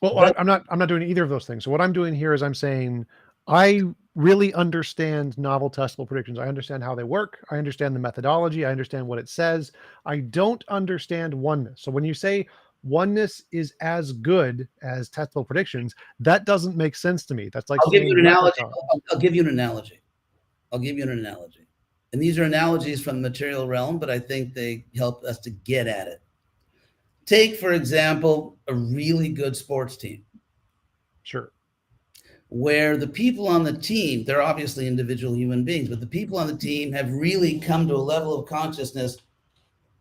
Well,
But
I'm not doing either of those things. So what I'm doing here is I'm saying I really understand novel testable predictions. I understand how they work. I understand the methodology. I understand what it says. I don't understand oneness. So when you say oneness is as good as testable predictions, that doesn't make sense to me. That's like
I'll give you
saying
an analogy.
leprechauns.
I'll give you an analogy. I'll give you an analogy. And these are analogies from the material realm, but I think they help us to get at it. Take, for example, a really good sports team
Sure.
where the people on the team, they're obviously individual human beings, but the people on the team have really come to a level of consciousness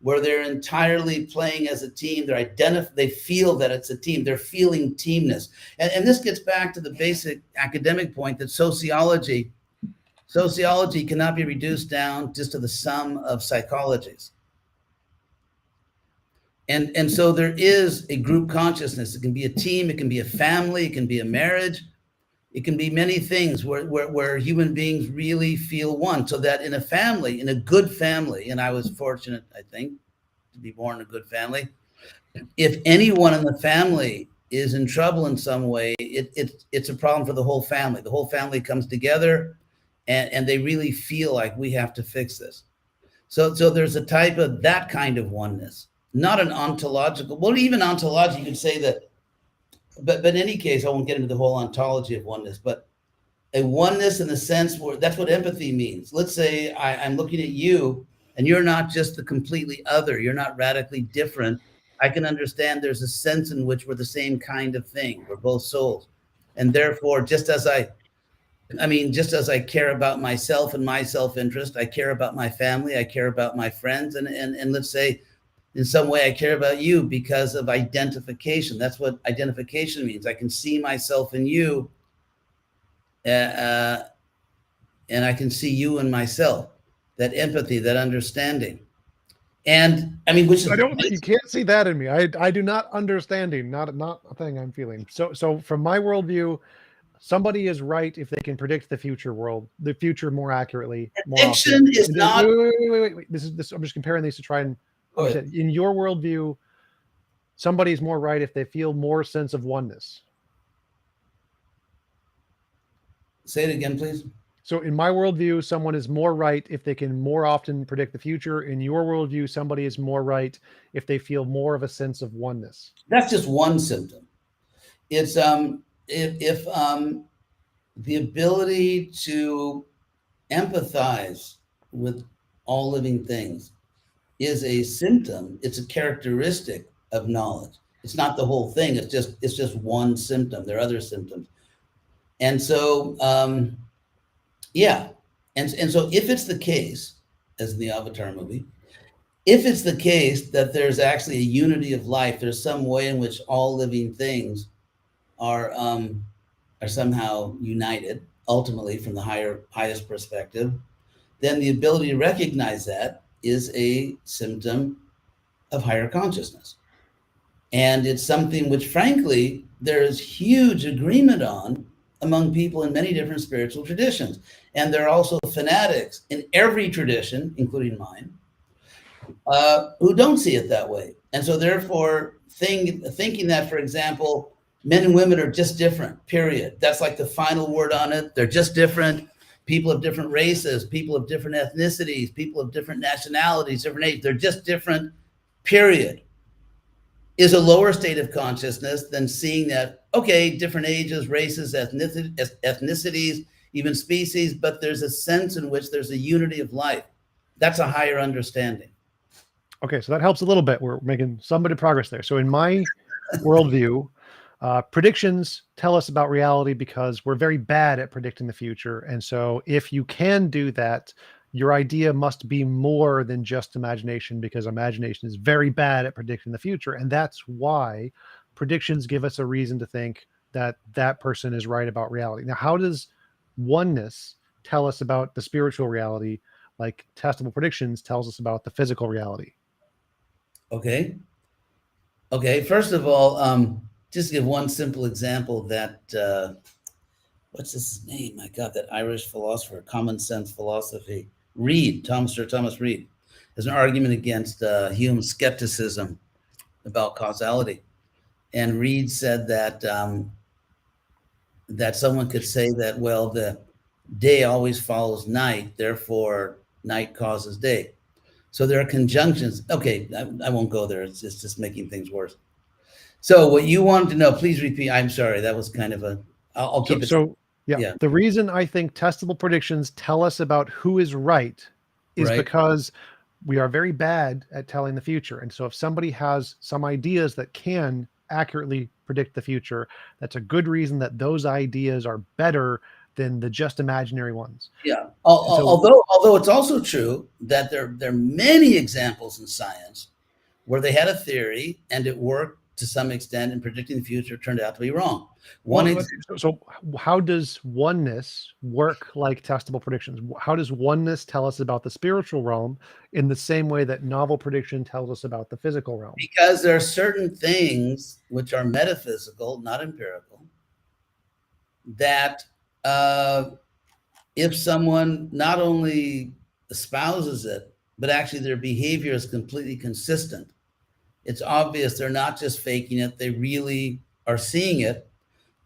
where they're entirely playing as a team. They feel that it's a team. They're feeling teamness. And this gets back to the basic academic point that sociology cannot be reduced down just to the sum of psychologies. And so there is a group consciousness. It can be a team, it can be a family, it can be a marriage, it can be many things where human beings really feel one. So that in a family, in a good family, and I was fortunate, I think, to be born in a good family, if anyone in the family is in trouble in some way, it's a problem for the whole family. The whole family comes together and they really feel like we have to fix this. So there's a type of that kind of oneness. Not an ontological, well, even ontology, you could say that, but in any case, I won't get into the whole ontology of oneness, but a oneness in the sense where that's what empathy means. Let's say I'm looking at you and you're not just the completely other, you're not radically different. I can understand there's a sense in which we're the same kind of thing. We're both souls. And therefore, just as I care about myself and my self-interest, I care about my family, I care about my friends, and let's say in some way I care about you because of identification. That's what identification means. I can see myself in you, and I can see you in myself. That empathy, that understanding, and I mean, which is
You can't see that in me. I do not understanding, not a thing I'm feeling. So from my worldview, somebody is right if they can predict the future more accurately, more often.
addiction is not.
Wait. This. I'm just comparing these to try and
Go ahead.
understand. In your worldview, somebody's more right if they feel more sense of oneness.
Say it again, please.
So in my worldview, someone is more right if they can more often predict the future. In your worldview, somebody is more right if they feel more of a sense of oneness.
That's just one symptom. It's if the ability to empathize with all living things is a symptom, it's a characteristic of knowledge. It's not the whole thing. It's just one symptom. There are other symptoms. And so, yeah. And so if it's the case, as in the Avatar movie, if it's the case that there's actually a unity of life, there's some way in which all living things are somehow united, ultimately from the highest perspective, then the ability to recognize that is a symptom of higher consciousness. And it's something which, frankly, there is huge agreement on among people in many different spiritual traditions. And there are also fanatics in every tradition, including mine, who don't see it that way. And so therefore, thinking that, for example, men and women are just different, period. That's like the final word on it. They're just different. People of different races, people of different ethnicities, people of different nationalities, different ages, they're just different, period, is a lower state of consciousness than seeing that, okay, different ages, races, ethnicities, even species, but there's a sense in which there's a unity of life. That's a higher understanding.
Okay, so that helps a little bit. We're making some bit of progress there. So in my worldview, predictions tell us about reality because we're very bad at predicting the future. And so if you can do that, your idea must be more than just imagination, because imagination is very bad at predicting the future. And that's why predictions give us a reason to think that that person is right about reality. Now, how does oneness tell us about the spiritual reality, like testable predictions tells us about the physical reality?
Okay. First of all, just give one simple example that, what's his name? My God, that Irish philosopher, common sense philosophy, Sir Thomas Reid, has an argument against Hume's skepticism about causality. And Reid said that that someone could say that, well, the day always follows night, therefore night causes day. So there are conjunctions. Okay, I won't go there. It's just making things worse. So what you wanted to know, please repeat. I'm sorry, that was kind of I'll keep it.
Yeah, the reason I think testable predictions tell us about who is right is because we are very bad at telling the future. And so if somebody has some ideas that can accurately predict the future, that's a good reason that those ideas are better than the just imaginary ones.
Yeah. Although it's also true that there are many examples in science where they had a theory and it worked to some extent, and predicting the future turned out to be wrong.
So how does oneness work like testable predictions? How does oneness tell us about the spiritual realm in the same way that novel prediction tells us about the physical realm?
Because there are certain things which are metaphysical, not empirical, that if someone not only espouses it, but actually their behavior is completely consistent, it's obvious they're not just faking it, they really are seeing it,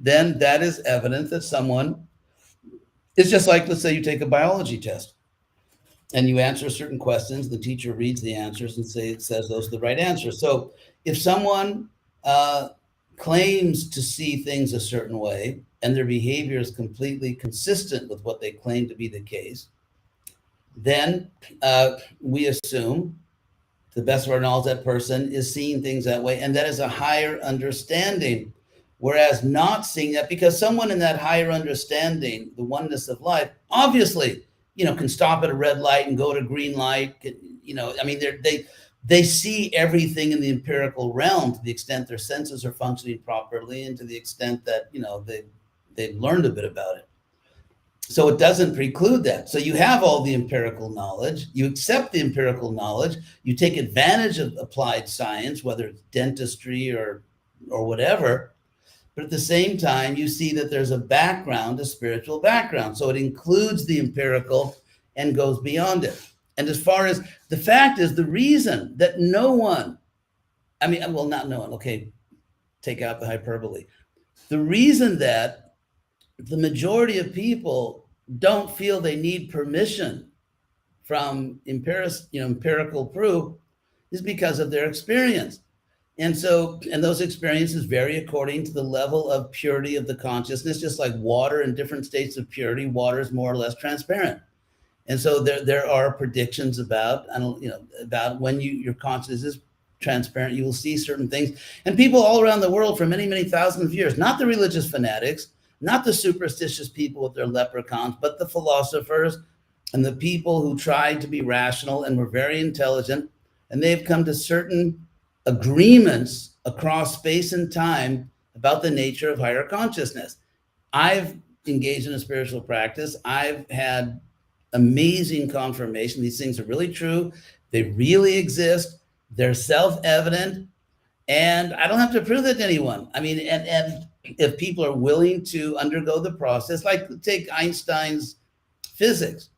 then that is evidence that someone is just like, let's say you take a biology test and you answer certain questions, the teacher reads the answers and says those are the right answers. So if someone claims to see things a certain way and their behavior is completely consistent with what they claim to be the case, then we assume, to the best of our knowledge, that person is seeing things that way, and that is a higher understanding. Whereas not seeing that, because someone in that higher understanding, the oneness of life, obviously, can stop at a red light and go to green light. I mean, they see everything in the empirical realm to the extent their senses are functioning properly, and to the extent that they've learned a bit about it. So it doesn't preclude that. So you have all the empirical knowledge, you accept the empirical knowledge, you take advantage of applied science, whether it's dentistry or whatever, but at the same time, you see that there's a background, a spiritual background. So it includes the empirical and goes beyond it. And as far as the fact is, the reason that not no one, okay, take out the hyperbole. The reason that the majority of people don't feel they need permission from empirical proof is because of their experience. And those experiences vary according to the level of purity of the consciousness, just like water in different states of purity, water is more or less transparent. And so there are predictions about when your consciousness is transparent. You will see certain things. And people all around the world for many, many thousands of years, not the religious fanatics, not the superstitious people with their leprechauns, but the philosophers and the people who tried to be rational and were very intelligent. And they've come to certain agreements across space and time about the nature of higher consciousness. I've engaged in a spiritual practice. I've had amazing confirmation. These things are really true. They really exist. They're self-evident. And I don't have to prove that to anyone. I mean, and if people are willing to undergo the process, like take Einstein's physics.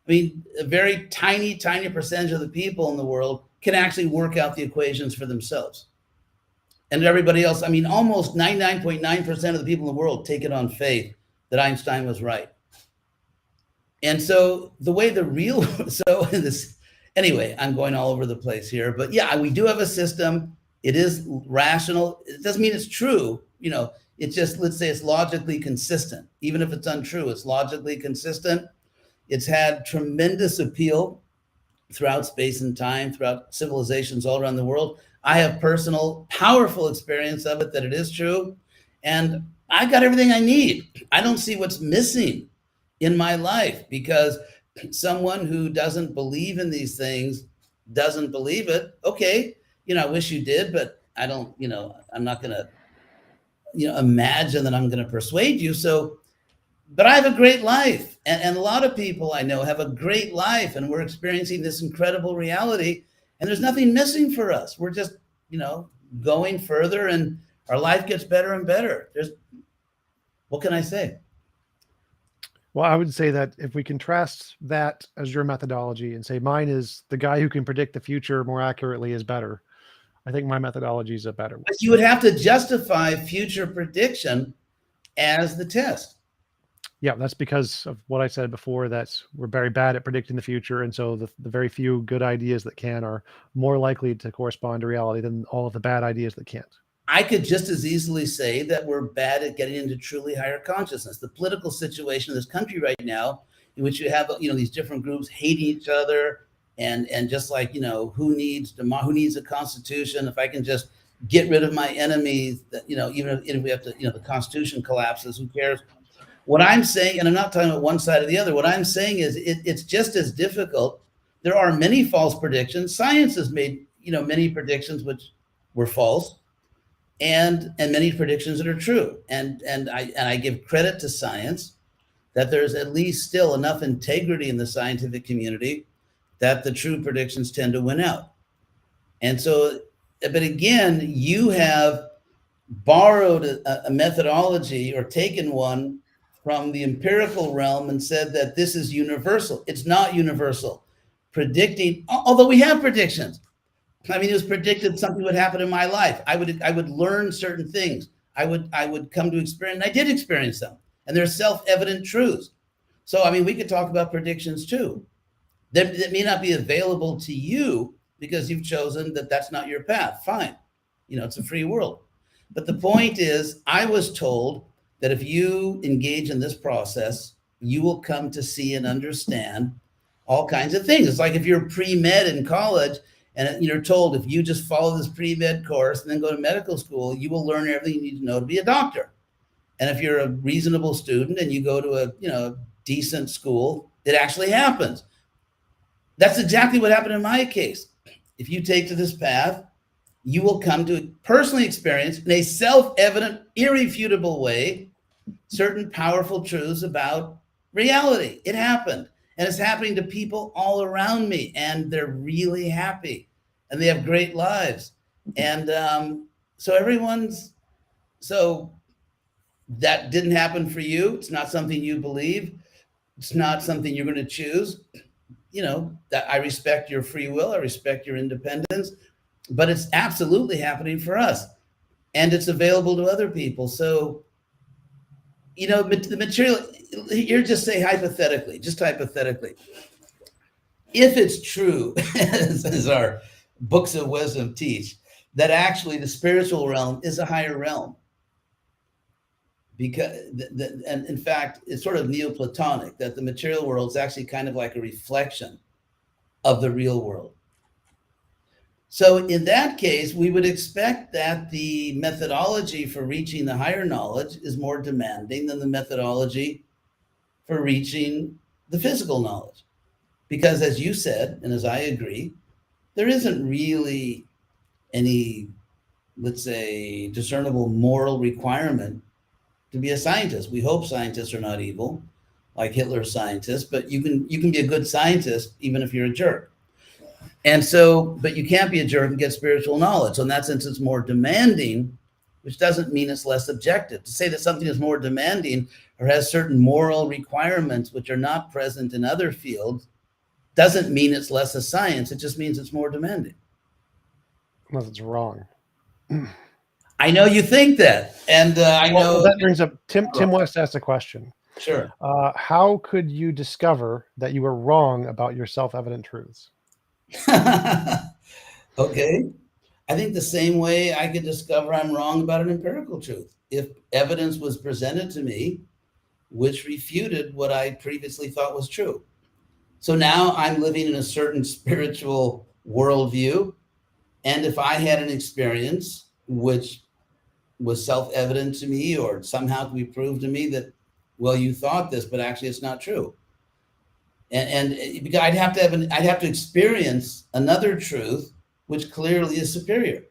I mean, a very tiny, tiny percentage of the people in the world can actually work out the equations for themselves. And everybody else, I mean, almost 99.9% of the people in the world take it on faith that Einstein was right. And so the way the real, so this, anyway, I'm going all over the place here, but yeah, we do have a system. It is rational. It doesn't mean it's true. You know, it's just, let's say it's logically consistent. Even if it's untrue, it's logically consistent. It's had tremendous appeal throughout space and time, throughout civilizations all around the world. I have personal, powerful experience of it, that it is true. And I got everything I need. I don't see what's missing in my life, because someone who doesn't believe in these things doesn't believe it. Okay, you know, I wish you did, but I don't, you know, I'm not going to, you know, imagine that I'm going to persuade you. So, but I have a great life. And a lot of people I know have a great life, and we're experiencing this incredible reality, and there's nothing missing for us. We're just, you know, going further, and our life gets better and better. What can I say?
Well, I would say that if we contrast that as your methodology and say mine is the guy who can predict the future more accurately is better, I think my methodology is a better one.
But you would have to justify future prediction as the test.
Yeah, that's because of what I said before, that we're very bad at predicting the future. And so the very few good ideas that can are more likely to correspond to reality than all of the bad ideas that can't.
I could just as easily say that we're bad at getting into truly higher consciousness. The political situation in this country right now, in which you have, you know, these different groups hating each other, and just like, you know, who needs a constitution? If I can just get rid of my enemies, that, you know, even if we have to, you know, the constitution collapses, who cares? What I'm saying, and I'm not talking about one side or the other, what I'm saying is it's just as difficult. There are many false predictions. Science has made, you know, many predictions which were false, and many predictions that are true. And I give credit to science that there's at least still enough integrity in the scientific community that the true predictions tend to win out. And so, but again, you have borrowed a methodology, or taken one from the empirical realm and said that this is universal. It's not universal. Predicting, although we have predictions. I mean, it was predicted something would happen in my life. I would learn certain things. I would come to experience, and I did experience them. And they're self-evident truths. So, I mean, we could talk about predictions too. That may not be available to you because you've chosen that that's not your path. Fine. You know, it's a free world. But the point is, I was told that if you engage in this process, you will come to see and understand all kinds of things. It's like if you're pre-med in college and you're told if you just follow this pre-med course and then go to medical school, you will learn everything you need to know to be a doctor. And if you're a reasonable student and you go to a, you know, decent school, it actually happens. That's exactly what happened in my case. If you take to this path, you will come to personally experience in a self-evident, irrefutable way certain powerful truths about reality. It happened, and it's happening to people all around me, and they're really happy, and they have great lives. And so that didn't happen for you. It's not something you believe. It's not something you're going to choose. You know, that I respect your free will. I respect your independence, but it's absolutely happening for us, and it's available to other people. So, you know, the material, here, just say hypothetically, if it's true, as our books of wisdom teach, that actually the spiritual realm is a higher realm. Because, and in fact, it's sort of Neoplatonic, that the material world is actually kind of like a reflection of the real world. So in that case, we would expect that the methodology for reaching the higher knowledge is more demanding than the methodology for reaching the physical knowledge. Because as you said, and as I agree, there isn't really any, let's say, discernible moral requirement to be a scientist. We hope scientists are not evil, like Hitler's scientists, but you can be a good scientist even if you're a jerk. And so, but you can't be a jerk and get spiritual knowledge. So in that sense, it's more demanding, which doesn't mean it's less objective. To say that something is more demanding or has certain moral requirements which are not present in other fields doesn't mean it's less a science. It just means it's more demanding.
Unless it's wrong.
I know you think that, and I know
that brings up Tim West asked a question.
Sure.
How could you discover that you were wrong about your self-evident truths?
Okay. I think the same way I could discover I'm wrong about an empirical truth. If evidence was presented to me which refuted what I previously thought was true. So now I'm living in a certain spiritual worldview. And if I had an experience which was self-evident to me or somehow could be proved to me that, well, you thought this, but actually it's not true. And I'd have to experience another truth which clearly is superior.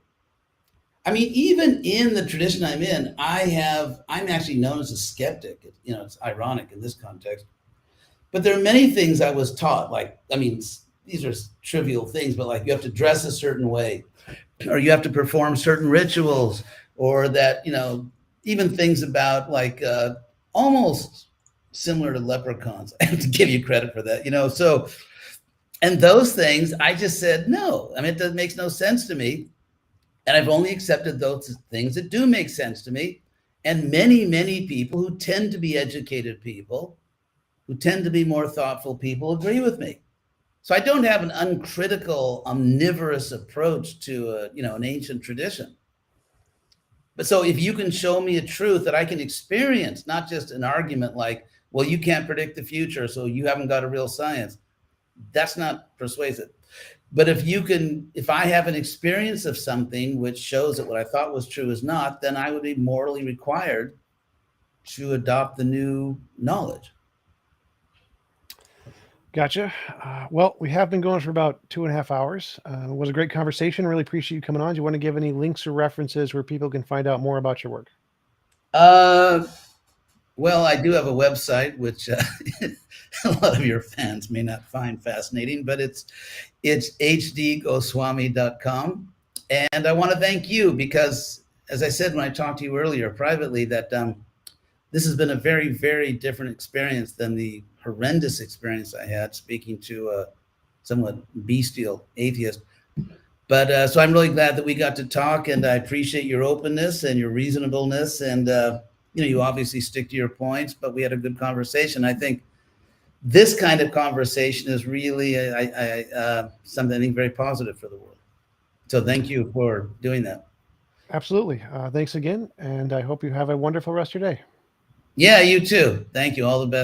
I mean, even in the tradition I'm in, I'm actually known as a skeptic. You know, it's ironic in this context. But there are many things I was taught, like, I mean, these are trivial things, but like you have to dress a certain way, or you have to perform certain rituals, or that, you know, even things about like almost similar to leprechauns. I have to give you credit for that, you know. So, and those things, I just said, no, I mean, it makes no sense to me. And I've only accepted those things that do make sense to me. And many, many people who tend to be educated people, who tend to be more thoughtful people, agree with me. So I don't have an uncritical, omnivorous approach to an ancient tradition. But so if you can show me a truth that I can experience, not just an argument like, well, you can't predict the future, so you haven't got a real science, that's not persuasive. But if I have an experience of something which shows that what I thought was true is not, then I would be morally required to adopt the new knowledge.
Gotcha. Well, we have been going for about 2.5 hours. It was a great conversation. Really appreciate you coming on. Do you want to give any links or references where people can find out more about your work?
Well, I do have a website, which a lot of your fans may not find fascinating, but it's hdgoswami.com. And I want to thank you because, as I said when I talked to you earlier privately, that this has been a very, very different experience than the horrendous experience I had speaking to a somewhat bestial atheist. But so I'm really glad that we got to talk, and I appreciate your openness and your reasonableness. And, you obviously stick to your points, but we had a good conversation. I think this kind of conversation is really something I think very positive for the world. So thank you for doing that.
Absolutely. Thanks again. And I hope you have a wonderful rest of your day.
Yeah, you too. Thank you. All the best.